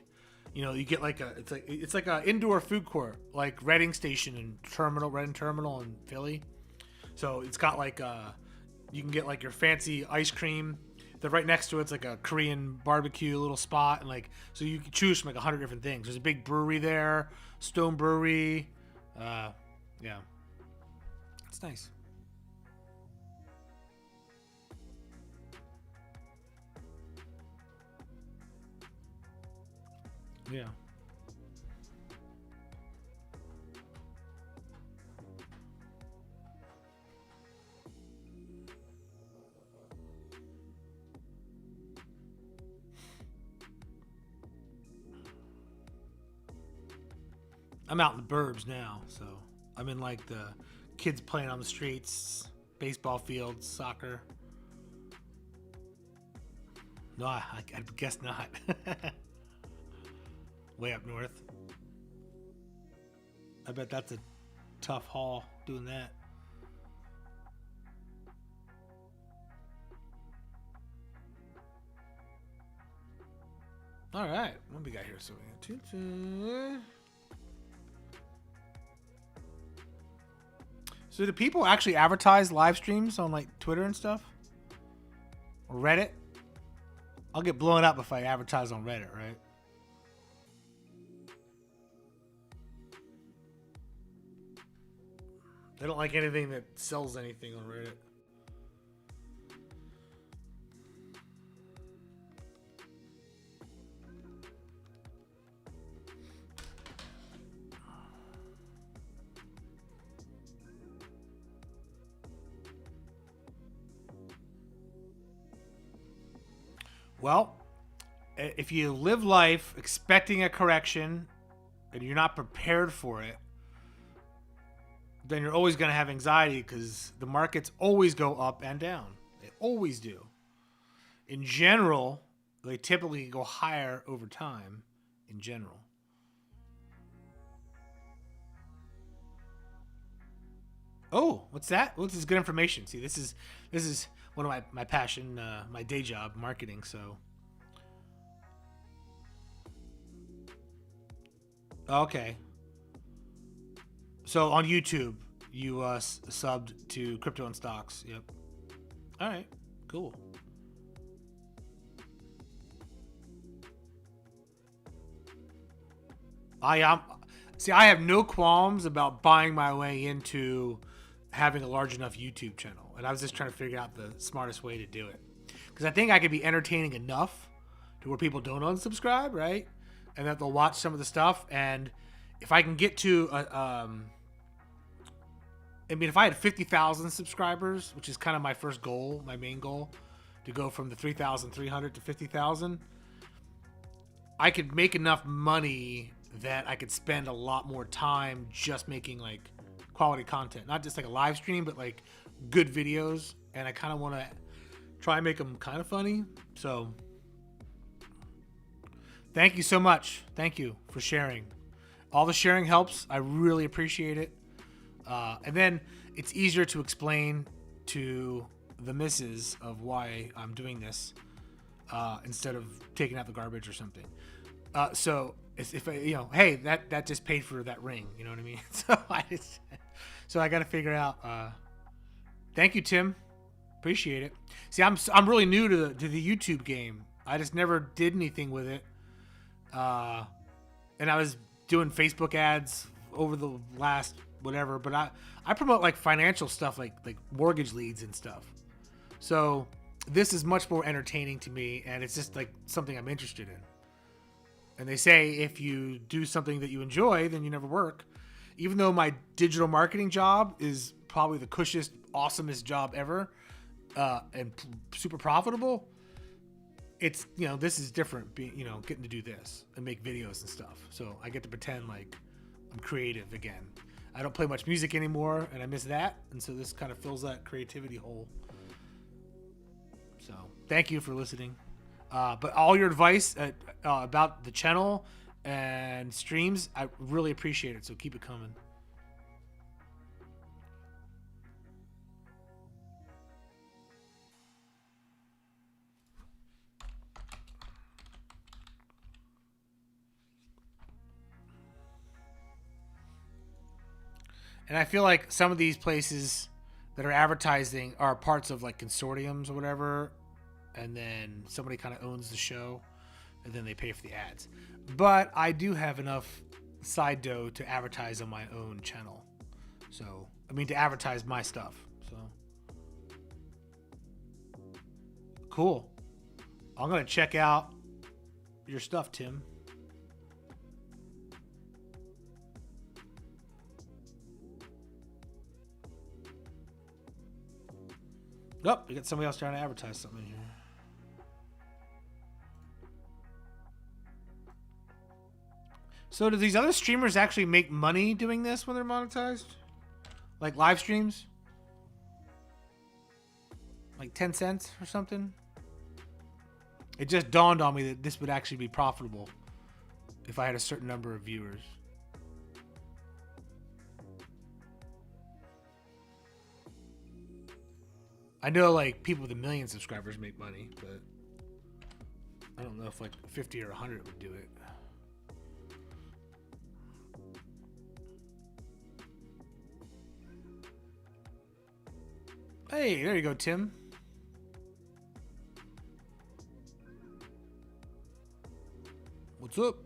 you know, you get like it's like a indoor food court, like Reading Station and Reading Terminal in Philly. So it's got like you can get like your fancy ice cream. The right next to it's like a Korean barbecue little spot, and like so you can choose from like 100 different things. There's a big brewery there, Stone Brewery. Yeah, it's nice. Yeah. I'm out in the burbs now, so I'm in like the kids playing on the streets, baseball fields, soccer. No, I guess not. Way up north. I bet that's a tough haul doing that. All right, what do we got here? So we got So do people actually advertise live streams on like Twitter and stuff? Or Reddit? I'll get blown up if I advertise on Reddit, right? I don't like anything that sells anything on Reddit. Well, if you live life expecting a correction and you're not prepared for it, then you're always going to have anxiety because the markets always go up and down. They always do. In general, they typically go higher over time in general. Oh, what's that? Well, this is good information. See, this is one of my passion, my day job, marketing. So, okay. So on YouTube, you subbed to Crypto and Stocks. Yep. All right. Cool. I have no qualms about buying my way into having a large enough YouTube channel, and I was just trying to figure out the smartest way to do it, because I think I could be entertaining enough to where people don't unsubscribe, right? And that they'll watch some of the stuff. And if I can get to if I had 50,000 subscribers, which is kind of my first goal, my main goal, to go from the 3,300 to 50,000, I could make enough money that I could spend a lot more time just making like quality content, not just like a live stream, but like good videos. And I kind of want to try and make them kind of funny. So thank you so much. Thank you for sharing. All the sharing helps. I really appreciate it. And then it's easier to explain to the missus of why I'm doing this instead of taking out the garbage or something. So if I, hey, that just paid for that ring. You know what I mean? So I got to figure out. Thank you, Tim. Appreciate it. See, I'm really new to the YouTube game. I just never did anything with it. And I was doing Facebook ads over the last whatever, but I promote like financial stuff, like mortgage leads and stuff. So this is much more entertaining to me, and it's just like something I'm interested in. And they say if you do something that you enjoy, then you never work. Even though my digital marketing job is probably the cushionest, awesomest job ever, and super profitable, it's, this is different, getting to do this and make videos and stuff. So I get to pretend like I'm creative again. I don't play much music anymore, and I miss that. And so this kind of fills that creativity hole. So thank you for listening. But all your advice about the channel and streams, I really appreciate it. So keep it coming. And I feel like some of these places that are advertising are parts of like consortiums or whatever. And then somebody kind of owns the show, and then they pay for the ads. But I do have enough side dough to advertise on my own channel. So, to advertise my stuff. So, cool. I'm going to check out your stuff, Tim. Oh, we got somebody else trying to advertise something in here. So do these other streamers actually make money doing this when they're monetized? Like live streams? Like 10 cents or something? It just dawned on me that this would actually be profitable if I had a certain number of viewers. I know like people with 1 million subscribers make money, but I don't know if like 50 or 100 would do it. Hey, there you go, Tim. What's up?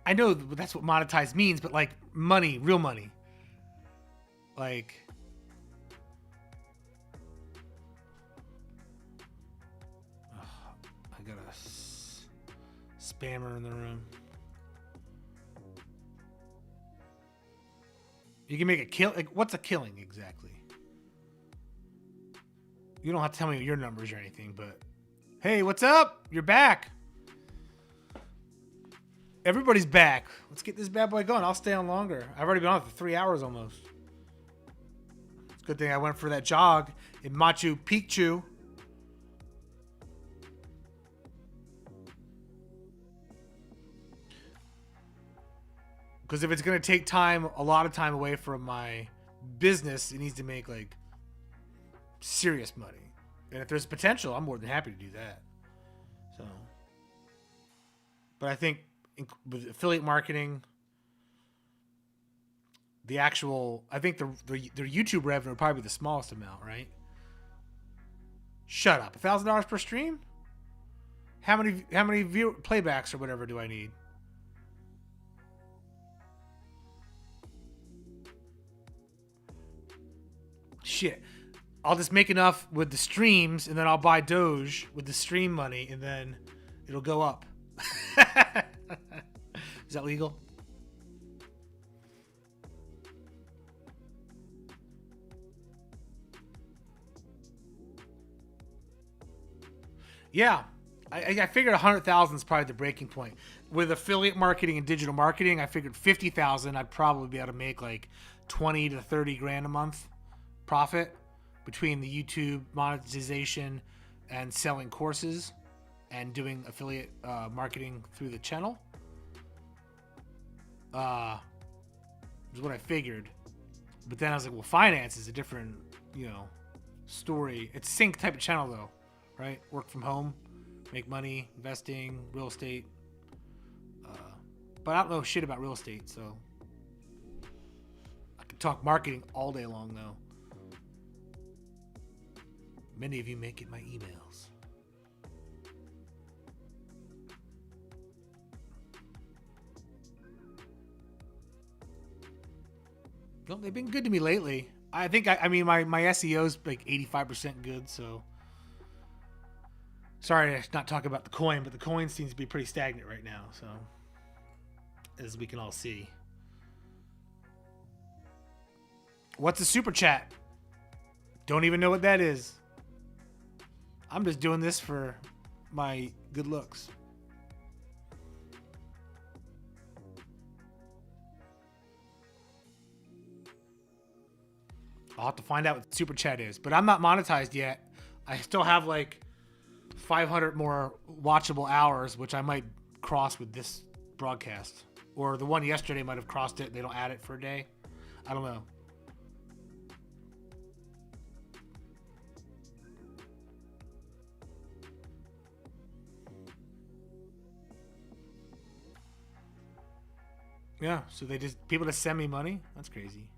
I know that's what monetize means, but like money, real money. Like, I got a spammer in the room. You can make a kill. Like, what's a killing exactly? You don't have to tell me your numbers or anything, but hey, what's up? You're back. Everybody's back. Let's get this bad boy going. I'll stay on longer. I've already been on for 3 hours almost. It's a good thing I went for that jog in Machu Picchu. Because if it's going to take time, a lot of time away from my business, it needs to make like serious money. And if there's potential, I'm more than happy to do that. So, but I think with affiliate marketing, I think their YouTube revenue would probably be the smallest amount, right? Shut up. $1,000 per stream? How many playbacks or whatever do I need? Shit. I'll just make enough with the streams, and then I'll buy Doge with the stream money, and then it'll go up. Is that legal? Yeah. I figured 100,000 is probably the breaking point. With affiliate marketing and digital marketing, I figured 50,000, I'd probably be able to make like 20 to 30 grand a month profit between the YouTube monetization and selling courses and doing affiliate marketing through the channel. Is what I figured. But then I was like, well, finance is a different, story. It's sync type of channel though, right? Work from home, make money, investing, real estate. But I don't know shit about real estate, so I can talk marketing all day long though. Many of you may get my emails. Well, they've been good to me lately. I think, my SEO's like 85% good, so. Sorry to not talk about the coin, but the coin seems to be pretty stagnant right now, so. As we can all see. What's a super chat? Don't even know what that is. I'm just doing this for my good looks. I'll have to find out what super chat is, but I'm not monetized yet. I still have like 500 more watchable hours, which I might cross with this broadcast. Or the one yesterday might have crossed it. They don't add it for a day. I don't know. Yeah, so people just send me money? That's crazy.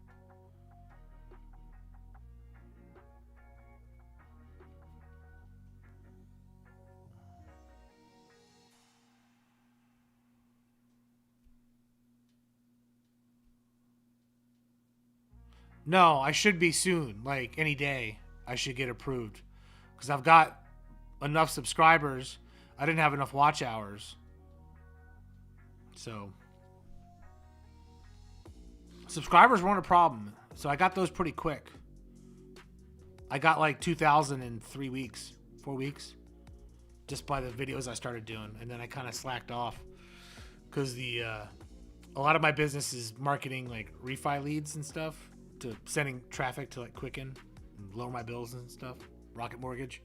No, I should be soon. Like any day, I should get approved. Because I've got enough subscribers. I didn't have enough watch hours. So, subscribers weren't a problem. So I got those pretty quick. I got like 2,000 in 3 weeks, 4 weeks. Just by the videos I started doing. And then I kind of slacked off. Because a lot of my business is marketing like refi leads and stuff. To sending traffic to like Quicken and lower my bills and stuff, Rocket Mortgage,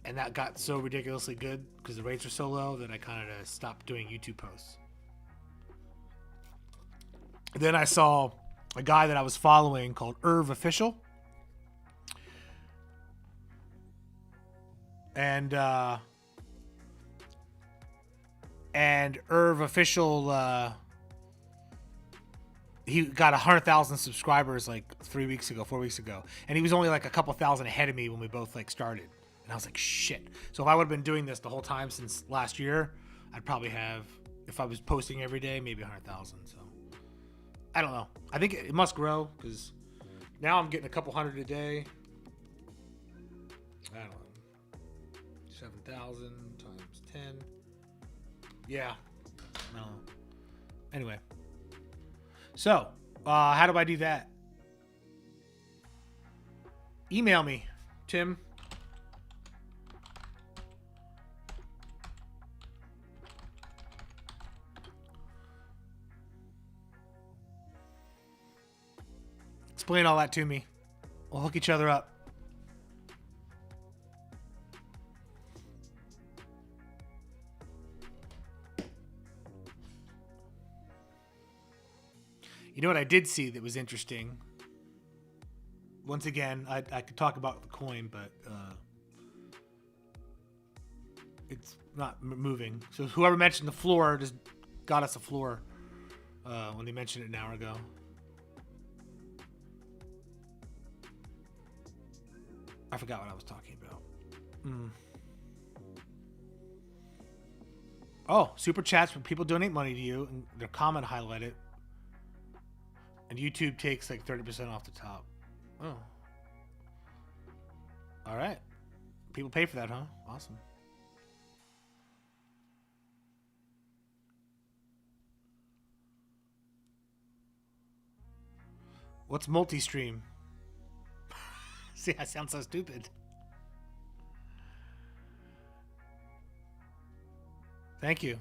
and that got so ridiculously good because the rates are so low that I kind of stopped doing YouTube posts. Then I saw a guy that I was following called Irv Official, and Irv Official. He got 100,000 subscribers like 4 weeks ago. And he was only like a couple thousand ahead of me when we both like started. And I was like, shit. So if I would have been doing this the whole time since last year, I'd probably have, if I was posting every day, maybe 100,000. So I don't know. I think it must grow because now I'm getting a couple hundred a day. I don't know. 7,000 times 10. Yeah. I don't know. Anyway. So, how do I do that? Email me, Tim. Explain all that to me. We'll hook each other up. You know what I did see that was interesting? once again, I could talk about the coin, but it's not moving. So whoever mentioned the floor just got us a floor when they mentioned it an hour ago. I forgot what I was talking about. Oh, super chats when people donate money to you and their comment highlighted. And YouTube takes like 30% off the top. Oh. All right. People pay for that, huh? Awesome. What's multi-stream? See, I sound so stupid. Thank you.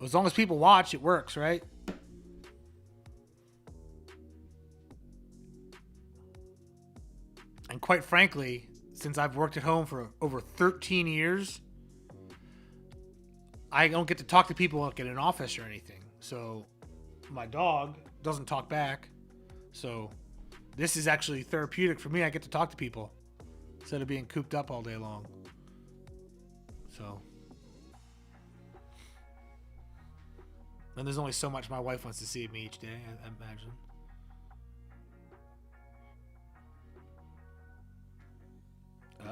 As long as people watch, it works, right? And quite frankly, since I've worked at home for over 13 years, I don't get to talk to people like in an office or anything. So my dog doesn't talk back. So this is actually therapeutic for me. I get to talk to people instead of being cooped up all day long. So, and there's only so much my wife wants to see of me each day, I imagine.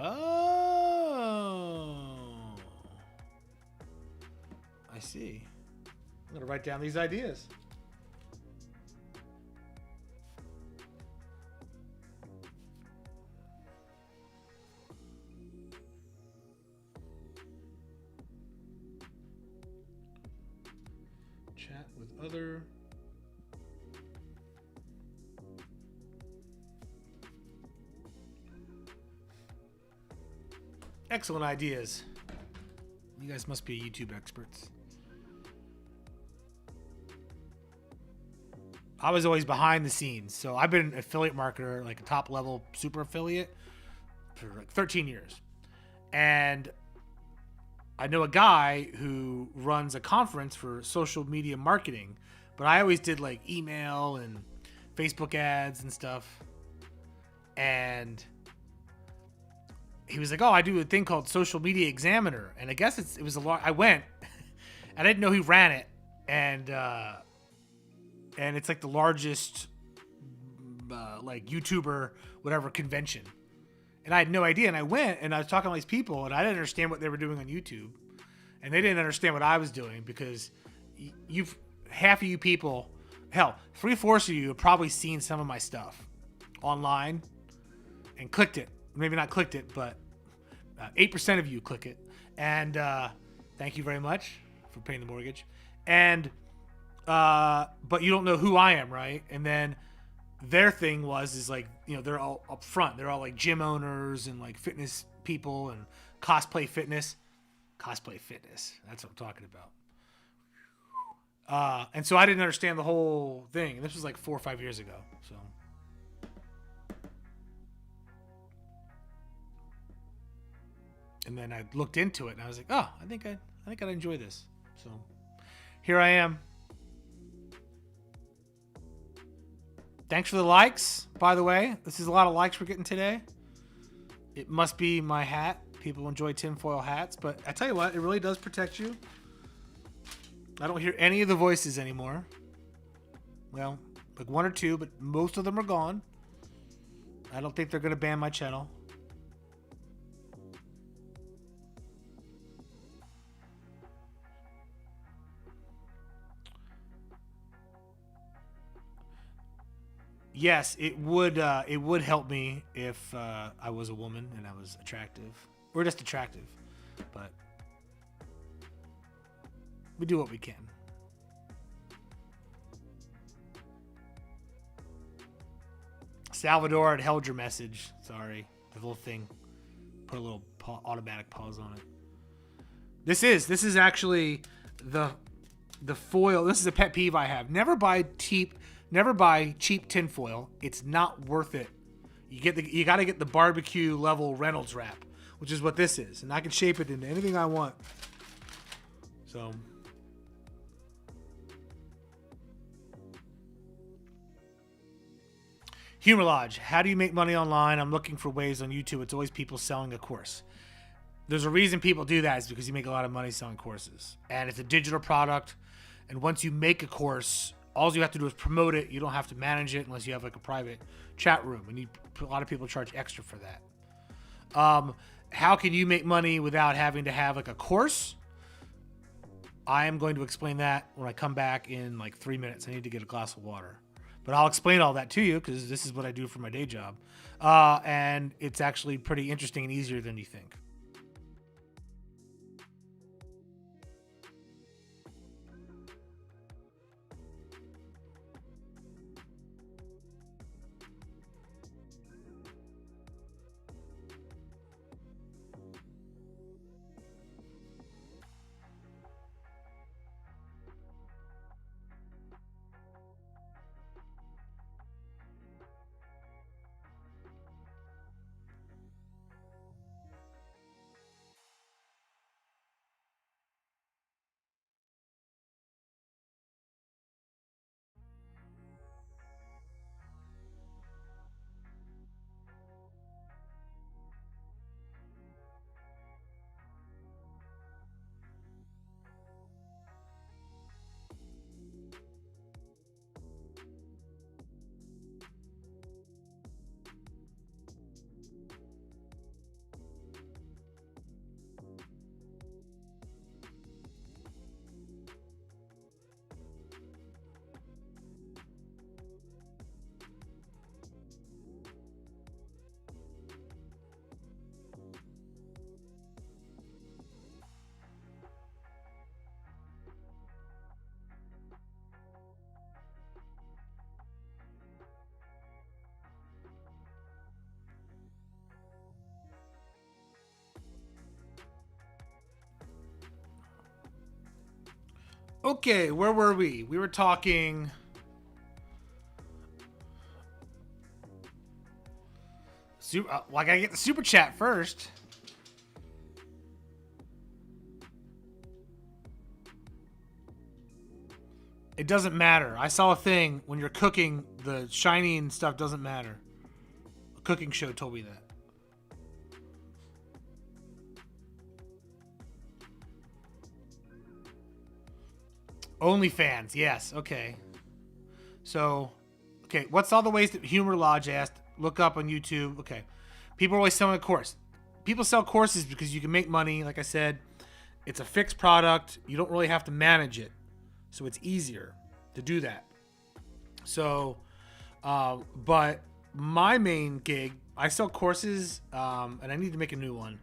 Oh, I see. I'm going to write down these ideas. Chat with other. Excellent ideas. You guys must be YouTube experts. I was always behind the scenes. So I've been an affiliate marketer, like a top level super affiliate for like 13 years. And I know a guy who runs a conference for social media marketing, but I always did like email and Facebook ads and stuff. And he was like, "Oh, I do a thing called Social Media Examiner," and I guess it was a lot. I went, and I didn't know he ran it, and it's like the largest like YouTuber whatever convention, and I had no idea. And I went, and I was talking to all these people, and I didn't understand what they were doing on YouTube, and they didn't understand what I was doing because half of you people, hell, 3/4 of you have probably seen some of my stuff online and clicked it. Maybe not clicked it, but 8% of you click it. And thank you very much for paying the mortgage. And but you don't know who I am, right? And then their thing is like, you know, they're all up front. They're all like gym owners and like fitness people and cosplay fitness. Cosplay fitness. That's what I'm talking about. And so I didn't understand the whole thing. And this was like 4 or 5 years ago. So. And then I looked into it and I was like, oh, I think I'd enjoy this. So here I am. Thanks for the likes, by the way. This is a lot of likes we're getting today. It must be my hat. People enjoy tinfoil hats, but I tell you what, it really does protect you. I don't hear any of the voices anymore. Well, like 1 or 2, but most of them are gone. I don't think they're going to ban my channel. Yes, it would help me if I was a woman and I was attractive. Or just attractive. But we do what we can. Salvador had held your message. Sorry. The little thing. Put a little automatic pause on it. This is actually the foil. This is a pet peeve I have. Never buy cheap tinfoil. It's not worth it. You got to get the barbecue level Reynolds wrap, which is what this is, and I can shape it into anything I want. So Humor Lodge. How do you make money online? I'm looking for ways on YouTube. It's always people selling a course. There's a reason people do that, is because you make a lot of money selling courses. And it's a digital product. And once you make a course, all you have to do is promote it. You don't have to manage it unless you have like a private chat room. And a lot of people charge extra for that. How can you make money without having to have like a course? I am going to explain that when I come back in like 3 minutes. I need to get a glass of water. But I'll explain all that to you because this is what I do for my day job. And it's actually pretty interesting and easier than you think. Okay, where were we? We were talking... well, I gotta get the super chat first. It doesn't matter. I saw a thing when you're cooking, the shiny and stuff doesn't matter. A cooking show told me that. OnlyFans, yes, okay. So, okay, what's all the ways that Humor Lodge asked? Look up on YouTube. Okay. People are always selling a course. People sell courses because you can make money. Like I said, it's a fixed product. You don't really have to manage it. So it's easier to do that. So, but my main gig, I sell courses, and I need to make a new one.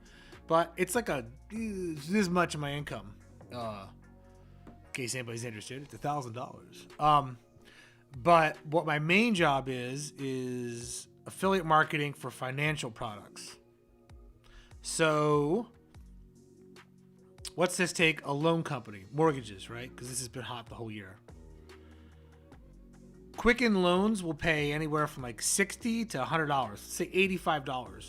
But it's like this much of my income. In case anybody's interested, it's $1,000. But what my main job is affiliate marketing for financial products. So what's this take? A loan company, mortgages, right? Because this has been hot the whole year. Quicken Loans will pay anywhere from like $60 to $100, say $85,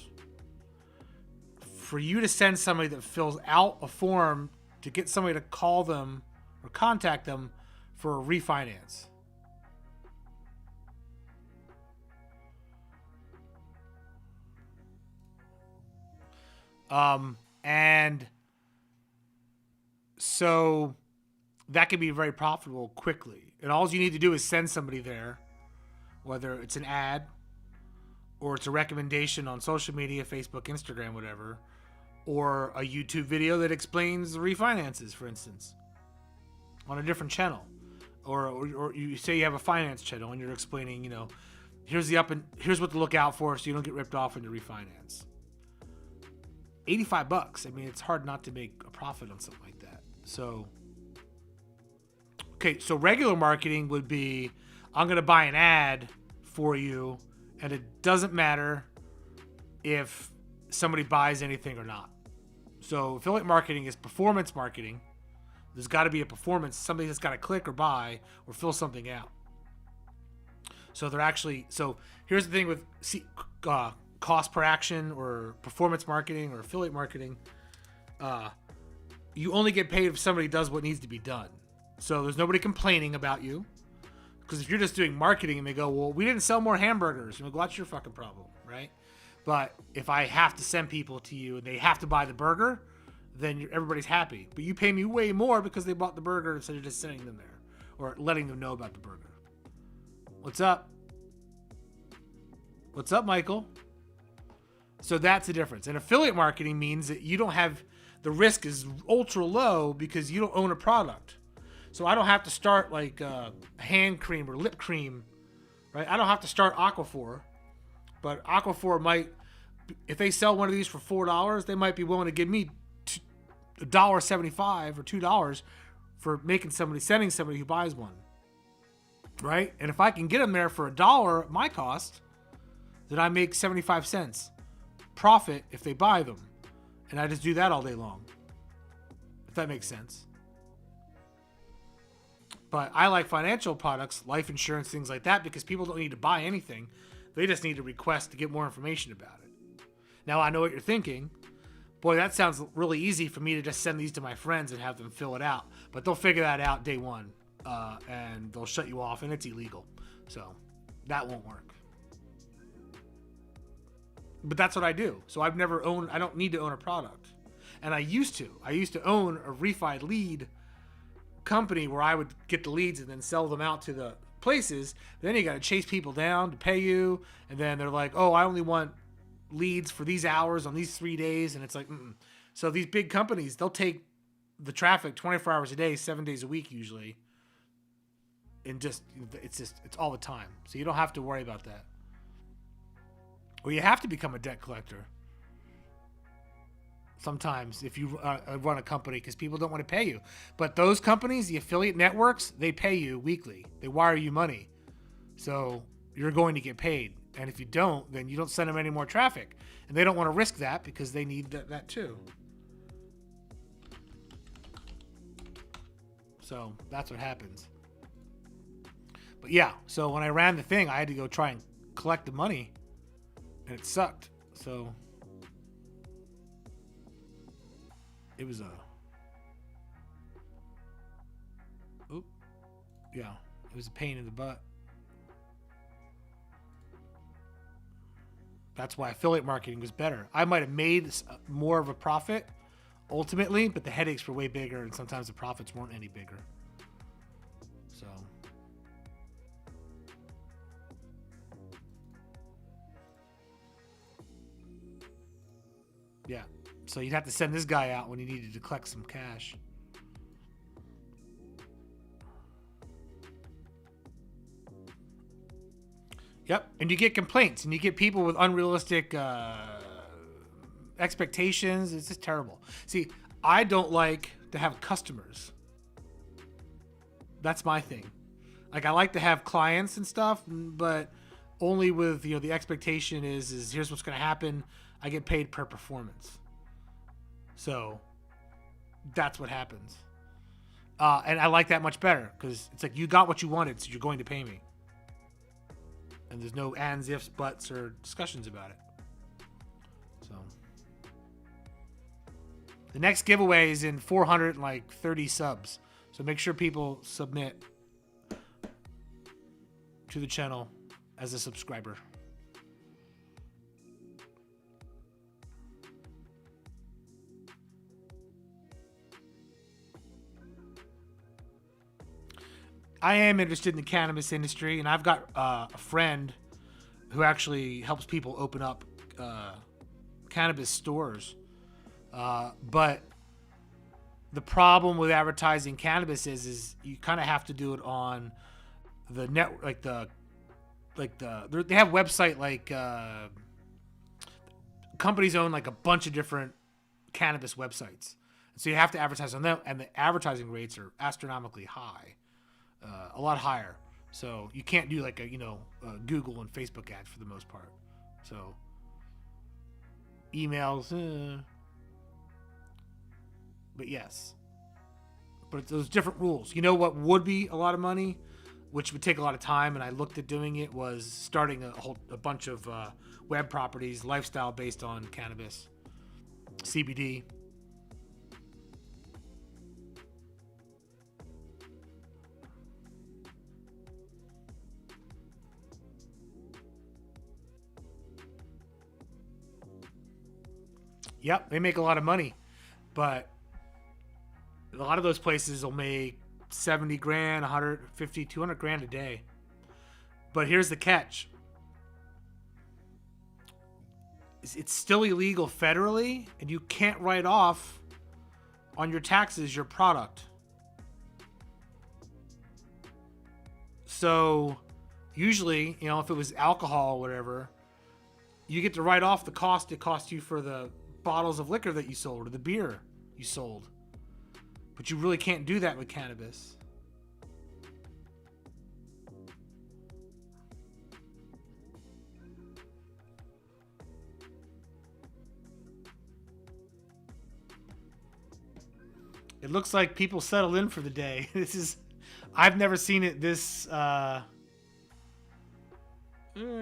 for you to send somebody that fills out a form to get somebody to call them or contact them for a refinance. And so that can be very profitable quickly. And all you need to do is send somebody there, whether it's an ad or it's a recommendation on social media, Facebook, Instagram, whatever, or a YouTube video that explains refinances, for instance, on a different channel. Or you say you have a finance channel and you're explaining, you know, here's what to look out for so you don't get ripped off when you refinance. $85. I mean, it's hard not to make a profit on something like that. So, okay, so regular marketing would be, I'm going to buy an ad for you, and it doesn't matter if somebody buys anything or not. So affiliate marketing is performance marketing. There's got to be a performance, somebody that's got to click or buy or fill something out. So here's the thing with cost per action or performance marketing or affiliate marketing. You only get paid if somebody does what needs to be done. So there's nobody complaining about you Because if you're just doing marketing and they go, well, we didn't sell more hamburgers, you're like, well, that's your fucking problem, right? But if I have to send people to you and they have to buy the burger, then everybody's happy. But you pay me way more because they bought the burger instead of just sending them there or letting them know about the burger. What's up? What's up, Michael? So that's the difference. And affiliate marketing means that you don't have, the risk is ultra low because you don't own a product. So I don't have to start like hand cream or lip cream, right? I don't have to start Aquaphor, but Aquaphor might, if they sell one of these for $4, they might be willing to give me $1.75 or $2 for sending somebody who buys one, right? And if I can get them there for $1 at my cost, then I make 75 cents profit if they buy them, and I just do that all day long, if that makes sense. But I like financial products, life insurance, things like that, because people don't need to buy anything. They just need to request to get more information about it. Now, I know what you're thinking. Boy, that sounds really easy for me to just send these to my friends and have them fill it out. But they'll figure that out day one, and they'll shut you off, and it's illegal. So that won't work. But that's what I do. So I don't need to own a product. And I used to own a refi lead company where I would get the leads and then sell them out to the places. Then you got to chase people down to pay you, and then they're like, oh, I only want leads for these hours on these 3 days, and it's like, So these big companies, they'll take the traffic 24 hours a day, 7 days a week usually, and it's all the time. So you don't have to worry about that. Or you have to become a debt collector sometimes if you run a company, because people don't want to pay you. But those companies, the affiliate networks, they pay you weekly. They wire you money. So you're going to get paid. And if you don't, then you don't send them any more traffic. And they don't want to risk that because they need that too. So that's what happens. But yeah, so when I ran the thing, I had to go try and collect the money. And it sucked. So it was it was a pain in the butt. That's why affiliate marketing was better. I might have made more of a profit ultimately, but the headaches were way bigger, and sometimes the profits weren't any bigger. So yeah. So you'd have to send this guy out when he needed to collect some cash. Yep. And you get complaints, and you get people with unrealistic expectations. It's just terrible. See, I don't like to have customers. That's my thing. Like, I like to have clients and stuff, but only with, the expectation is here's what's going to happen. I get paid per performance. So that's what happens. And I like that much better because it's like you got what you wanted, so you're going to pay me. And there's no ands, ifs, buts, or discussions about it. So the next giveaway is in 430 subs. So make sure people submit to the channel as a subscriber. I am interested in the cannabis industry, and I've got a friend who actually helps people open up cannabis stores. But the problem with advertising cannabis is you kind of have to do it on the net, they have website companies own like a bunch of different cannabis websites, so you have to advertise on them, and the advertising rates are astronomically high. A lot higher, so you can't do like a Google and Facebook ad for the most part. So emails, but yes, but it's those different rules. You know what would be a lot of money, which would take a lot of time, and I looked at doing it, was starting a bunch of web properties, lifestyle based on cannabis, CBD. Yep, they make a lot of money, but a lot of those places will make 70 grand, 150, 200 grand a day. But here's the catch. It's still illegal federally, and you can't write off on your taxes your product. So usually, you know, if it was alcohol or whatever, you get to write off the cost it cost you for the bottles of liquor that you sold or the beer you sold. But you really can't do that with cannabis. It looks like people settled in for the day. I've never seen it this, I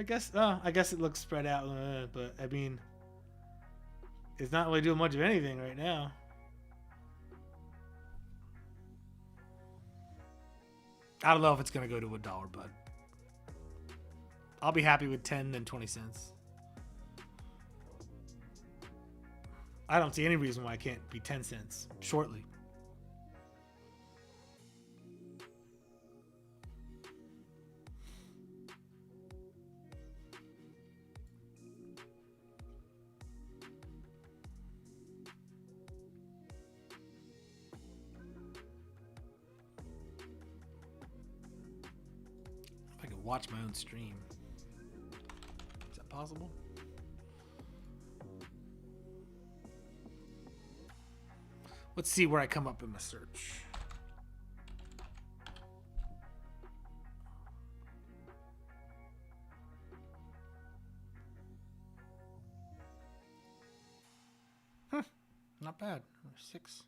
guess it looks spread out, but I mean, it's not really doing much of anything right now. I don't know if it's going to go to $1, but I'll be happy with 10 and 20 cents. I don't see any reason why it can't be 10 cents shortly. If I could watch my own stream. Is that possible? Let's see where I come up in my search. Not bad. 6.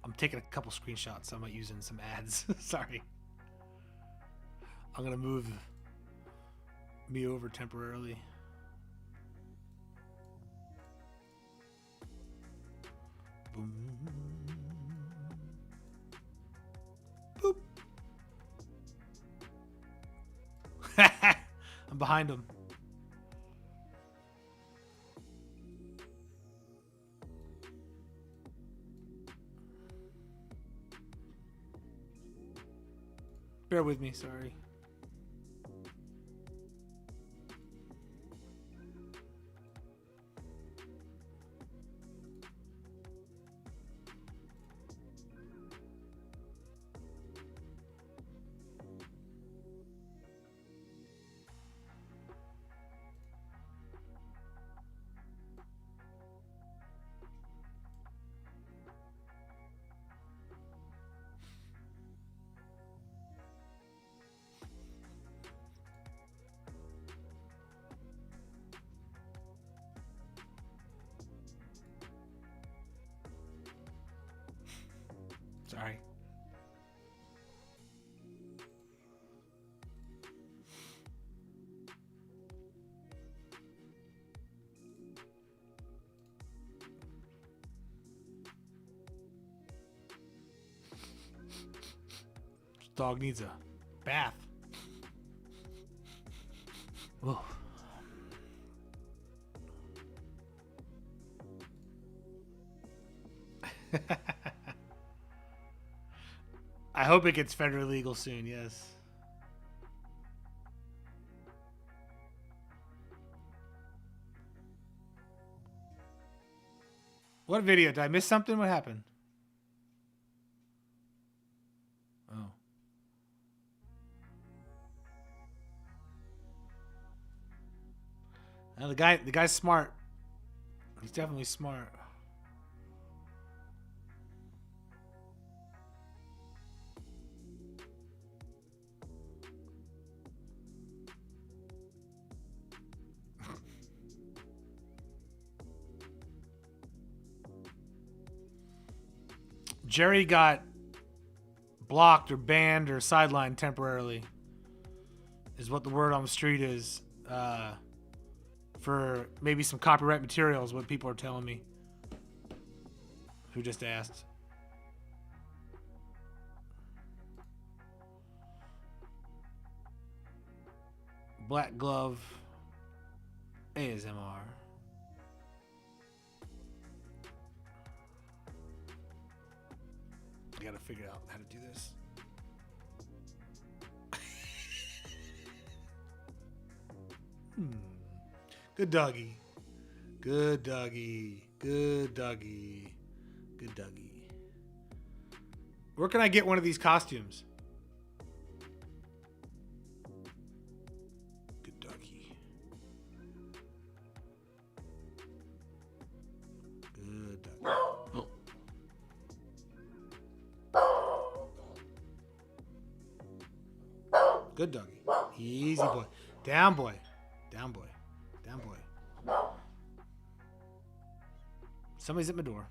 I'm taking a couple screenshots. So I'm not using some ads. Sorry. I'm going to move me over temporarily. Boom. Boop. I'm behind him. Bear with me, sorry. Sorry. This dog needs a bath. Whoa. I hope it gets federally legal soon, yes. What video? Did I miss something? What happened? Oh. Now the guy's smart. He's definitely smart. Jerry got blocked or banned or sidelined temporarily, is what the word on the street is, for maybe some copyright material is what people are telling me who just asked. Black Glove ASMR. I gotta figure out how to do this. Good doggy. Good doggy. Good doggy. Good doggy. Where can I get one of these costumes? Good doggy. Good doggy. Oh. Good doggy. Easy boy. Down boy. Down boy. Down boy. Somebody's at my door.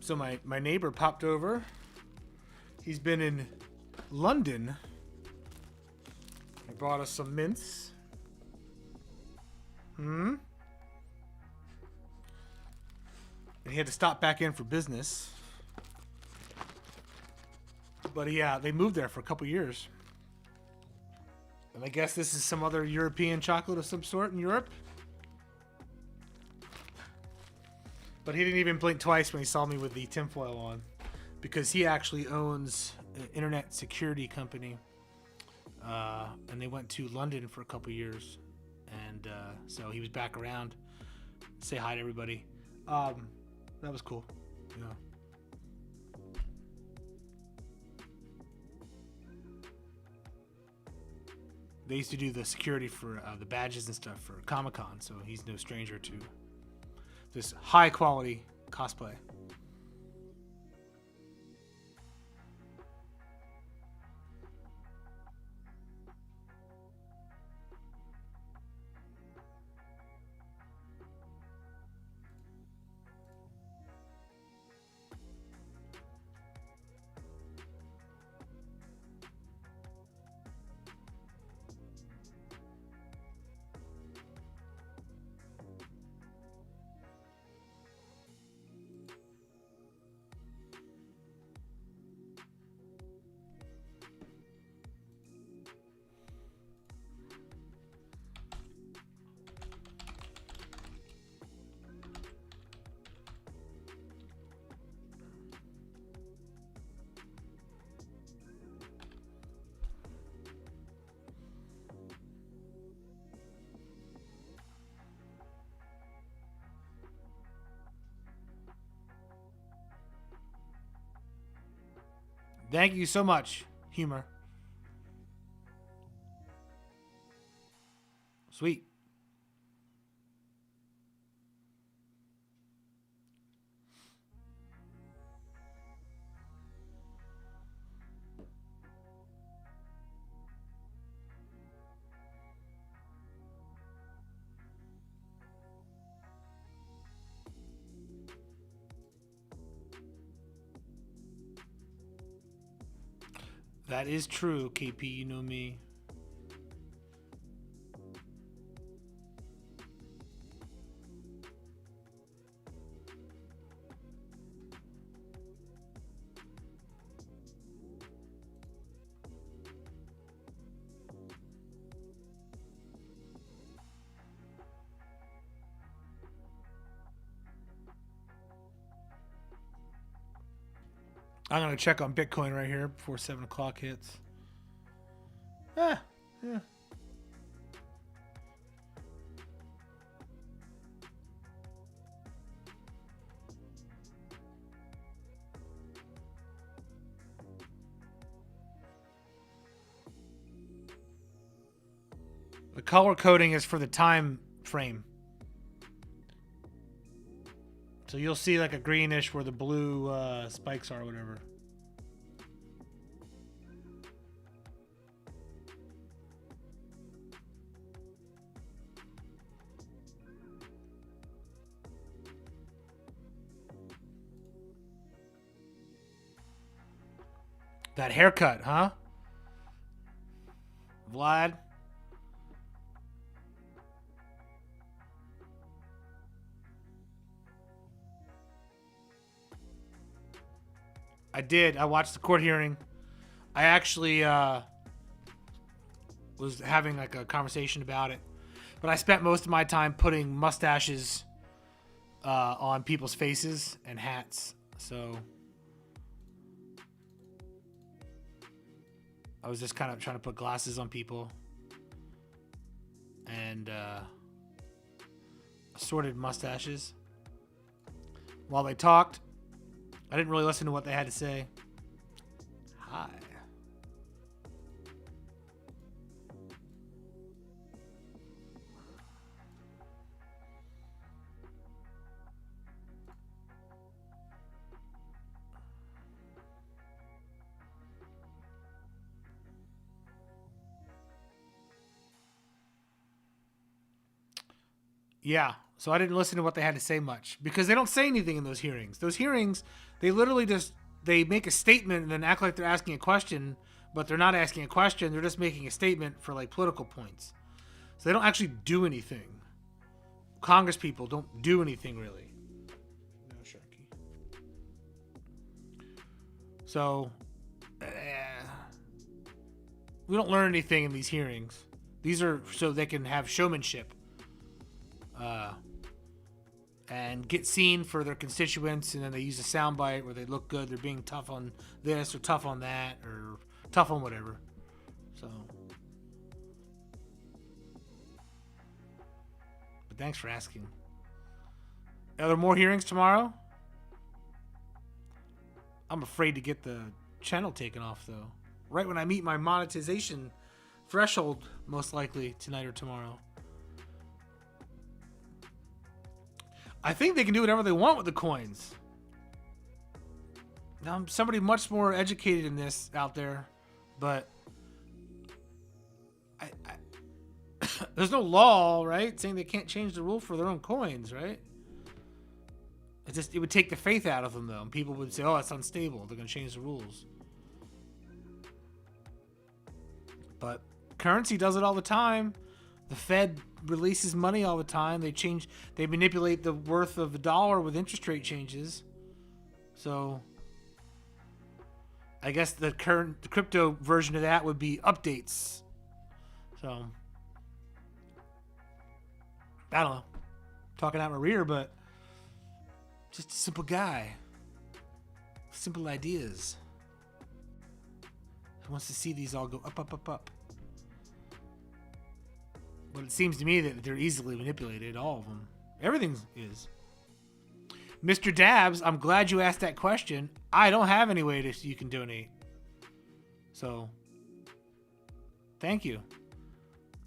So my neighbor popped over. He's been in London. He brought us some mints. And he had to stop back in for business. But yeah, they moved there for a couple years. And I guess this is some other European chocolate of some sort in Europe. But he didn't even blink twice when he saw me with the tinfoil on, because he actually owns an internet security company, and they went to London for a couple years, and so he was back around. Say hi to everybody. That was cool. Yeah. They used to do the security for the badges and stuff for Comic-Con, so he's no stranger to this high quality cosplay. Thank you so much, Humor. Sweet. That is true, KP. You know me. I'm going to check on Bitcoin right here before 7 o'clock hits. Yeah. The color coding is for the time frame. So you'll see like a greenish where the blue spikes are or whatever. That haircut, huh? Vlad? I did. I watched the court hearing. I actually was having like a conversation about it, but I spent most of my time putting mustaches on people's faces and hats. So I was just kind of trying to put glasses on people and assorted mustaches while they talked. I didn't really listen to what they had to say. Hi. Yeah, so I didn't listen to what they had to say much because they don't say anything in those hearings. Those hearings, they literally just they make a statement and then act like they're asking a question, but they're not asking a question. They're just making a statement for like political points. So they don't actually do anything. Congress people don't do anything really. No, Sharky. So we don't learn anything in these hearings. These are so they can have showmanship. And get seen for their constituents, and then they use a soundbite where they look good. They're being tough on this or tough on that or tough on whatever. So, but thanks for asking. Are there more hearings tomorrow? I'm afraid to get the channel taken off though. Right when I meet my monetization threshold, most likely tonight or tomorrow. I think they can do whatever they want with the coins. Now, I'm somebody much more educated in this out there, but there's no law, right, saying they can't change the rule for their own coins, right? It would take the faith out of them, though, and people would say, "Oh, it's unstable. They're going to change the rules." But currency does it all the time. The Fed releases money all the time. They manipulate the worth of the dollar with interest rate changes. So I guess the crypto version of that would be updates. So I don't know. Talking out my rear, but just a simple guy. Simple ideas. Who wants to see these all go up, up, up, up? But it seems to me that they're easily manipulated, all of them. Everything is. Mr. Dabs, I'm glad you asked that question. I don't have any way you can donate. So, thank you.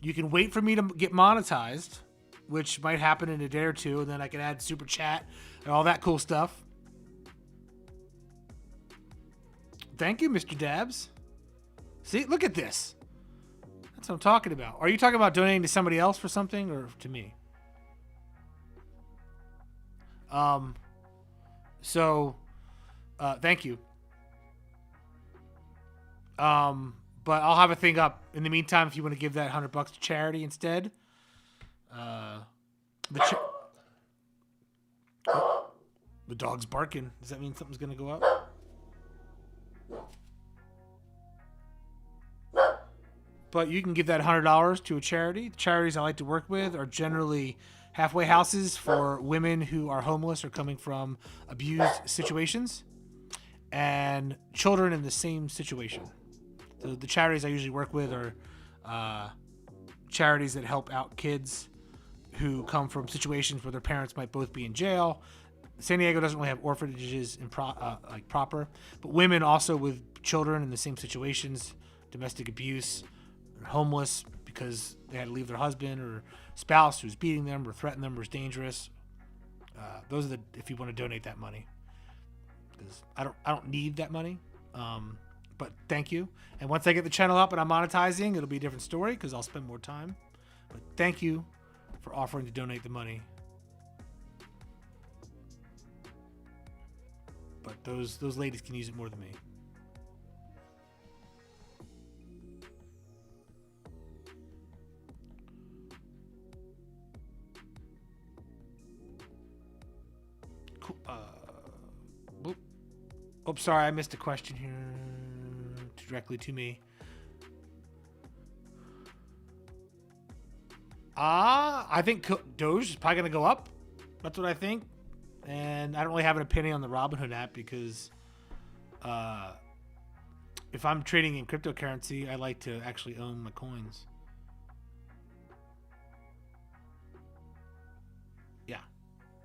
You can wait for me to get monetized, which might happen in a day or two, and then I can add super chat and all that cool stuff. Thank you, Mr. Dabs. See, look at this. That's what I'm talking about. Are you talking about donating to somebody else for something or to me? So, thank you. But I'll have a thing up in the meantime if you want to give that $100 to charity instead. The dog's barking. Does that mean something's gonna go up? But you can give that $100 to a charity. The charities I like to work with are generally halfway houses for women who are homeless or coming from abused situations, and children in the same situation. So the charities I usually work with are charities that help out kids who come from situations where their parents might both be in jail. San Diego doesn't really have orphanages proper, but women also with children in the same situations, domestic abuse, homeless because they had to leave their husband or spouse who's beating them or threatening them or is dangerous. Those are if you want to donate that money, because I don't need that money. But thank you. And once I get the channel up and I'm monetizing, it'll be a different story because I'll spend more time. But thank you for offering to donate the money. But those ladies can use it more than me. Cool. Oops, sorry, I missed a question here directly to me. I think Doge is probably going to go up. That's what I think. And I don't really have an opinion on the Robinhood app because if I'm trading in cryptocurrency, I like to actually own my coins. Yeah.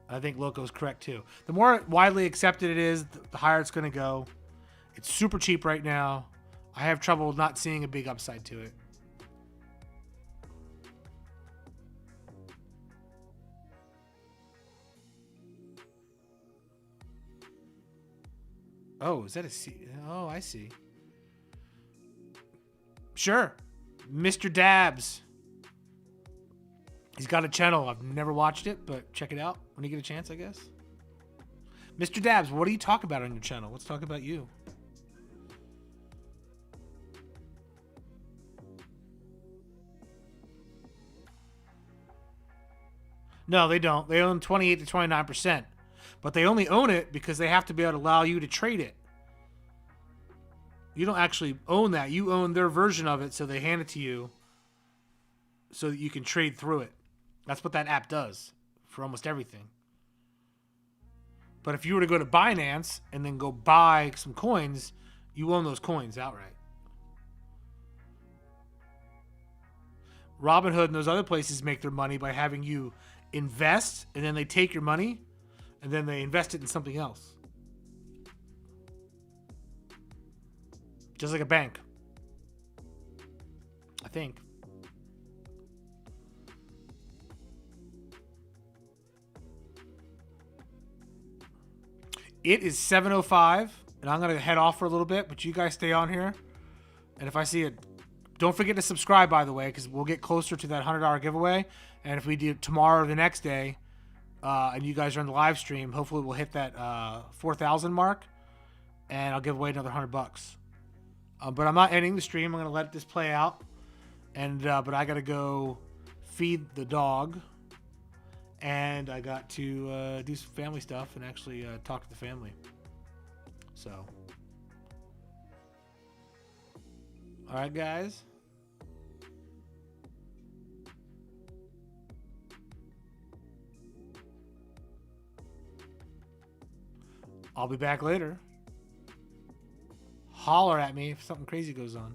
I think Loco's correct too. The more widely accepted it is, the higher it's going to go. It's super cheap right now. I have trouble not seeing a big upside to it. Oh, is that a C? Oh, I see. Sure. Mr. Dabs. He's got a channel. I've never watched it, but check it out when you get a chance, I guess. Mr. Dabs, what do you talk about on your channel? Let's talk about you. No, they don't. They own 28 to 29%. But they only own it because they have to be able to allow you to trade it. You don't actually own that. You own their version of it, so they hand it to you so that you can trade through it. That's what that app does for almost everything. But if you were to go to Binance and then go buy some coins, you own those coins outright. Robinhood and those other places make their money by having you invest, and then they take your money and then they invest it in something else. Just like a bank, I think. It is 7:05, and I'm going to head off for a little bit, but you guys stay on here. And if I see it, don't forget to subscribe, by the way, because we'll get closer to that $100 giveaway. And if we do tomorrow or the next day, and you guys are in the live stream, hopefully we'll hit that 4,000 mark, and I'll give away another $100. But I'm not ending the stream. I'm going to let this play out. And but I got to go feed the dog. And I got to do some family stuff and actually talk to the family. So. All right, guys. I'll be back later. Holler at me if something crazy goes on.